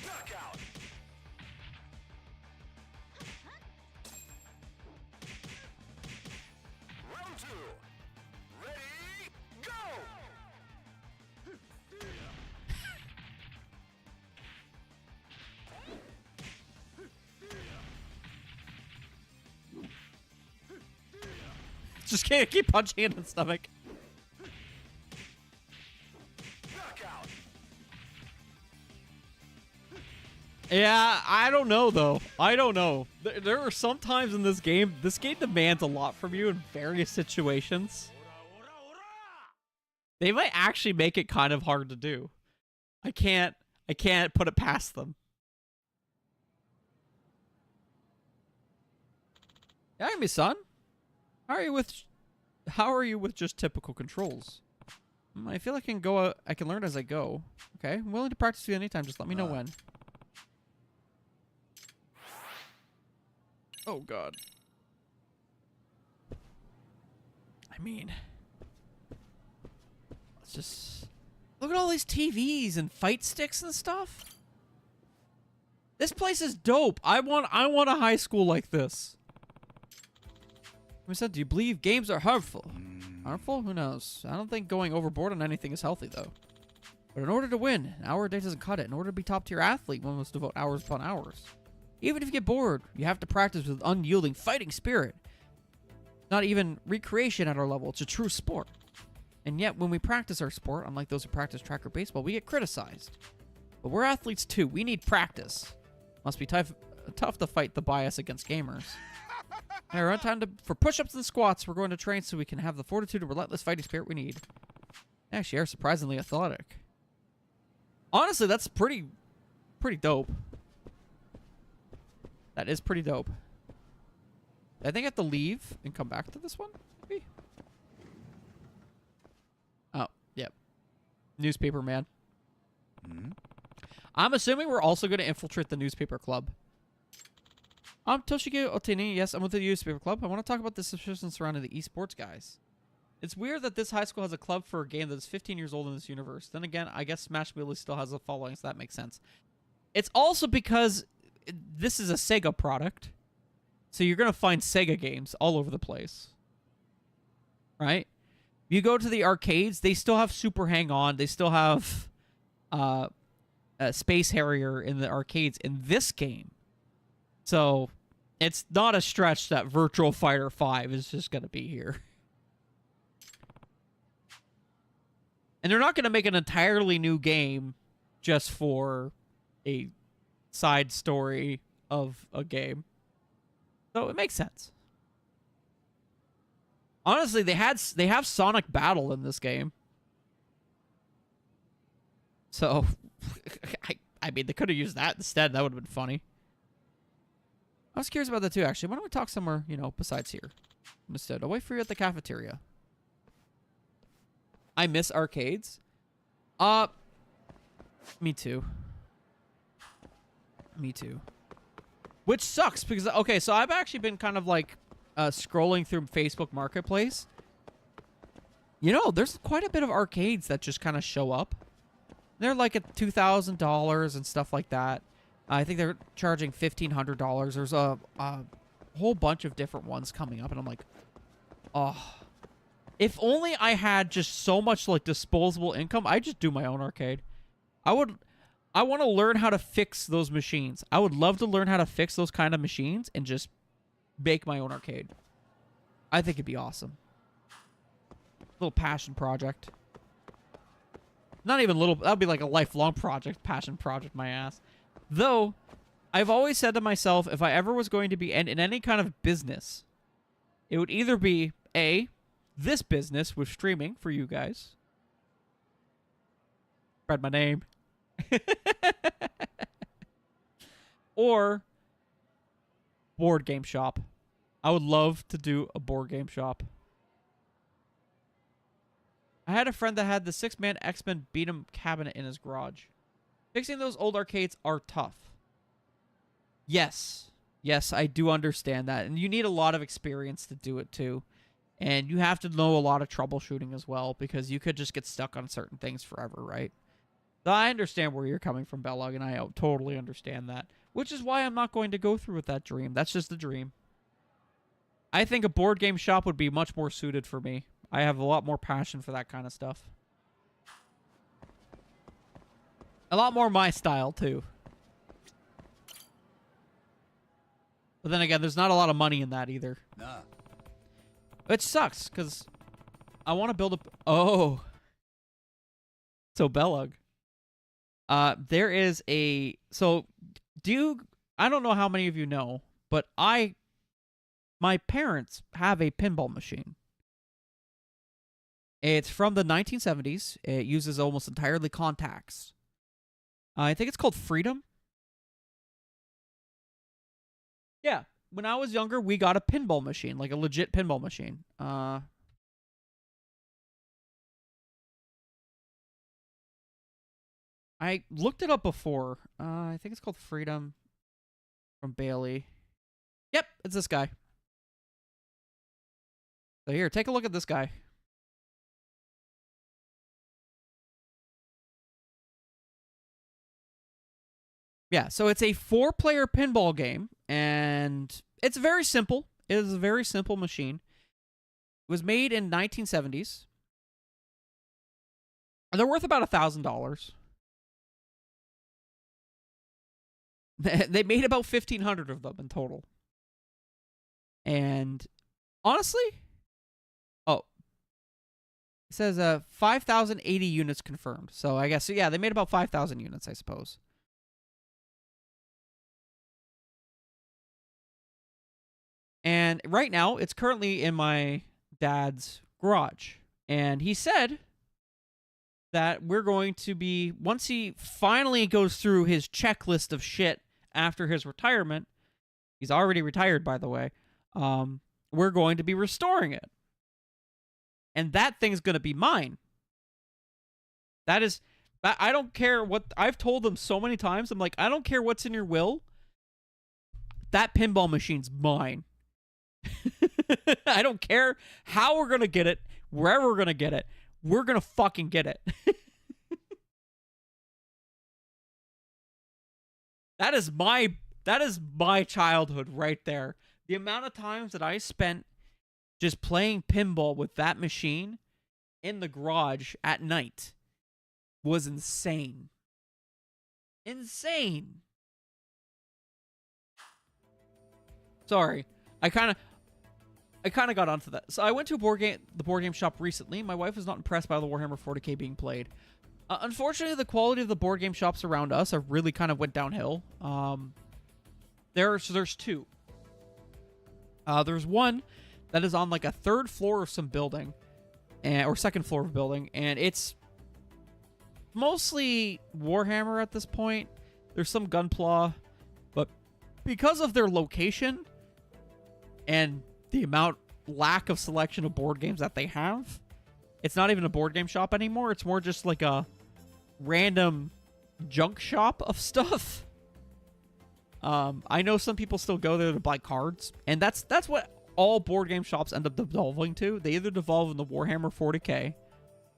Knockout. Round two. Ready, go! Just can't keep punching it in the stomach. Knockout. Yeah, I don't know, though. I don't know. There are some times in this game demands a lot from you in various situations. They might actually make it kind of hard to do. I can't put it past them. Yagami son, how are you with just typical controls? I feel I can learn as I go. Okay, I'm willing to practice with you anytime. Just let me know when. Oh God. I mean, let's just look at all these TVs and fight sticks and stuff. This place is dope. I want a high school like this. I said, do you believe games are harmful? Harmful? Who knows? I don't think going overboard on anything is healthy, though. But in order to win, an hour a day doesn't cut it. In order to be top-tier athlete, one must devote hours upon hours. Even if you get bored, you have to practice with unyielding fighting spirit. Not even recreation at our level. It's a true sport. And yet, when we practice our sport, unlike those who practice track or baseball, we get criticized. But we're athletes, too. We need practice. Must be tough to fight the bias against gamers. Hey, we're on time for push-ups and squats. We're going to train so we can have the fortitude and relentless fighting spirit we need. Actually, are surprisingly athletic. Honestly, that's pretty dope. That is pretty dope. I think I have to leave and come back to this one, maybe? Oh, yep. Newspaper man. Hmm? I'm assuming we're also going to infiltrate the newspaper club. I'm Toshige Otini. Yes, I'm with the newspaper club. I want to talk about the suspicions surrounding the esports guys. It's weird that this high school has a club for a game that is 15 years old in this universe. Then again, I guess Smash Melee still has a following, so that makes sense. It's also because this is a Sega product. So you're going to find Sega games all over the place. Right? You go to the arcades, they still have Super Hang-On. They still have Space Harrier in the arcades in this game. So it's not a stretch that Virtual Fighter 5 is just going to be here. And they're not going to make an entirely new game just for a side story of a game. So it makes sense. Honestly, they have Sonic Battle in this game. So I mean, they could have used that instead. That would have been funny. I was curious about that too, actually. Why don't we talk somewhere, you know, besides here? Instead, I'll wait for you at the cafeteria. I miss arcades. Me too. Me too. Which sucks because, okay, so I've actually been kind of like scrolling through Facebook Marketplace. You know, there's quite a bit of arcades that just kind of show up. They're like at $2,000 and stuff like that. I think they're charging $1,500. There's a whole bunch of different ones coming up, and I'm like, oh. If only I had just so much like disposable income, I'd just do my own arcade. I want to learn how to fix those machines. I would love to learn how to fix those kind of machines and just make my own arcade. I think it'd be awesome. Little passion project. Not even little, that'd be like a lifelong project, passion project, my ass. Though, I've always said to myself, if I ever was going to be in any kind of business, it would either be A, this business with streaming for you guys. Spread my name. Or board game shop. I would love to do a board game shop. I had a friend that had the 6-man X-Men beat-em cabinet in his garage. Fixing those old arcades are tough. Yes. Yes, I do understand that. And you need a lot of experience to do it too. And you have to know a lot of troubleshooting as well, because you could just get stuck on certain things forever, right? So I understand where you're coming from, Backlog, and I totally understand that. Which is why I'm not going to go through with that dream. That's just a dream. I think a board game shop would be much more suited for me. I have a lot more passion for that kind of stuff. A lot more my style, too. But then again, there's not a lot of money in that either. Nah. Which sucks, because I want to build a... Oh. So, Backlog. There is a... So, I don't know how many of you know, but my parents have a pinball machine. It's from the 1970s. It uses almost entirely contacts. I think it's called Freedom. Yeah. When I was younger, we got a pinball machine, like a legit pinball machine. I looked it up before. I think it's called Freedom from Bailey. Yep, it's this guy. So here, take a look at this guy. Yeah, so it's a 4-player pinball game, and it's very simple. It is a very simple machine. It was made in 1970s. They're worth about $1,000. They made about 1,500 of them in total. And honestly, it says 5,080 units confirmed. So I guess, yeah, they made about 5,000 units, I suppose. And right now, it's currently in my dad's garage. And he said that we're going to be, once he finally goes through his checklist of shit after his retirement, he's already retired, by the way, we're going to be restoring it. And that thing's going to be mine. That is, I don't care what, I've told them so many times, I'm like, I don't care what's in your will. That pinball machine's mine. I don't care how we're going to get it, wherever we're going to get it. We're going to fucking get it. That is my childhood right there. The amount of times that I spent just playing pinball with that machine in the garage at night was insane. Insane. Sorry. I kind of got onto that. So I went to the board game shop recently. My wife was not impressed by the Warhammer 40K being played. Unfortunately, the quality of the board game shops around us have really kind of went downhill. There's two. There's one that is on like a third floor of some building, or second floor of a building, and it's mostly Warhammer at this point. There's some Gunpla, but because of their location and the lack of selection of board games that they have, it's not even a board game shop anymore. It's more just like a random junk shop of stuff. I know some people still go there to buy cards, and that's what all board game shops end up devolving to. They either devolve into Warhammer 40K,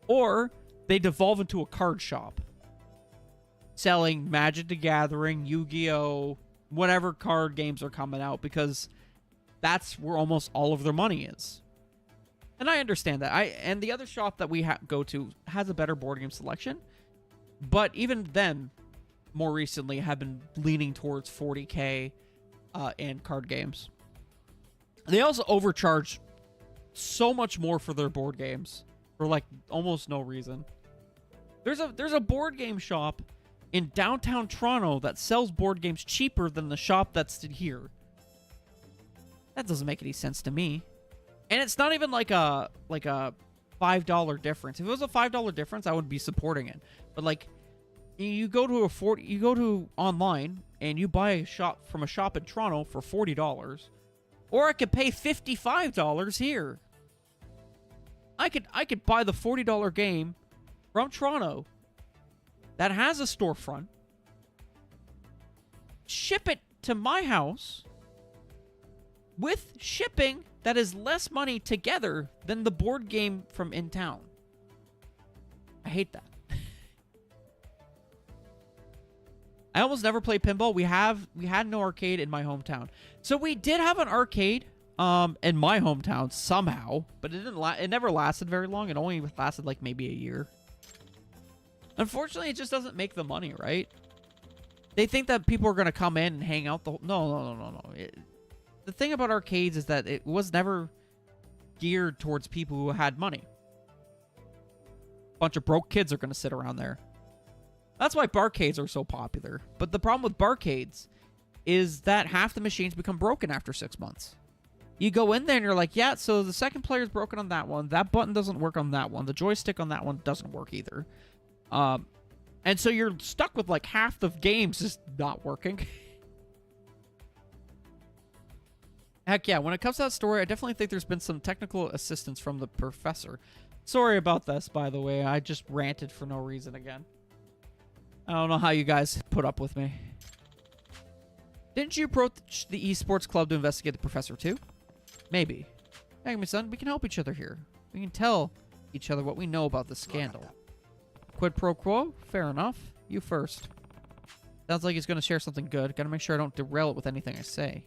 or they devolve into a card shop selling Magic the Gathering, Yu-Gi-Oh, whatever card games are coming out, because that's where almost all of their money is. And I understand that. And the other shop that we go to has a better board game selection, but even them, more recently, have been leaning towards 40K and card games. They also overcharge so much more for their board games for like almost no reason. There's a board game shop in downtown Toronto that sells board games cheaper than the shop that's here. That doesn't make any sense to me. And it's not even like a $5 difference. If it was a $5 difference, I would be supporting it. But like, you go to online and you buy from a shop in Toronto for $40, or I could pay $55 here. I could buy the $40 game from Toronto that has a storefront, ship it to my house with shipping that is less money together than the board game from in town. I hate that. I almost never play pinball. We had no arcade in my hometown. So we did have an arcade in my hometown somehow, but it never lasted very long. It only lasted like maybe a year. Unfortunately, it just doesn't make the money, right? They think that people are going to come in and hang out no. The thing about arcades is that it was never geared towards people who had money. A bunch of broke kids are going to sit around there. That's why barcades are so popular. But the problem with barcades is that half the machines become broken after 6 months. You go in there and you're like, yeah, so the second player's broken on that one. That button doesn't work on that one. The joystick on that one doesn't work either. And so you're stuck with like half the games just not working. Heck yeah, when it comes to that story, I definitely think there's been some technical assistance from the professor. Sorry about this, by the way. I just ranted for no reason again. I don't know how you guys put up with me. Didn't you approach the esports club to investigate the professor too? Maybe. Yagami son, we can help each other here. We can tell each other what we know about the scandal. Quid pro quo? Fair enough. You first. Sounds like he's going to share something good. Gotta make sure I don't derail it with anything I say.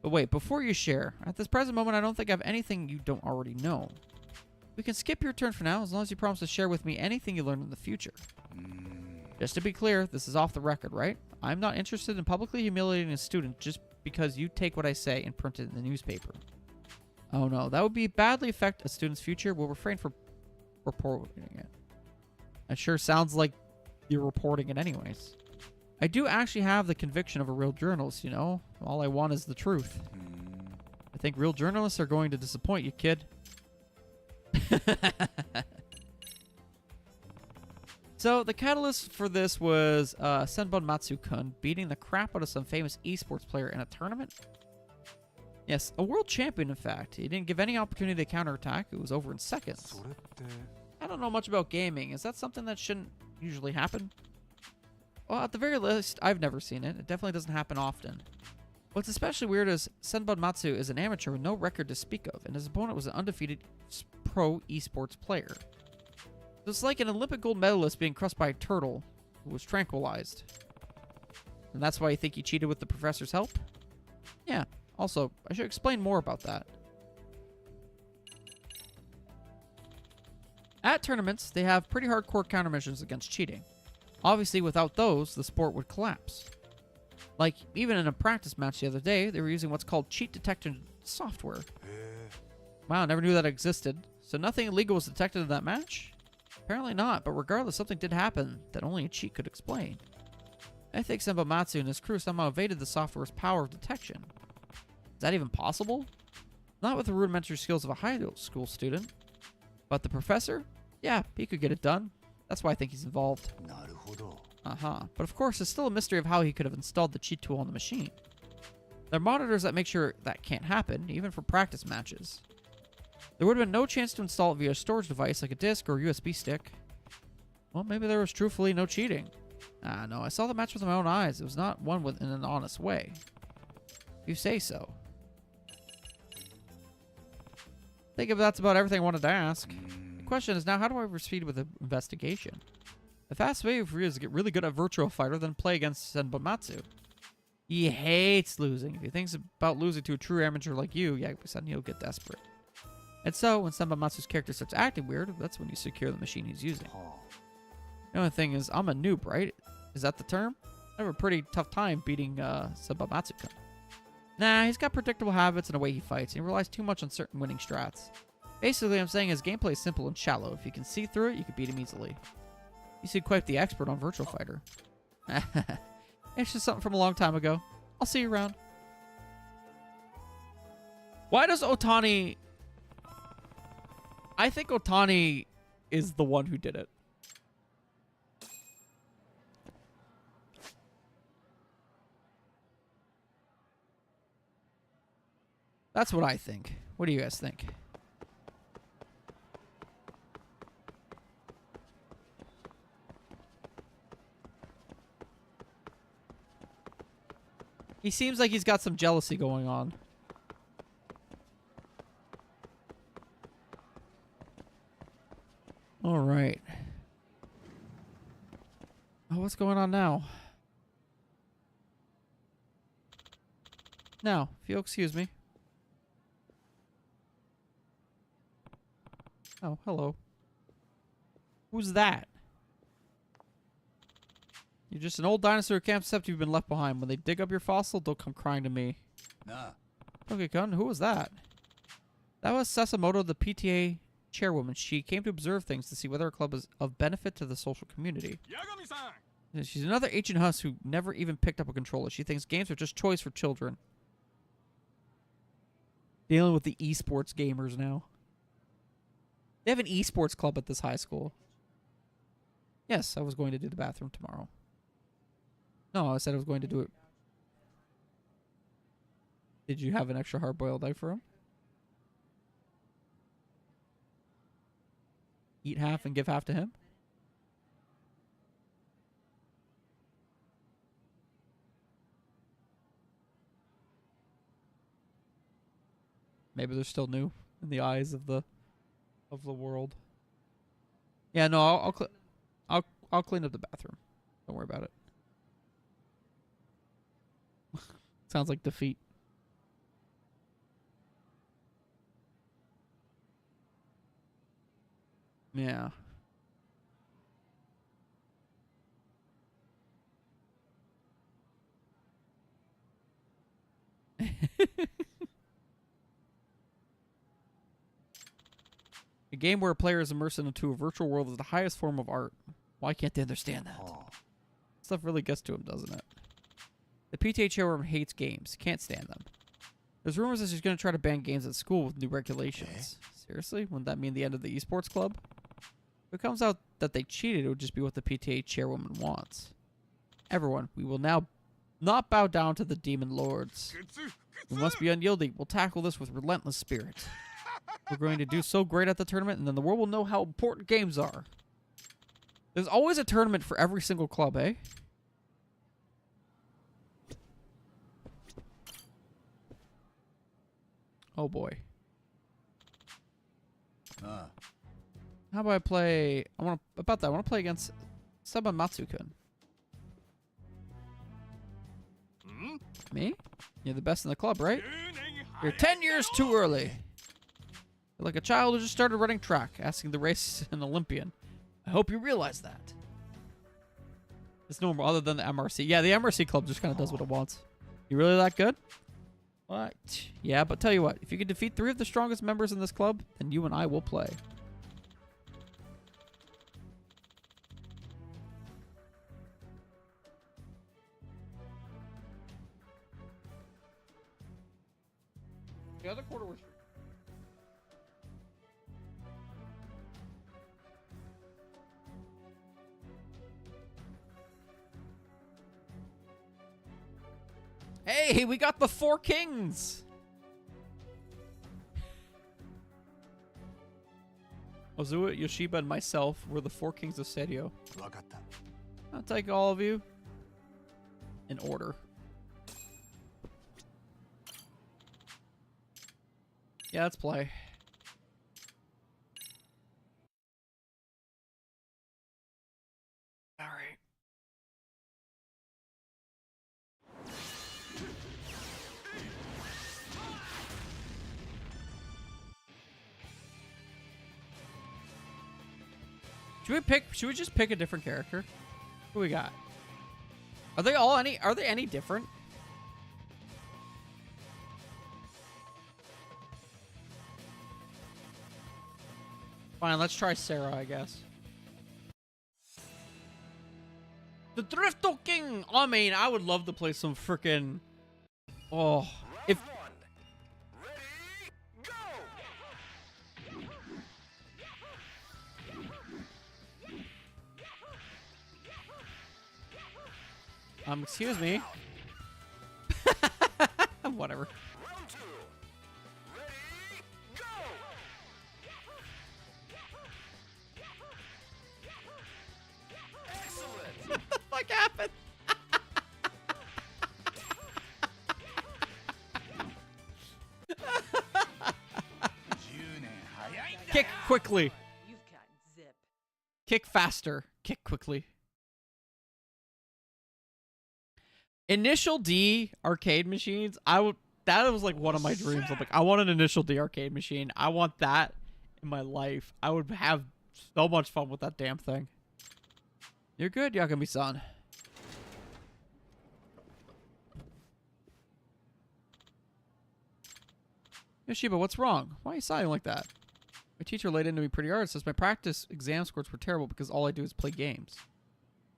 But wait, before you share, at this present moment, I don't think I have anything you don't already know. We can skip your turn for now, as long as you promise to share with me anything you learn in the future. Just to be clear, this is off the record, right? I'm not interested in publicly humiliating a student just because you take what I say and print it in the newspaper. Oh no, that would badly affect a student's future. We'll refrain from reporting it. It sure sounds like you're reporting it anyways. I do actually have the conviction of a real journalist, you know? All I want is the truth. I think real journalists are going to disappoint you, kid. So, the catalyst for this was Senbon Matsu-kun beating the crap out of some famous esports player in a tournament. Yes, a world champion, in fact. He didn't give any opportunity to counterattack. It was over in seconds. I don't know much about gaming. Is that something that shouldn't usually happen? Well, at the very least, I've never seen it. It definitely doesn't happen often. What's especially weird is Senbon Matsu is an amateur with no record to speak of, and his opponent was an undefeated pro esports player. It's like an Olympic gold medalist being crushed by a turtle who was tranquilized. And that's why you think he cheated with the professor's help? Yeah. Also, I should explain more about that. At tournaments, they have pretty hardcore countermeasures against cheating. Obviously, without those, the sport would collapse. Like, even in a practice match the other day, they were using what's called cheat detection software. Wow, never knew that existed. So nothing illegal was detected in that match? Apparently not, but regardless, something did happen that only a cheat could explain. I think Senbon Matsu and his crew somehow evaded the software's power of detection. Is that even possible? Not with the rudimentary skills of a high school student. But the professor? Yeah, he could get it done. That's why I think he's involved. But of course, it's still a mystery of how he could have installed the cheat tool on the machine. There are monitors that make sure that can't happen, even for practice matches. There would have been no chance to install it via a storage device like a disk or a USB stick. Well, maybe there was truthfully no cheating. No, I saw the match with my own eyes. It was not won in an honest way. If you say so. I think that's about everything I wanted to ask. The question is now, how do I proceed with the investigation? The fast way for you is to get really good at Virtual Fighter, then play against Senbon Matsu. He hates losing. If he thinks about losing to a true amateur like you, Yagami-san, he'll get desperate. And so, when Senbon Matsu's character starts acting weird, that's when you secure the machine he's using. The only thing is, I'm a noob, right? Is that the term? I have a pretty tough time beating Senbon Matsu-kun. Nah, he's got predictable habits and a way he fights, and he relies too much on certain winning strats. Basically, I'm saying his gameplay is simple and shallow. If you can see through it, you can beat him easily. You seem quite the expert on Virtual Fighter. It's just something from a long time ago. I'll see you around. Why does Otani... I think Otani is the one who did it. That's what I think. What do you guys think? He seems like he's got some jealousy going on. All right. Oh, what's going on now? Now, if you'll excuse me. Oh, hello. Who's that? You're just an old dinosaur who can't accept you've been left behind. When they dig up your fossil, they'll come crying to me. Nah. Okay, Kun, who was that? That was Sasimoto, the PTA chairwoman. She came to observe things to see whether her club is of benefit to the social community. Yagami-san! She's another ancient huss who never even picked up a controller. She thinks games are just toys for children. Dealing with the esports gamers now. They have an esports club at this high school. Yes, I was going to do the bathroom tomorrow. No, I said I was going to do it. Did you have an extra hard-boiled egg for him? Eat half and give half to him? Maybe they're still new in the eyes of the world. Yeah, no, I'll clean up the bathroom. Don't worry about it. Sounds like defeat. Yeah. A game where a player is immersed into a virtual world is the highest form of art. Why can't they understand that? Stuff really gets to him, doesn't it? The PTA chairwoman hates games. Can't stand them. There's rumors that she's going to try to ban games at school with new regulations. Seriously? Wouldn't that mean the end of the esports club? If it comes out that they cheated, it would just be what the PTA chairwoman wants. Everyone, we will now not bow down to the demon lords. We must be unyielding. We'll tackle this with relentless spirit. We're going to do so great at the tournament, and then the world will know how important games are. There's always a tournament for every single club, eh? Oh boy. How about I play... I want to play against Sabamatsu-kun. Me? You're the best in the club, right? You're 10 years too early. You're like a child who just started running track, asking to race an Olympian. I hope you realize that. It's normal, other than the MRC. Yeah, the MRC club just kind of does what it wants. You really that good? What? Yeah, but tell you what. If you can defeat 3 of the strongest members in this club, then you and I will play. The other quarter was... Hey, we got the 4 kings! Ozua, Yoshiba, and myself were the 4 kings of Serio. I'll take all of you in order. Yeah, let's play. All right. Should we just pick a different character? Who we got? Are they any different? Fine, let's try Sarah, I guess. The Drifto King! I mean, I would love to play some frickin'... Oh, if... excuse me. Whatever. What the fuck happened? Kick quickly. You've got zip. Kick faster. Kick quickly. Initial D arcade machines. That was like one of my dreams. I'm like, I want an Initial D arcade machine. I want that in my life. I would have so much fun with that damn thing. You're good, Yagami-san. Yoshiba, what's wrong? Why are you sighing like that? My teacher laid into me pretty hard. Says my practice exam scores were terrible because all I do is play games.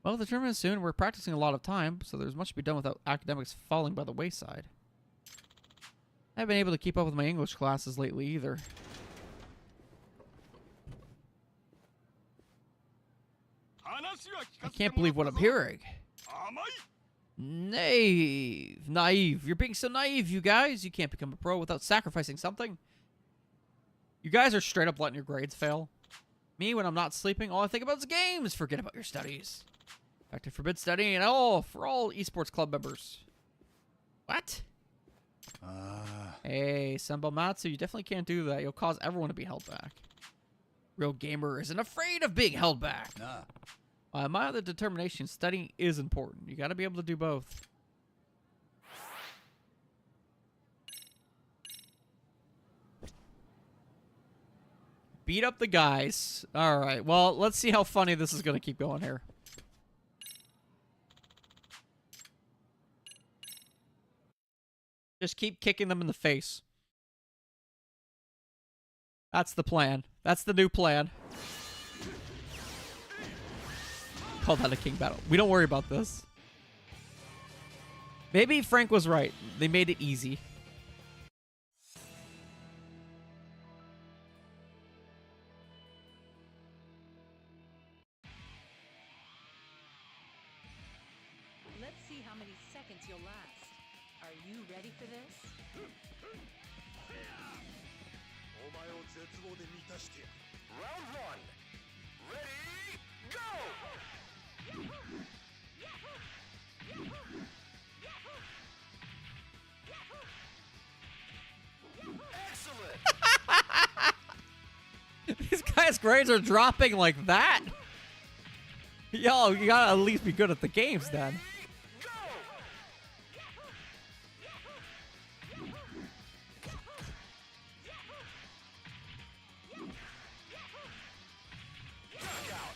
Well, the tournament is soon. We're practicing a lot of time, so there's much to be done without academics falling by the wayside. I haven't been able to keep up with my English classes lately either. I can't believe what I'm hearing. Naive. You're being so naive, you guys. You can't become a pro without sacrificing something. You guys are straight up letting your grades fail. Me, when I'm not sleeping, all I think about is games. Forget about your studies. In fact, I forbid studying at all for all esports club members. What? Hey, Senbonmatsu, you definitely can't do that. You'll cause everyone to be held back. Real gamer isn't afraid of being held back. My other determination, studying is important. You gotta be able to do both. Beat up the guys. Alright, well, let's see how funny this is gonna keep going here. Just keep kicking them in the face. That's the plan. That's the new plan. call that a king battle. We don't worry about this. Maybe Frank was right. They made it easy. Let's see how many seconds you'll last. Are you ready for this? Round one. Ready, go! Excellent! These guys' grades are dropping like that. Yo, you gotta at least be good at the games then. Go! Knockout!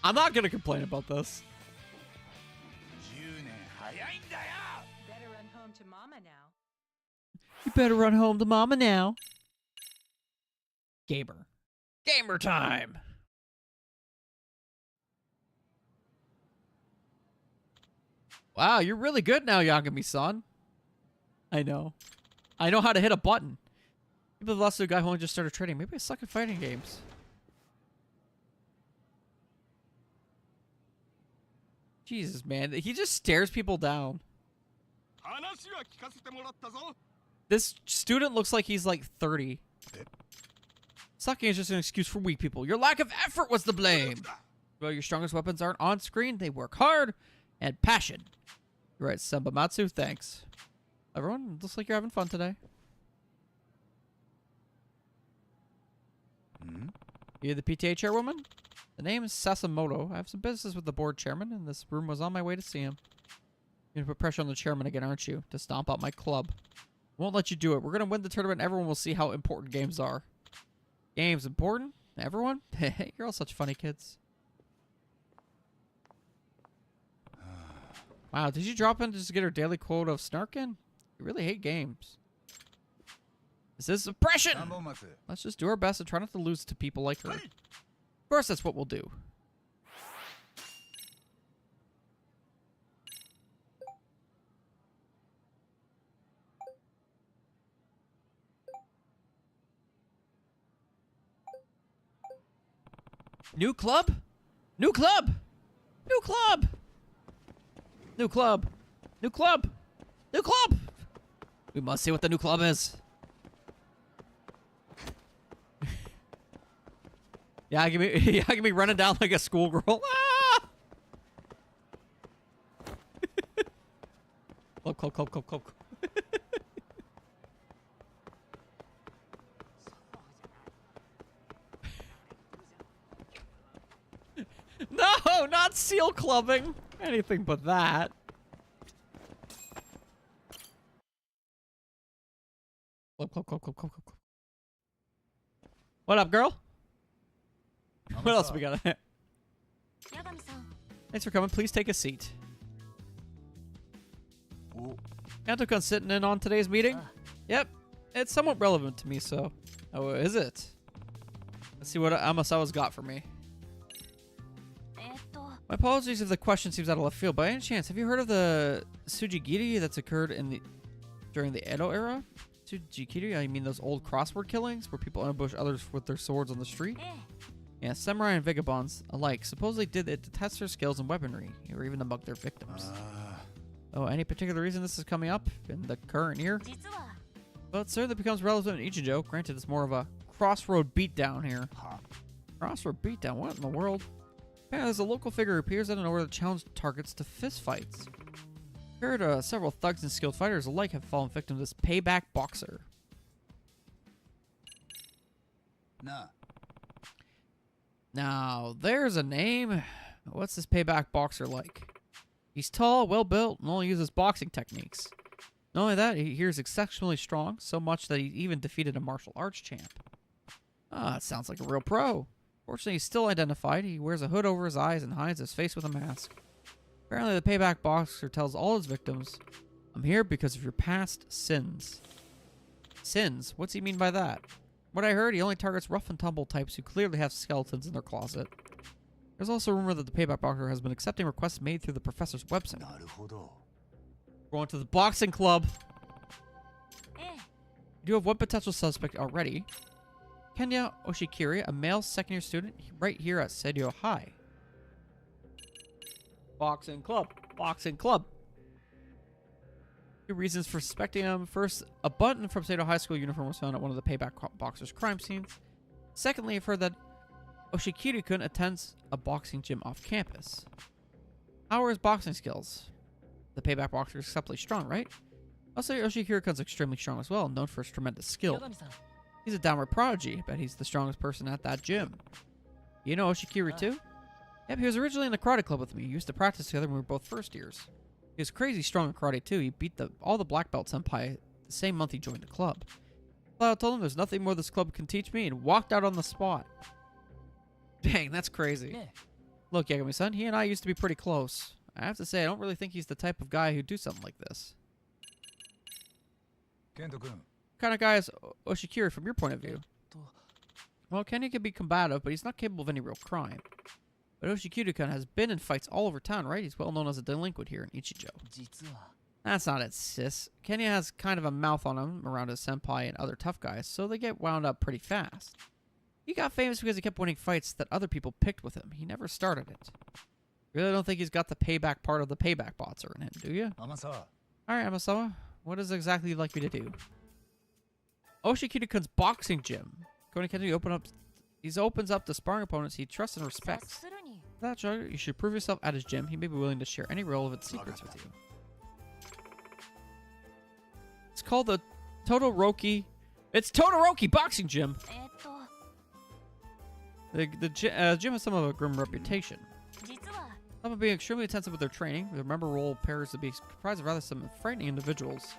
I'm not gonna complain about this. 10年早いんだよ Better run home to mama now. You better run home to mama now. Gamer. Gamer time. Wow, you're really good now, Yagami-san. I know. I know how to hit a button. People have lost to a guy who only just started trading. Maybe I suck at fighting games. Jesus, man. He just stares people down. 話は聞かせてもらったぞ。 This student looks like he's like 30. Sucking is just an excuse for weak people. Your lack of effort was to blame. Well, your strongest weapons aren't on screen. They work hard and passion. You're right, Sambamatsu. Thanks. Everyone, looks like you're having fun today. You the PTA chairwoman? The name is Sasamoto. I have some business with the board chairman, and this room was on my way to see him. You're gonna put pressure on the chairman again, aren't you? To stomp out my club. Won't let you do it. We're gonna win the tournament. Everyone will see how important games are. Games important? Everyone? You're all such funny kids. Wow, did you drop in to just get her daily quota of snarking? You really hate games. This is oppression! 3本松 Let's just do our best and try not to lose to people like her. Of course, that's what we'll do. New club? New club! New club! New club! New club! New club! We must see what the new club is. Yagami running down like a schoolgirl. Ah! Club. No, not seal clubbing. Anything but that. Club. What up, girl? What else we got? Yagami-san. Thanks for coming. Please take a seat. お Kanto-kun sitting in on today's meeting? Yep. It's somewhat relevant to me, so... Oh, is it? Let's see what Amasawa's got for me. My apologies if the question seems out of left field. By any chance, have you heard of the Tsujigiri that's occurred during the Edo era? Tsujigiri? I mean those old crossword killings where people ambush others with their swords on the street? Yeah, samurai and vagabonds alike supposedly did it to test their skills and weaponry, or even to mug their victims. Oh, any particular reason this is coming up in the current year? Well, it certainly becomes relevant in Ichijo. Granted, it's more of a crossroad beatdown here. Crossroad beatdown? What in the world? Yeah, there's a local figure who appears out of nowhere that challenges targets to fistfights. Heard several thugs and skilled fighters alike have fallen victim to this payback boxer. なあ Now, there's a name. What's this payback boxer like? He's tall, well-built, and only uses boxing techniques. Not only that, he is exceptionally strong, so much that he even defeated a martial arts champ. Ah, it sounds like a real pro. Fortunately, he's still identified. He wears a hood over his eyes and hides his face with a mask. Apparently, the payback boxer tells all his victims, I'm here because of your past sins. Sins? What's he mean by that? what I heard, he only targets rough and tumble types who clearly have skeletons in their closet. There's also a rumor that the payback boxer has been accepting requests made through the professor's website. なるほど。 Going to the boxing club. ええ You do have one potential suspect already. Kenya Oshikiri, a male second-year student right here at Seido High. Boxing club. Boxing club. Two reasons for suspecting him. First, a button from Seido High School uniform was found at one of the payback boxer's crime scenes. Secondly, I've heard that Oshikiri-kun attends a boxing gym off campus. How are his boxing skills? The payback boxer is exceptionally strong, right? I'll say Oshikiri-kun's extremely strong as well, known for his tremendous skill. 八神さん He's a downright prodigy. Bet he's the strongest person at that gym. You know Oshikiri too? Yep, he was originally in the karate club with me. We used to practice together when we were both first years. He was crazy strong in karate too. He beat all the black belt senpai the same month he joined the club. I told him there's nothing more this club can teach me and walked out on the spot. Dang, that's crazy. ね Look, Yagami-san, he and I used to be pretty close. I have to say, I don't really think he's the type of guy who'd do something like this. ケント君、 What kind of guy is Oshikiri from your point of view? と Well, Kenya can be combative, but he's not capable of any real crime. But Oshikiri-kun has been in fights all over town, right? He's well known as a delinquent here in Ichijo. 実は That's not it, sis. Kenya has kind of a mouth on him around his senpai and other tough guys, so they get wound up pretty fast. He got famous because he kept winning fights that other people picked with him. He never started it. Really don't think he's got the payback part of the payback boxer in him, do you? 天沢。 Alright, Amasawa. What is exactly you'd like me to do? Oshikiri-kun's boxing gym. Going to continue he opens up to sparring opponents he trusts and 察 respects. するに For that, Joe, you should prove yourself at his gym. He may be willing to share any relevant secrets with you. It's called the Todoroki. It's Todoroki Boxing Gym. The gym has some of a grim reputation. 実は Some of being extremely intensive with their training. The member role appears to be comprised of rather some frightening individuals.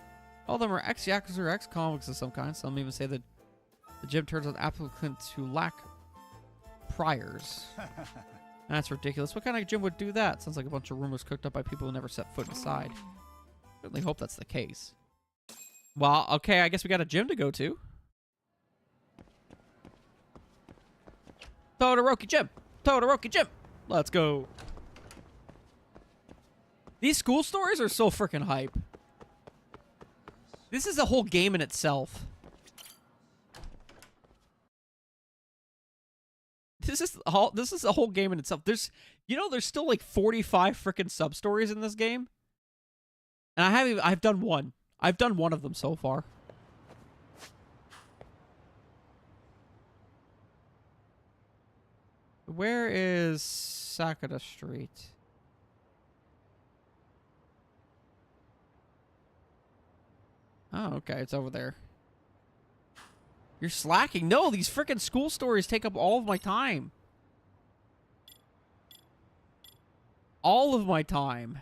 All of them are ex-Yakuza or ex-convicts of some kind. Some even say that the gym turns out applicants who lack priors. That's ridiculous. What kind of gym would do that? Sounds like a bunch of rumors cooked up by people who never set foot inside. Certainly hope that's the case. Well, okay, I guess we got a gym to go to. Todoroki Gym! Todoroki Gym! Let's go. These school stories are so freaking hype. This is a whole game in itself. This is a whole game in itself. There's still like 45 freaking sub-stories in this game. And I've done one. I've done one of them so far. Where is Sakura Street? Oh, okay, it's over there. You're slacking. No, these freaking school stories take up all of my time. All of my time.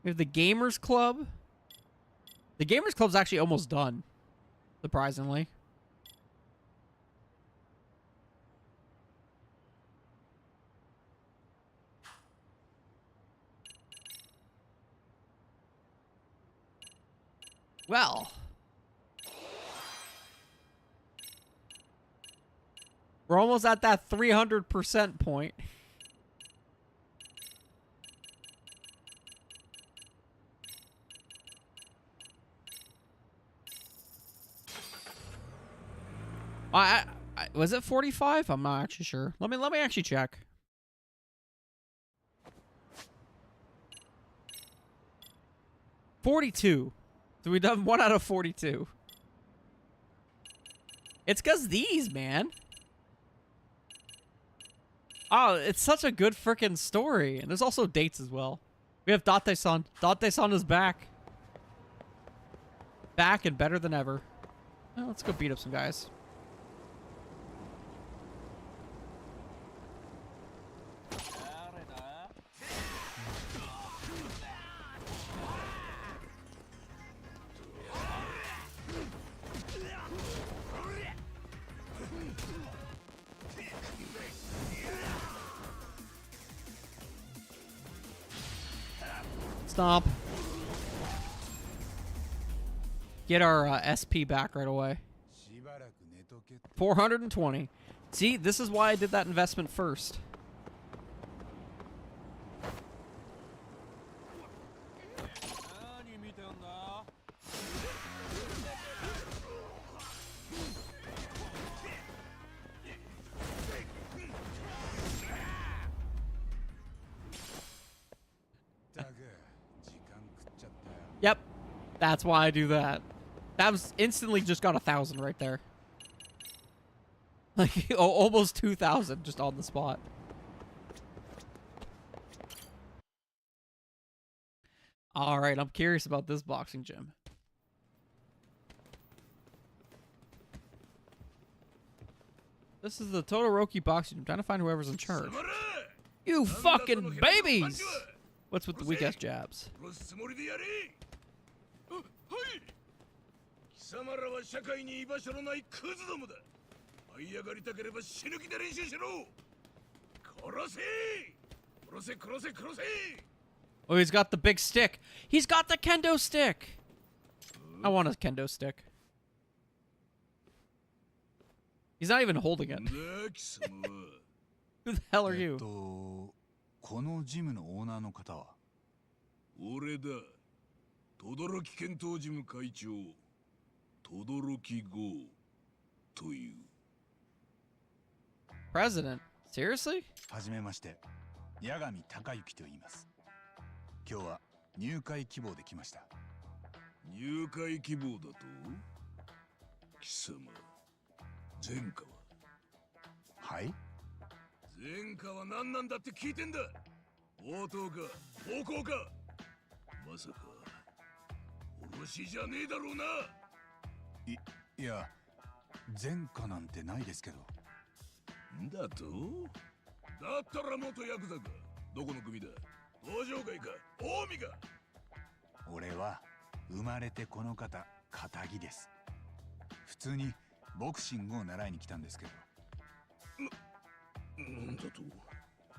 We have the Gamers Club. The Gamers Club's actually almost done, surprisingly. Well. We're almost at that 300% point. Was it 45? I'm not actually sure. Let me actually check. $42. So we've done 1 out of 42. It's because these, man. Oh, it's such a good freaking story. And there's also dates as well. We have Date-san. Date-san is back. Back and better than ever. Well, let's go beat up some guys. Stomp. Get our SP back right away. しばらく寝とけって 420. See, this is why I did that investment first. Yep, that's why I do that. That was instantly just got 1,000 right there. Like, oh, almost 2,000 just on the spot. All right, I'm curious about this boxing gym. This is the Todoroki boxing gym. I'm trying to find whoever's in charge. You fucking babies! What's with the weak-ass jabs? 貴様らは社会に居場所のないクズどもだ。這い上がりたければ死ぬ気で練習しろ。殺せ！殺せ殺せ殺せ！ Oh, he's got the big stick. He's got the kendo stick. I want a kendo stick. He's not even holding it. Who the hell are you? このジムのオーナーの方は俺だ。轟剣闘ジム会長。轟剛という。President? Seriously? はじめまして、八神隆之と言います。今日は入会希望で来ました。入会希望だと？貴様、前科は？はい？前科は何なんだって聞いてんだ。強盗か、暴行か。まさか殺しじゃねえだろうな。いや、前科なんてないですけど。だと？だったら元ヤクザか。どこの組だ？東上会か、近江か。俺は生まれてこの方、堅気です。普通にボクシングを習いに来たんですけど。なんだと？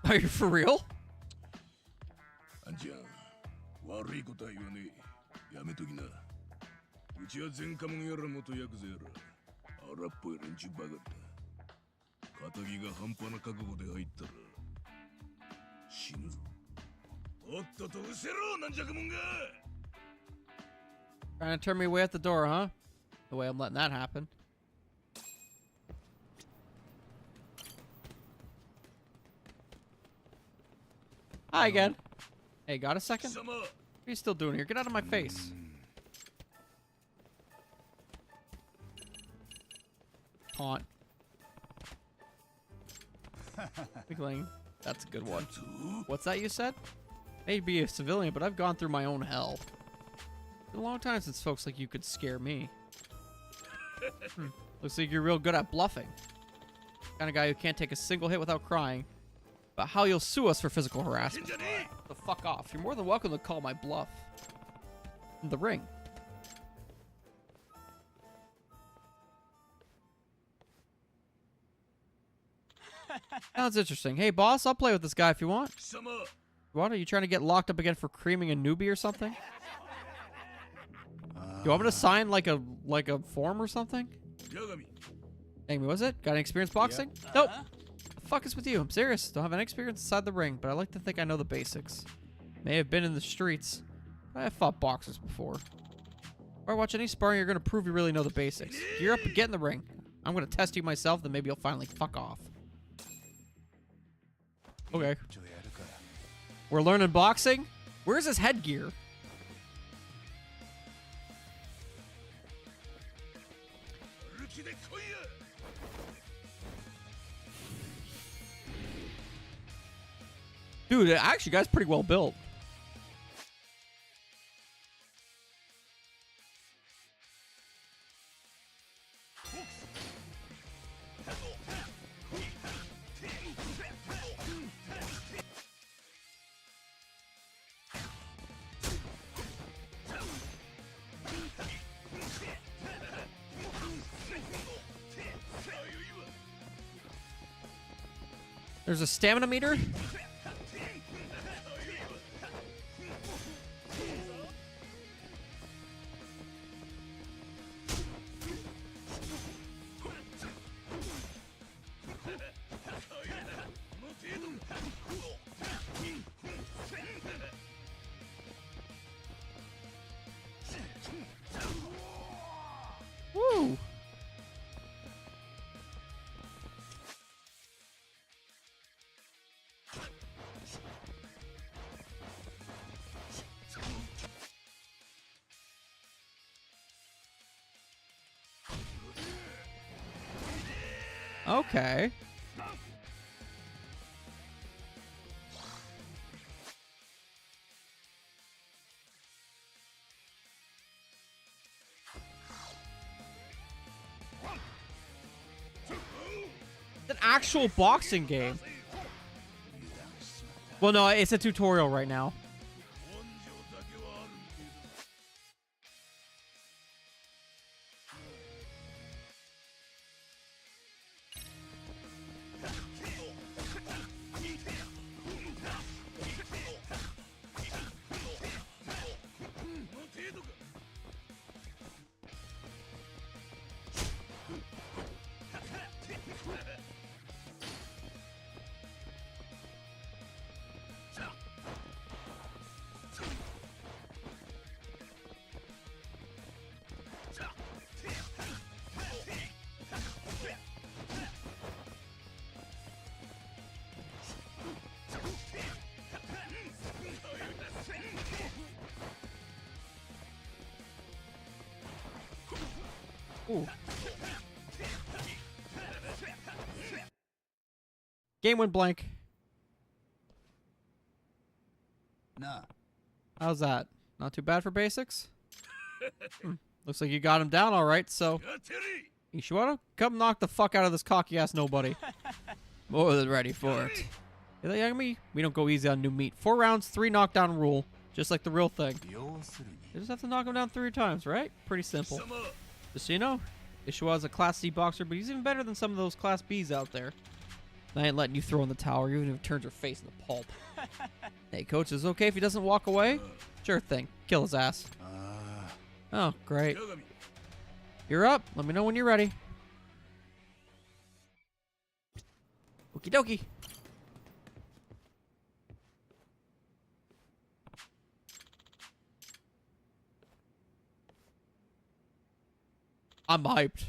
Are you for real? あんちゃん、悪いことは言わねえ。やめときな。うちは前科者やら元ヤクザやら荒っぽい連中ばかりだ。仇が半端な覚悟で入ったら死ぬぞ。とっとと失せろ、なんじゃくもんが。 Trying to turn me away at the door, huh? The way I'm letting that happen. Hi again. Hey, got a second? What are you still doing here? Get out of my face. Taunt. Wiggling. That's a good one. What's that you said? Maybe a civilian, but I've gone through my own hell. It's been a long time since folks like you could scare me. Looks like you're real good at bluffing. Kind of guy who can't take a single hit without crying. But how you'll sue us for physical harassment. The fuck off. You're more than welcome to call my bluff. In the ring. Sounds interesting. Hey, boss, I'll play with this guy if you want. What? Are you trying to get locked up again for creaming a newbie or something? You want me to sign like a form or something? Yagami. Yagami, was it? Got any experience boxing? Nope. The fuck is with you? I'm serious. Don't have any experience inside the ring, but I like to think I know the basics. May have been in the streets, but I have fought boxers before. If I watch any sparring, you're gonna prove you really know the basics. Gear up and get in the ring. I'm gonna test you myself, then maybe you'll finally fuck off. Okay. We're learning boxing? Where's his headgear? Dude, actually, guy's pretty well built. There's a stamina meter? Okay. It's an actual boxing game. Well, no, it's a tutorial right now. Ooh. Game went blank. Nah. How's that? Not too bad for basics? Looks like you got him down all right, so... Ishihara, come knock the fuck out of this cocky-ass nobody. More than ready for it. You know, Yagami, we don't go easy on new meat. 4 rounds, 3 knockdown rule. Just like the real thing. You just have to knock him down 3 times, right? Pretty simple. Just so you know, Ishihara's a Class C boxer, but he's even better than some of those Class Bs out there. I ain't letting you throw in the tower, even if it turns your face into pulp. Hey, coach, is it okay if he doesn't walk away? Sure thing. Kill his ass. Oh, great. You're up. Let me know when you're ready. Okie dokie. I'm hyped.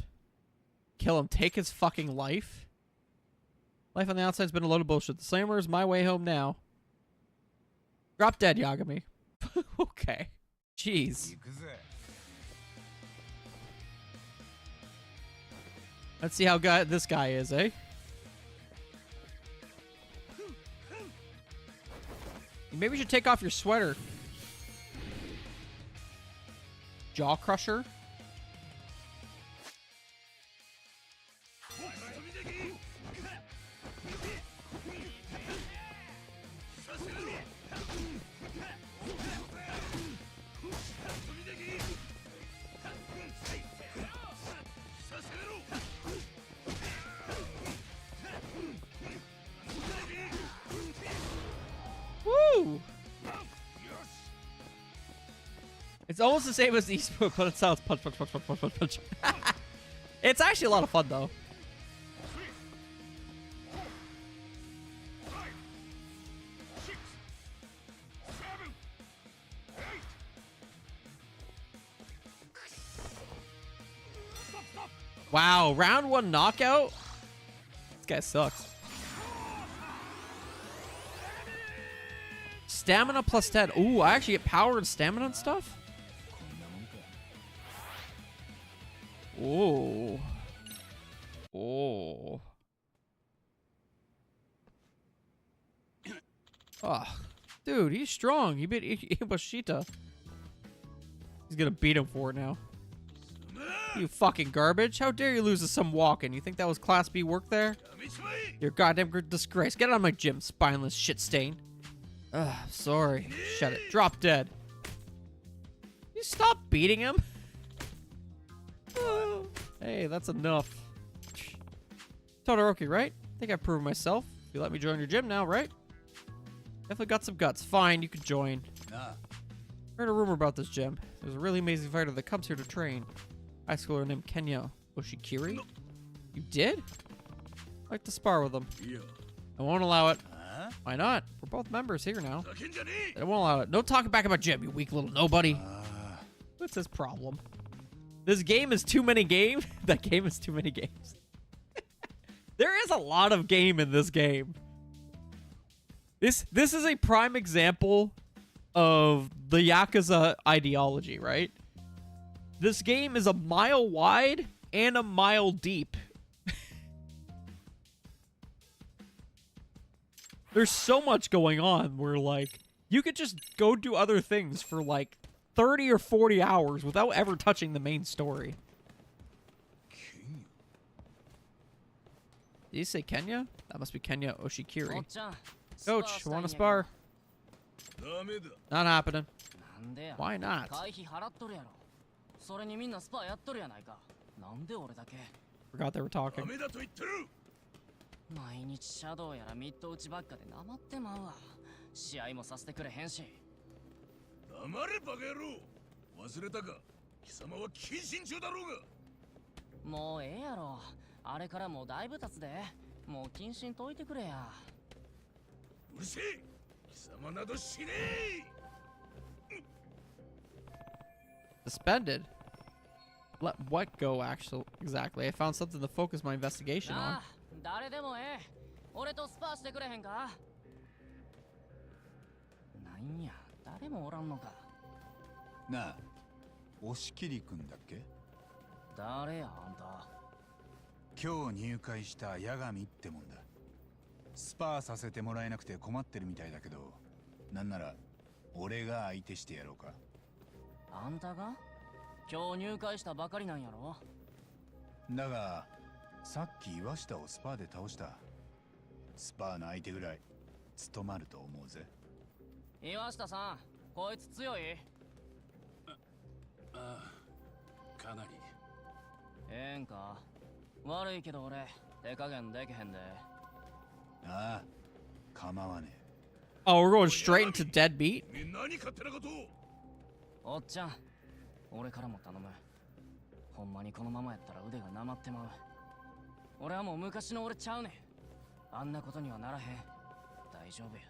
Kill him. Take his fucking life. Life on the outside's been a load of bullshit. The Slammer's my way home now. Drop dead, Yagami. Okay. Jeez. Let's see how this guy is, eh? Maybe you should take off your sweater. Jaw crusher. Woo! It's almost the same as the esports, but it sounds punch, punch, punch, punch, punch, punch, punch. It's actually a lot of fun, though. Wow, round 1 knockout? This guy sucks. Stamina plus 10. Ooh, I actually get power and stamina and stuff? Ooh. Oh. Oh. Dude, he's strong. He beat Ibashita. He's gonna beat him for it now. You fucking garbage. How dare you lose to some walking? You think that was Class B work there? You're a goddamn disgrace. Get out of my gym, spineless shit stain. Ugh, sorry. Shut it. Drop dead. You stop beating him? Oh. Hey, that's enough. Todoroki, right? I think I've proven myself. You let me join your gym now, right? Definitely got some guts. Fine, you can join. Heard a rumor about this gym. There's a really amazing fighter that comes here to train. High schooler named Kenya Oshikiri. You did? I'd like to spar with him. I won't allow it. Why not? We're both members here now. I won't allow it. No talking back about gym, you weak little nobody. What's his problem? This game is too many games. That game is too many games. There is a lot of game in this game. This is a prime example of the Yakuza ideology, right? This game is a mile wide and a mile deep. There's so much going on where, like, you could just go do other things for, like, 30 or 40 hours without ever touching the main story. Did you say Kenya? That must be Kenya Oshikiri. おっちゃん Coach, wanna spar? ダメだ。 Not happening. なんでや Why not? 会費払っとるやろそれにみんなスパやっとるやないかなんで俺だけ Forgot they were ダ talking. メだと言ってる。毎日シャドウやらミッド打ちばっかでなまってまうわ試合もさせてくれへんし黙れバカ野郎。忘れたか。貴様は謹慎中だろうが。もうええやろあれからもうだいぶ経つでもう謹慎解いてくれやうるせえ。貴様などしねえ。 Suspended? Let what go, actually? Exactly. I found something to focus my investigation な on. あ誰でもええ俺とスパーしてくれへんかなんや誰もおらんのかなあ、押切くんだっけ？誰やあんた今日入会した八神ってもんだ。スパーさせてもらえなくて困ってるみたいだけど、なんなら俺が相手してやろうか。あんたが今日入会したばかりなんやろだがさっき岩下をスパーで倒した。スパーの相手ぐらい務まると思うぜ。岩下さんこいつ強いああ、かなり。ええんか悪いけど俺手加減でけへんでああ、構わねえ。 Oh, we're going straight into deadbeat? 何勝手なことを。おっちゃん俺からも頼むほんまにこのままやったら腕がなまってまう俺はもう昔の俺ちゃうねんあんなことにはならへん大丈夫や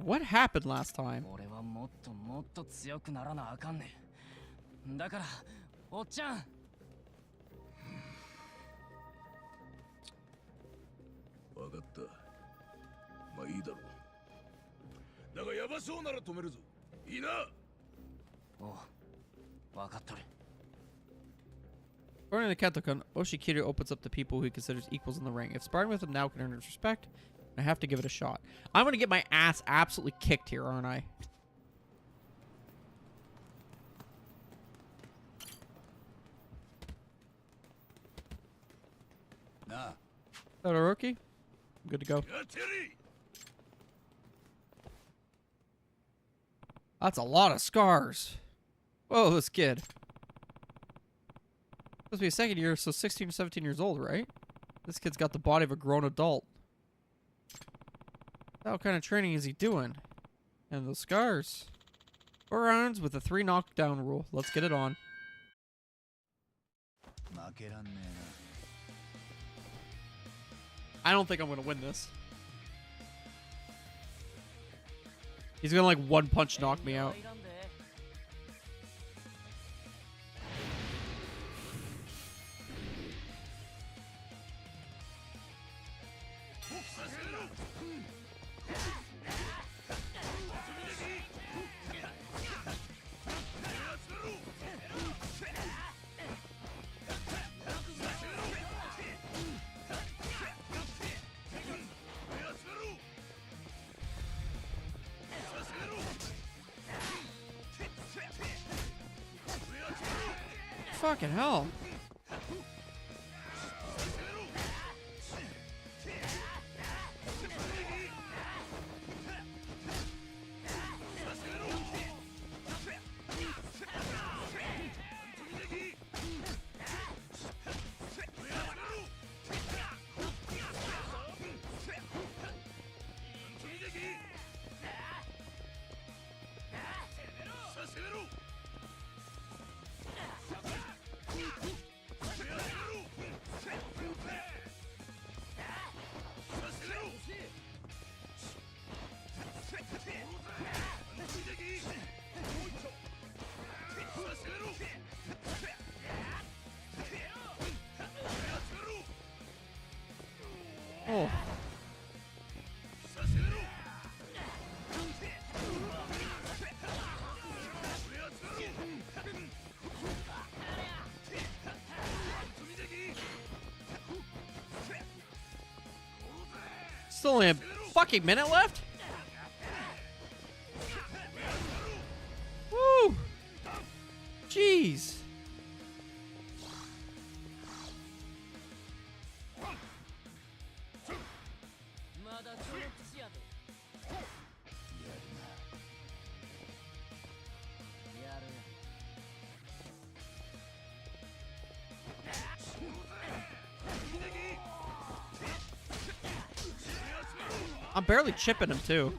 What happened last time? 俺はもっともっと強くならなあかんねんだからおっちゃん分かった。まあいいだろう。だがヤバそうなら止めるぞ。いいな。おう分かっとる According to the Kentokan, Oshikiri opens up to people who he considers equals in the ring. If sparring with him now can earn his respect, I have to give it a shot. I'm going to get my ass absolutely kicked here, aren't I? Na. Todoroki? I'm good to go. やってやれ。 That's a lot of scars. Whoa, this kid. Supposed to be a second year, so 16 or 17 years old, right? This kid's got the body of a grown adult. What kind of training is he doing? And those scars. 4 rounds with a 3 knockdown rule. Let's get it on. 負けらんねえな。 I don't think I'm going to win this. He's going to like one punch knock me out. いらんで Fucking hell. Oh. Still only a fucking minute left? Woo! Jeez. I'm barely chipping him too.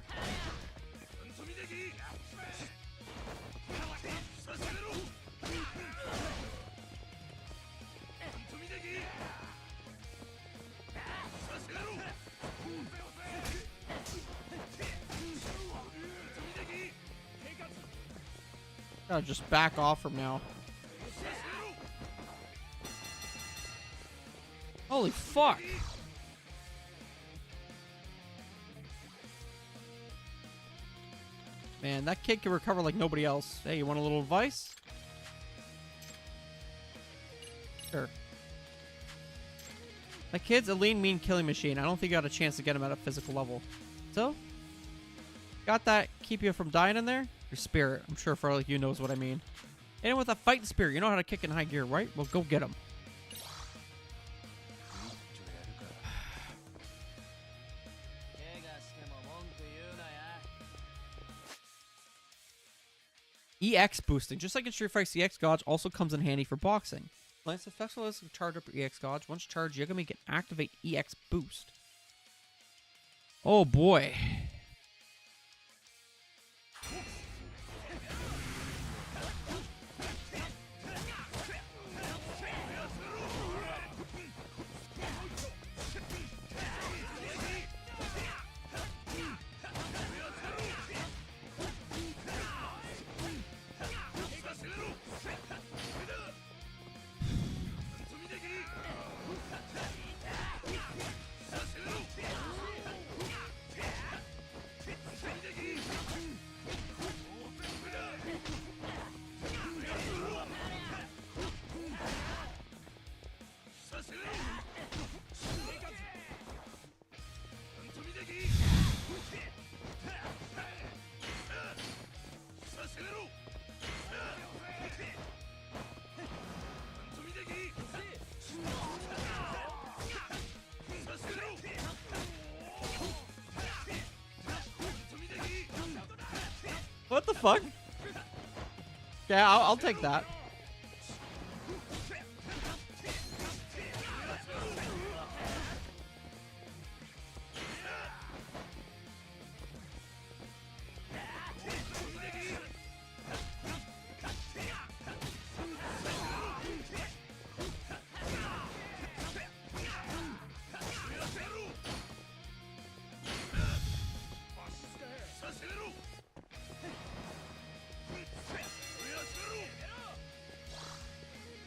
Gotta just back off from now. Holy fuck. Man, that kid can recover like nobody else. Hey, you want a little advice? Sure. That kid's a lean, mean killing machine. I don't think you got a chance to get him at a physical level. So, got that keep you from dying in there? Your spirit. I'm sure for like you knows what I mean. And with a fighting spirit, you know how to kick in high gear, right? Well, go get him. EX boosting. Just like in Street Fighter, EX Gauge also comes in handy for boxing. Lance successful is to charge up your EX Gauge. Once charged, Yagami can activate EX boost. Oh boy. What the fuck? Yeah, I'll take that.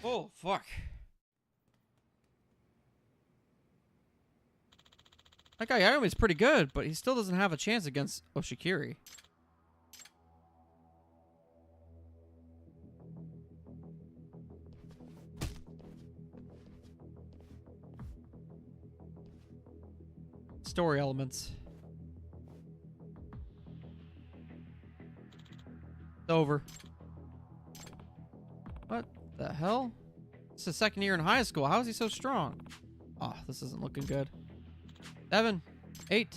Oh, fuck. That guy Yagami is pretty good, but he still doesn't have a chance against Oshikiri. Story elements. It's over. What the hell? It's his second year in high school. How is he so strong? Oh, this isn't looking good. 7, 8.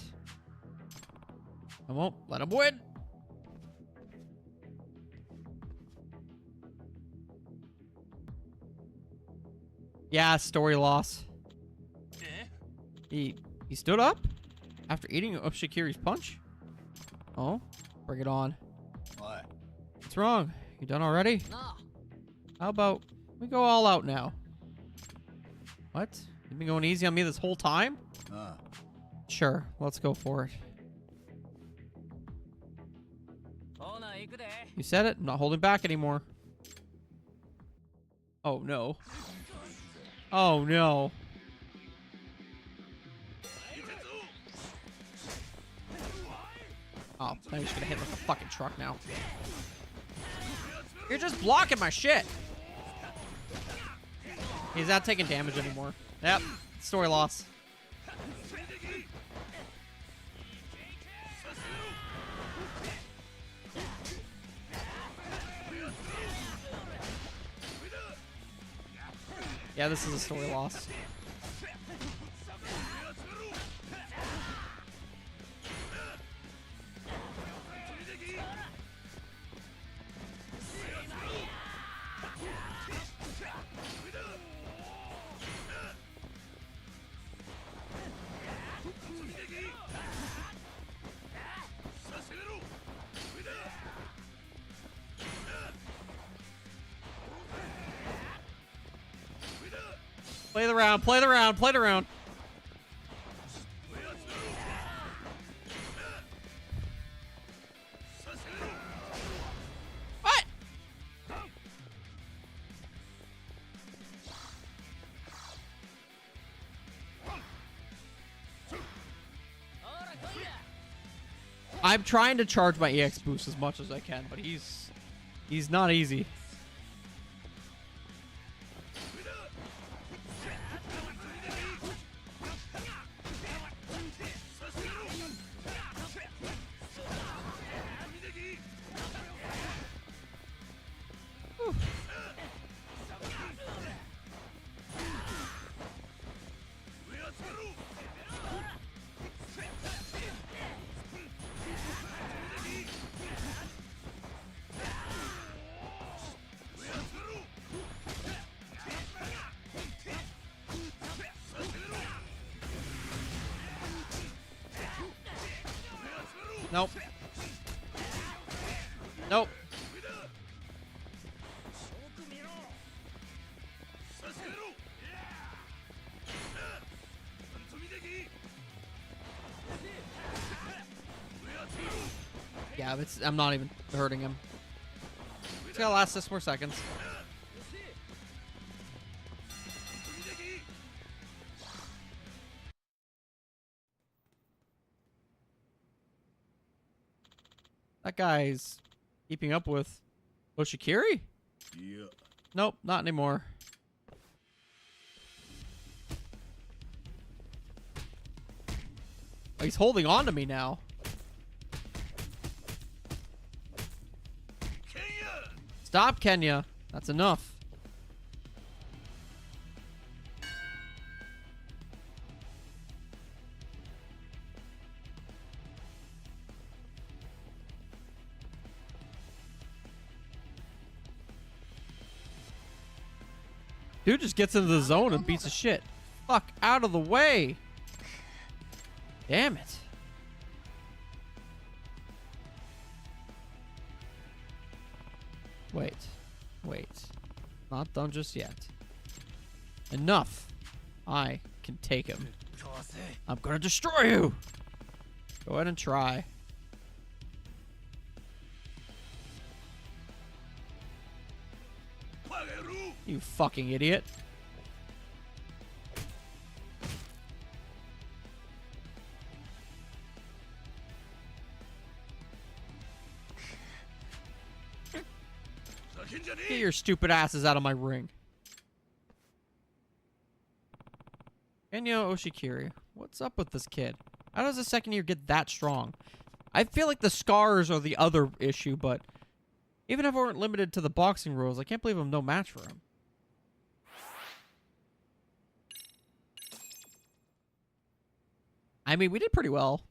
I won't let him win. Yeah, story loss. He stood up after eating Oshikiri's punch. Oh, bring it on. What? What's wrong? You done already? How about we go all out now? What? You've been going easy on me this whole time? Sure, let's go for it. You said it. I'm not holding back anymore. Oh no. Oh no. Oh, now you're just gonna hit like a fucking truck now. You're just blocking my shit. He's not taking damage anymore. Yep. Story loss. Yeah, this is a story loss. Play the round, play the round, play the round. What? I'm trying to charge my EX boost as much as I can, but he's not easy. Nope. Nope. Yeah, I'm not even hurting him. It's gonna last 6 more seconds. That guy's keeping up with Oshikiri? Yeah. Nope, not anymore. Oh, he's holding on to me now. Stop, Kenya. That's enough. Dude just gets into the zone and beats the shit. Fuck out of the way. Damn it. Wait. Not done just yet. Enough. I can take him. I'm gonna destroy you. Go ahead and try. You fucking idiot. Get your stupid asses out of my ring. Enyo Oshikiri. What's up with this kid? How does a second year get that strong? I feel like the scars are the other issue, but even if we weren't limited to the boxing rules, I can't believe I'm no match for him. I mean, we did pretty well.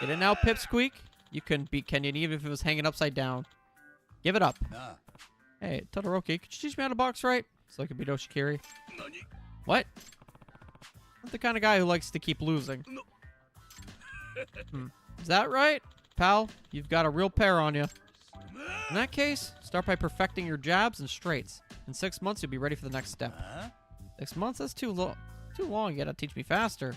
Get it now, Pipsqueak? You couldn't beat Kenyon even if it was hanging upside down. Give it up. Hey, Todoroki, could you teach me how to box right? So I could beat Oshikiri. What? I'm the kind of guy who likes to keep losing. Is that right? Pal, you've got a real pair on you. In that case, start by perfecting your jabs and straights. In 6 months, you'll be ready for the next step. 6 months? That's too long. You gotta teach me faster.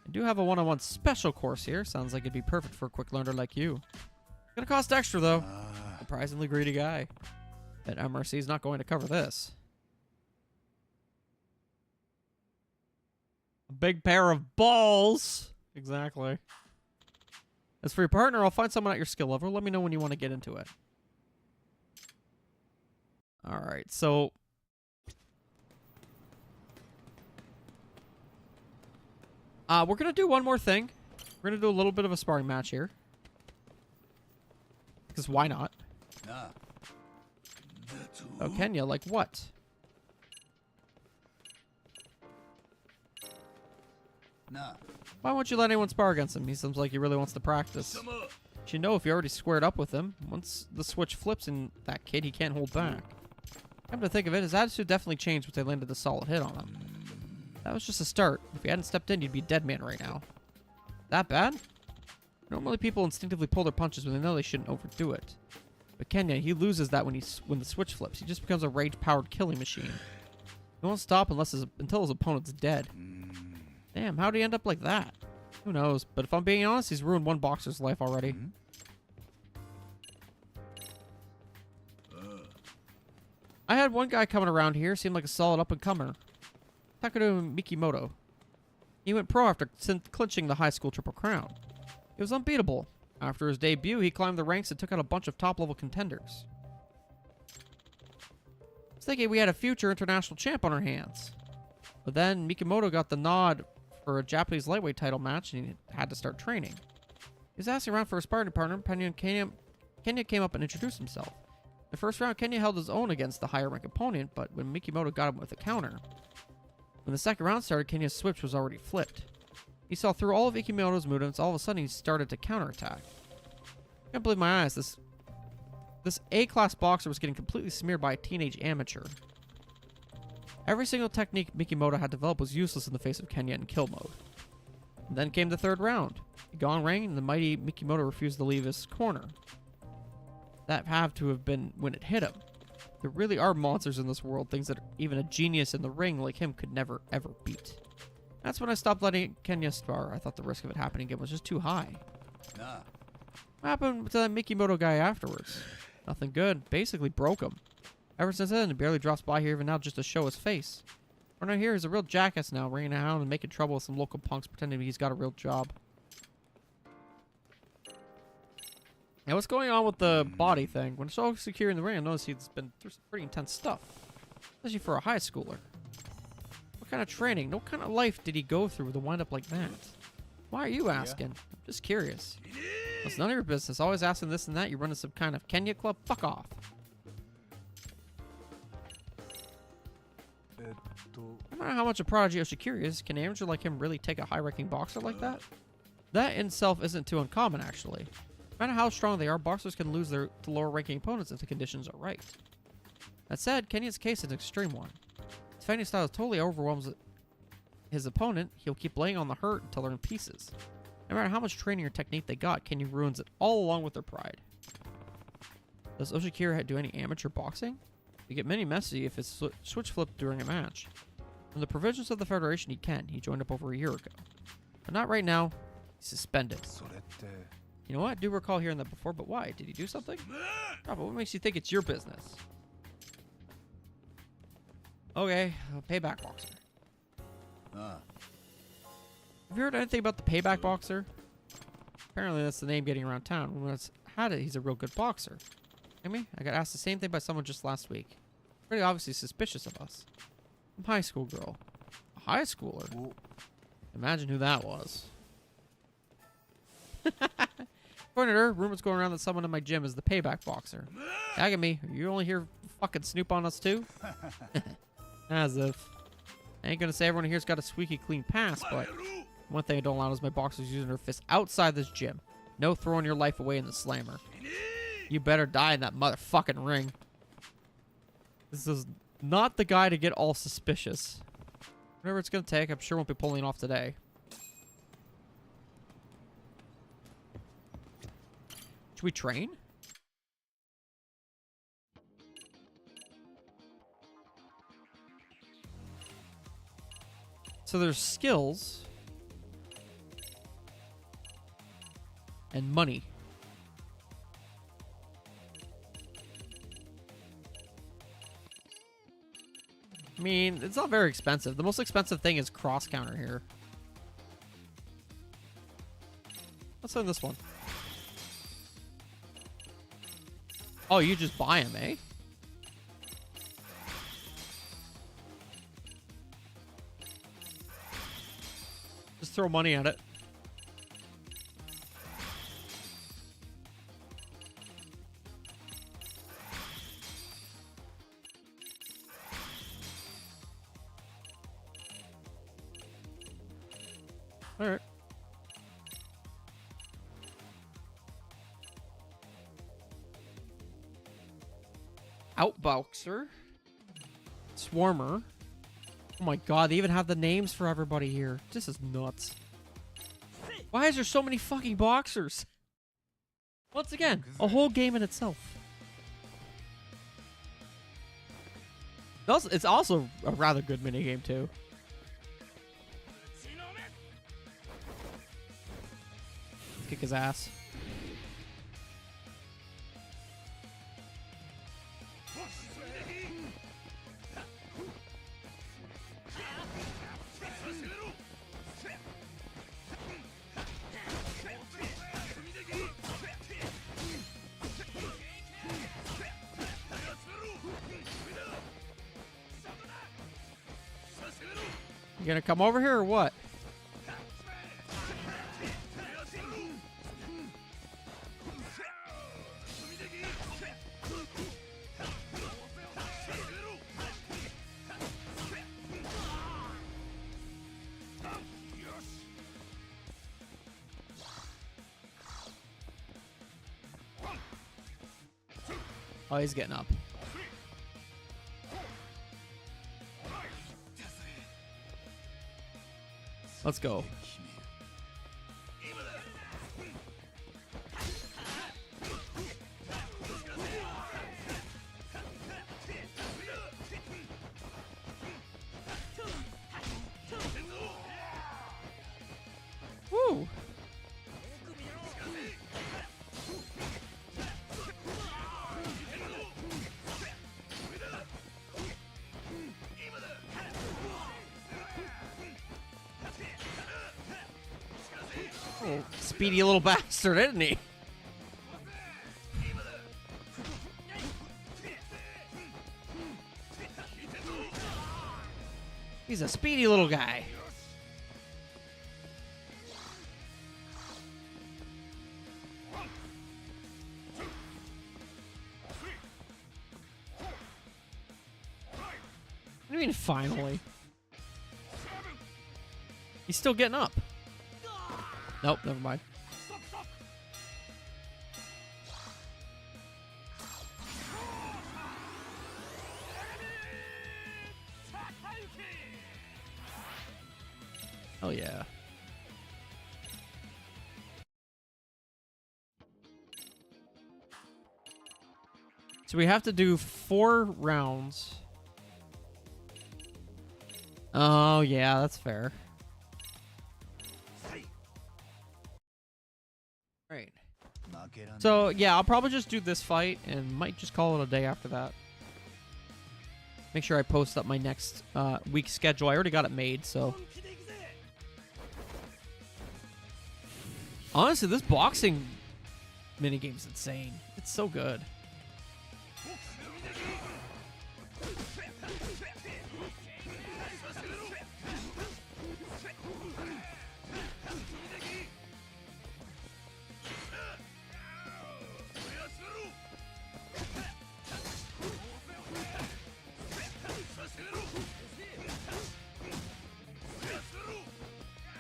I do have a one-on-one special course here. Sounds like it'd be perfect for a quick learner like you. It's gonna cost extra, though. Surprisingly greedy guy. Bet MRC is not going to cover this. A big pair of balls. Exactly. As for your partner, I'll find someone at your skill level. Let me know when you want to get into it. Alright, so... we're going to do one more thing. We're going to do a little bit of a sparring match here. Because why not? Oh, Kenya, like what? Nah. Why won't you let anyone spar against him? He seems like he really wants to practice. You should know if you already squared up with him. Once the switch flips in that kid, he can't hold back. Come to think of it, his attitude definitely changed once they landed a solid hit on him. That was just a start. If he hadn't stepped in, you'd be a dead man right now. That bad? Normally people instinctively pull their punches when they know they shouldn't overdo it. But Kenya, he loses that when the switch flips. He just becomes a rage-powered killing machine. He won't stop until his opponent's dead. Damn, how'd he end up like that? Who knows? But if I'm being honest, he's ruined one boxer's life already. I had one guy coming around here, seemed like a solid up-and-comer. Takeru Mikimoto. He went pro after clinching the high school triple crown. He was unbeatable. After his debut, he climbed the ranks and took out a bunch of top-level contenders. I was thinking we had a future international champ on our hands. But then Mikimoto got the nod for a Japanese lightweight title match and he had to start training. He was asking around for a sparring partner. Kenya came up and introduced himself. The first round, Kenya held his own against the higher rank opponent, but when Mikimoto got him with a counter. When the second round started, Kenya's switch was already flipped. He saw through all of Mikimoto's movements. All of a sudden, he started to counterattack. I can't believe my eyes. This A-class boxer was getting completely smeared by a teenage amateur. Every single technique Mikimoto had developed was useless in the face of Kenya in kill mode. And then came the third round. The gong rang, and the mighty Mikimoto refused to leave his corner. That had to have been when it hit him. There really are monsters in this world, things that even a genius in the ring like him could never, ever beat. That's when I stopped letting Kenya spar. I thought the risk of it happening again was just too high. Nah. What happened to that Mikimoto guy afterwards? Nothing good. Basically broke him. Ever since then, he barely drops by here even now just to show his face. Right now here, he's a real jackass now, ringing around and making trouble with some local punks pretending he's got a real job. Now, what's going on with the body thing? When it's all secure in the ring, I notice he's been through some pretty intense stuff. Especially for a high schooler. What kind of training? What kind of life did he go through to wind up like that? Why are you asking? I'm just curious. It's none of your business. Always asking this and that. You run to some kind of Kenya club? Fuck off. No matter how much a prodigy Oshikiri is, can an amateur like him really take a high-ranking boxer like that? That in itself isn't too uncommon, actually. No matter how strong they are, boxers can lose to lower-ranking opponents if the conditions are right. That said, Kenya's case is an extreme one. His fighting style totally overwhelms his opponent. He'll keep laying on the hurt until they're in pieces. No matter how much training or technique they got, Kenya ruins it all along with their pride. Does Oshikiri do any amateur boxing? You get many messy if it's switch flipped during a match. From the provisions of the Federation, he can. He joined up over a year ago. But not right now. He's suspended. You know what? I do recall hearing that before, but why? Did he do something? Oh, but what makes you think it's your business? Okay, payback boxer. Have you heard anything about the payback boxer? Apparently that's the name getting around town. When it's had it, he's a real good boxer. I got asked the same thing by someone just last week. Pretty obviously suspicious of us. Some high school girl. A high schooler? Imagine who that was. According to her, rumors going around that someone in my gym is the payback boxer. Yagami, are you only here to fucking snoop on us too? As if. I ain't gonna say everyone here's got a squeaky clean pass, but one thing I don't allow is my boxers using their fists outside this gym. No throwing your life away in the slammer. You better die in that motherfucking ring. This is not the guy to get all suspicious. Whatever it's gonna take, I'm sure won't be pulling it off today. Should we train? So there's skills and money. I mean, it's not very expensive. The most expensive thing is cross counter here. Let's learn this one. Oh, you just buy them, eh? Just throw money at it. All right. Outboxer. Swarmer. Oh my god, they even have the names for everybody here. This is nuts. Why is there so many fucking boxers? Once again, a whole game in itself. It's also a rather good minigame too. Kick his ass. You gonna come over here or what? Oh, he's getting up. Let's go. Woo! Oh, speedy little bastard, isn't he? He's a speedy little guy. What do you mean, finally? He's still getting up. Nope, never mind. Oh yeah. So we have to do 4 rounds. Oh yeah, that's fair. Right. So yeah, I'll probably just do this fight and might just call it a day after that. Make sure I post up my next week's schedule. I already got it made, so. Honestly, this boxing minigame's insane. It's so good.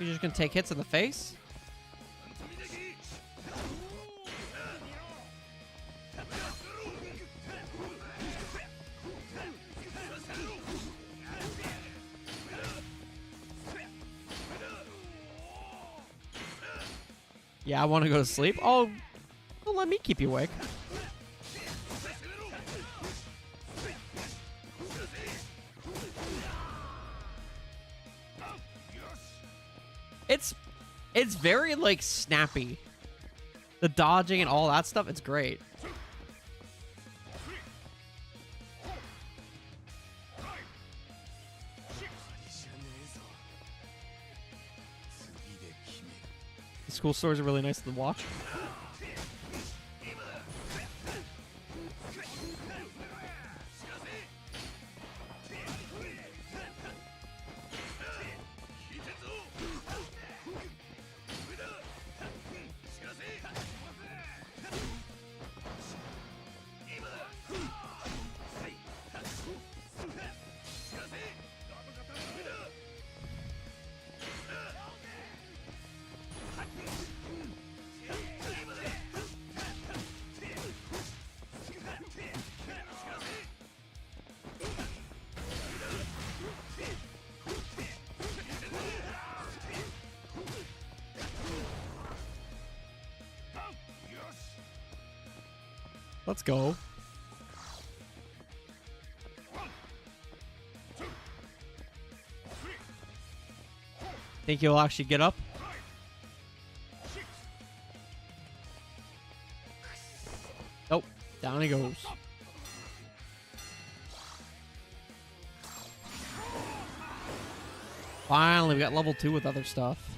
You're just gonna take hits in the face? Yeah, I want to go to sleep. Oh, well, let me keep you awake. It's very, like, snappy. The dodging and all that stuff, it's great. The school stores are really nice to watch. Let's go. Think he'll actually get up? Nope. Down he goes. Finally, we got level 2 with other stuff.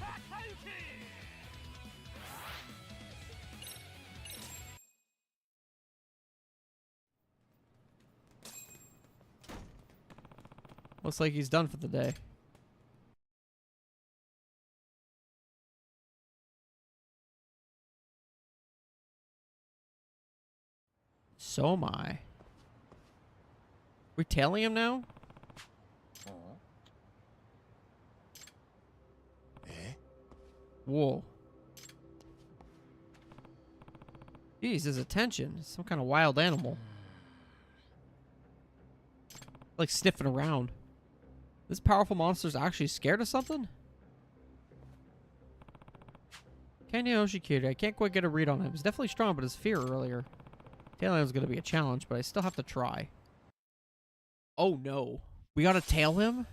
Looks like he's done for the day. So am I. We're tailing him now? Whoa. Jeez, his attention. Some kind of wild animal. Like sniffing around. This powerful monster's actually scared of something? Kenya Oshikiri. I can't quite get a read on him. He's definitely strong, but his fear earlier. Tailing was going to be a challenge, but I still have to try. Oh no. We gotta tail him?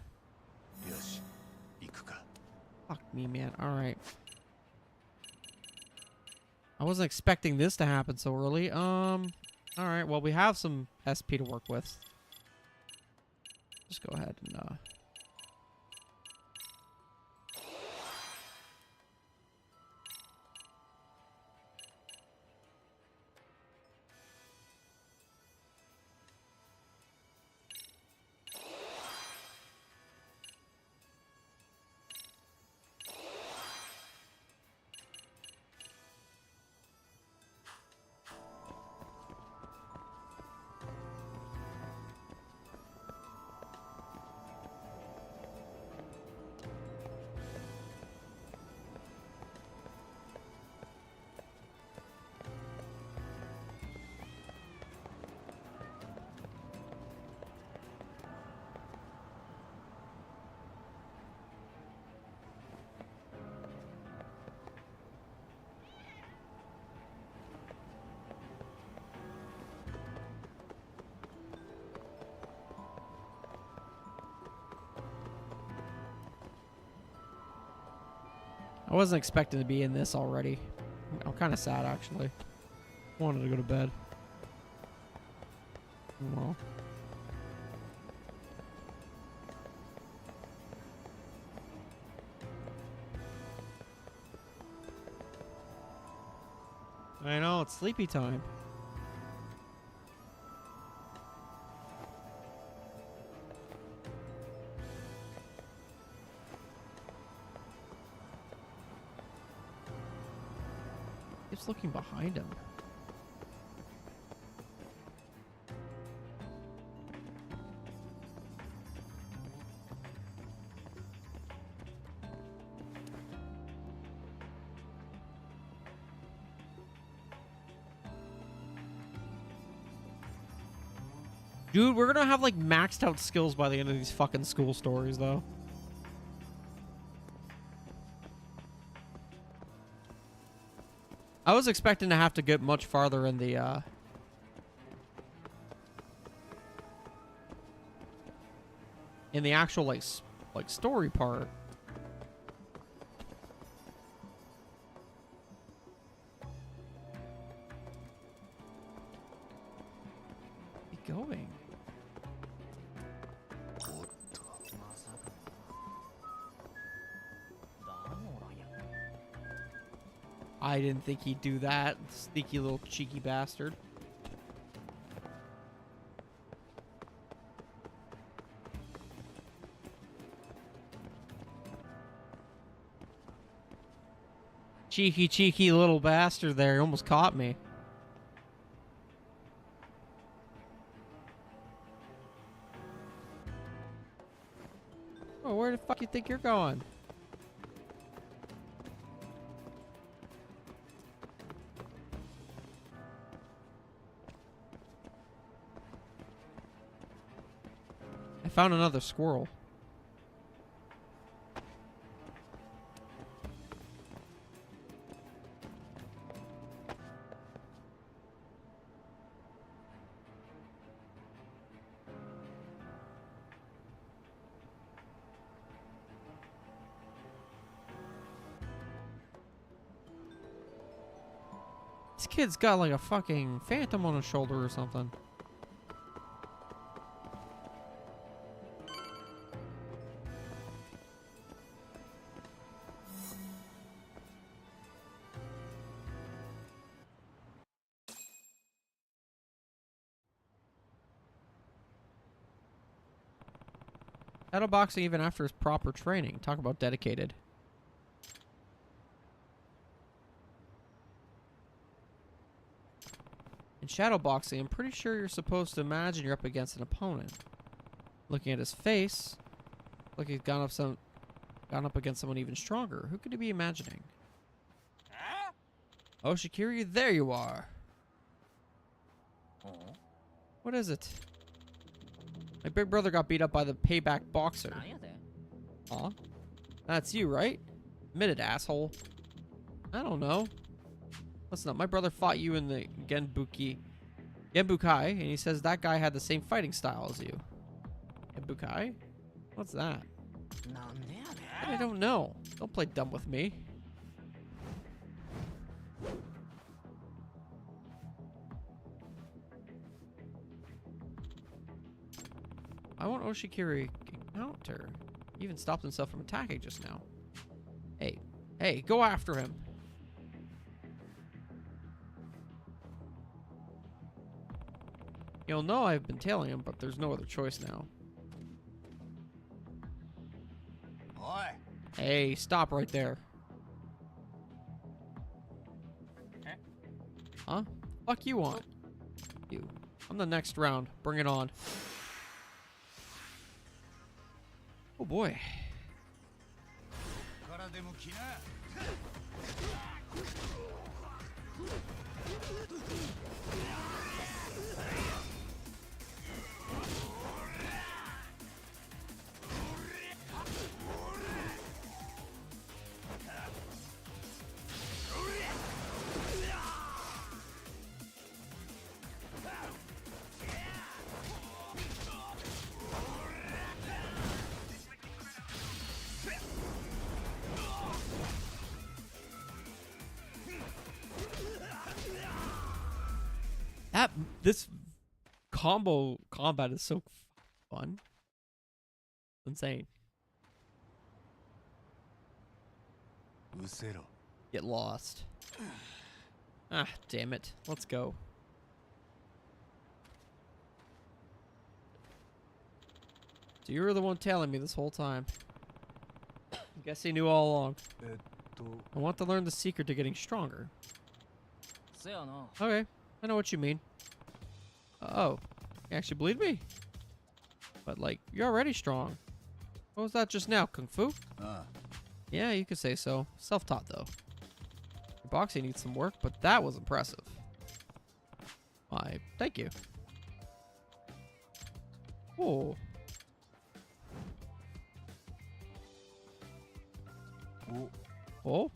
Fuck me, man. Alright. I wasn't expecting this to happen so early. Alright, well, we have some SP to work with. Just go ahead and, I wasn't expecting to be in this already. I'm kind of sad, actually. Wanted to go to bed. Well. I know, it's sleepy time. Keeps looking behind him. Dude, we're gonna have like maxed out skills by the end of these fucking school stories, though. I was expecting to have to get much farther in the actual like story part. Where's he going? I didn't think he'd do that. Sneaky little cheeky bastard. Cheeky little bastard there. He almost caught me. Oh, where the fuck you think you're going? I found another squirrel. This kid's got like a fucking phantom on his shoulder or something. Shadowboxing even after his proper training. Talk about dedicated. In shadowboxing, I'm pretty sure you're supposed to imagine you're up against an opponent. Looking at his face, like he's gone up against someone even stronger. Who could he be imagining? Oh, Shikiri, there you are. What is it? My big brother got beat up by the payback boxer. Aw. That's you, right? Admit it, asshole. I don't know. Listen up, my brother fought you in the Genbukai, and he says that guy had the same fighting style as you. Genbukai? What's that? I don't know. Don't play dumb with me. I want Oshikiri counter. He even stopped himself from attacking just now. Hey, go after him. You'll know I've been tailing him, but there's no other choice now. Oi. Hey, stop right there. Huh? Fuck you want? You. On the next round. Bring it on. Oh boy. This combo combat is so fun. Insane. Get lost. Ah, damn it. Let's go. So you were the one telling me this whole time. Guess he knew all along. I want to learn the secret to getting stronger. Okay, I know what you mean. Oh, you actually believe me? But like, you're already strong. What was that just now, Kung Fu? Yeah, you could say so. Self-taught though. Your boxing needs some work, but that was impressive. Why, thank you. Oh. Oh?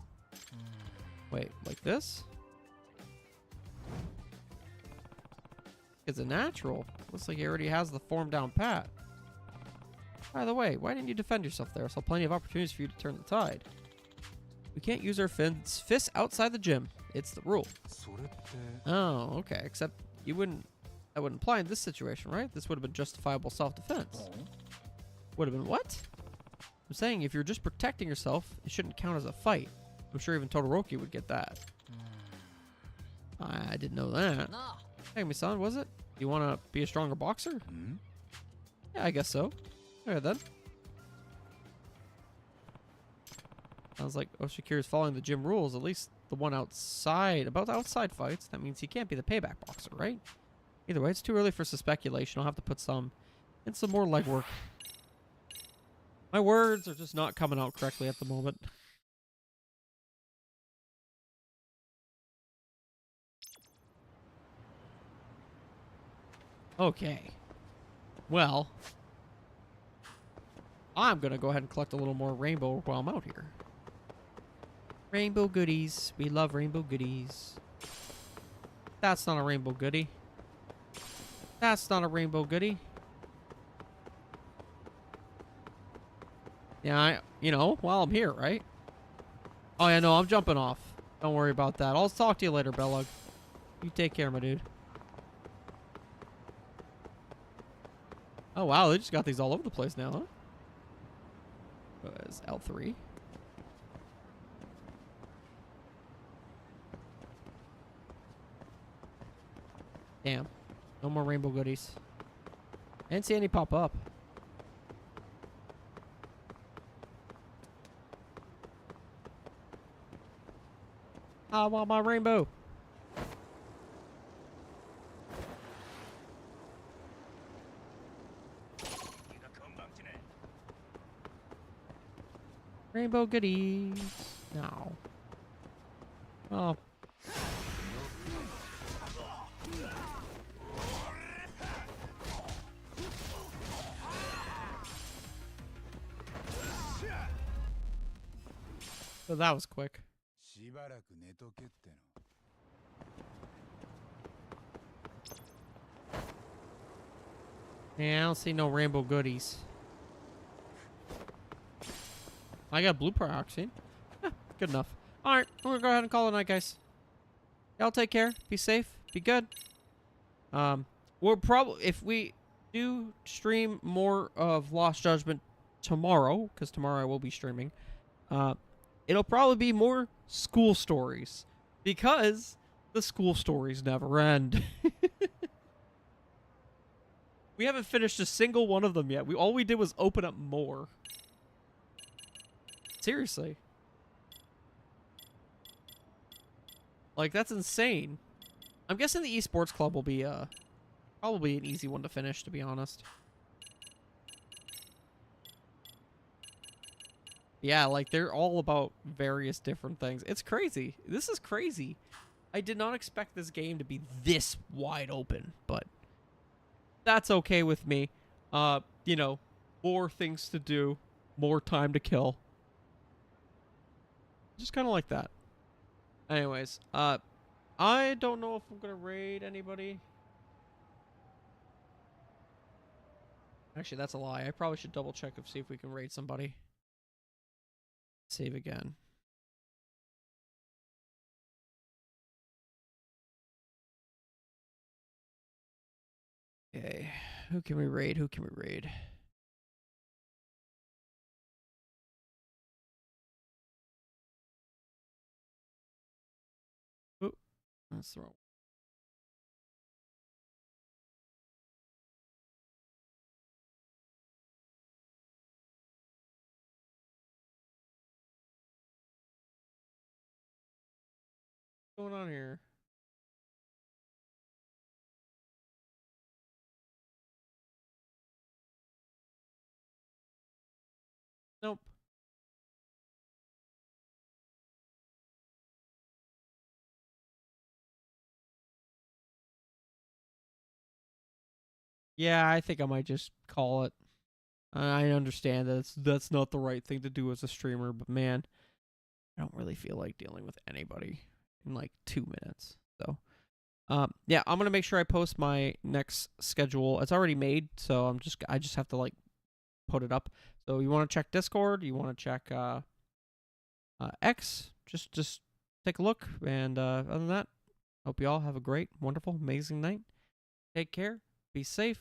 Wait, like this? It's a natural. Looks like he already has the form down pat. By the way, why didn't you defend yourself there? Saw plenty of opportunities for you to turn the tide. We can't use our fists outside the gym. It's the rule. Oh, okay. Except you wouldn't. That wouldn't apply in this situation, right? This would have been justifiable self-defense. Would have been what? I'm saying if you're just protecting yourself, it shouldn't count as a fight. I'm sure even Todoroki would get that. I didn't know that. Hey, Misan, was it? You want to be a stronger boxer? Yeah, I guess so. Alright then. Sounds like Oshikiri's following the gym rules, at least the one outside. About outside fights, that means he can't be the payback boxer, right? Either way, it's too early for some speculation. I'll have to put some more legwork. My words are just not coming out correctly at the moment. Okay. Well, I'm going to go ahead and collect a little more rainbow while I'm out here. Rainbow goodies. We love rainbow goodies. That's not a rainbow goodie. That's not a rainbow goodie. Yeah, you know, while I'm here, right? Oh, yeah, no, I'm jumping off. Don't worry about that. I'll talk to you later, Backlog. You take care, my dude. Oh, wow. They just got these all over the place now, huh? It's L3. Damn. No more rainbow goodies. I didn't see any pop up. I want my rainbow. Rainbow goodies. No. Oh. So that was quick. しばらく寝とけっての。Yeah, I don't see no rainbow goodies. I got blue peroxide. Good enough. Alright, I'm gonna go ahead and call it a night, guys. Y'all take care. Be safe. Be good. We'll probably, if we do stream more of Lost Judgment tomorrow, because tomorrow I will be streaming, it'll probably be more school stories, because the school stories never end. We haven't finished a single one of them yet. All we did was open up more. Seriously. Like, that's insane. I'm guessing the esports club will be probably an easy one to finish, to be honest. Yeah, like, they're all about various different things. It's crazy. This is crazy. I did not expect this game to be this wide open, but that's okay with me. You know, more things to do, more time to kill. Just kind of like that. Anyways, I don't know if I'm gonna raid anybody. Actually, that's a lie. I probably should double check see if we can raid somebody. Save again. Okay, who can we raid? Who can we raid? Oop, that's the wrong. What's going on here? Nope. Yeah, I think I might just call it. I understand that that's not the right thing to do as a streamer, but man, I don't really feel like dealing with anybody in like 2 minutes. So, yeah, I'm gonna make sure I post my next schedule. It's already made, so I just have to like put it up. So you want to check Discord? You want to check X? Just take a look. And other than that, hope you all have a great, wonderful, amazing night. Take care. Be safe.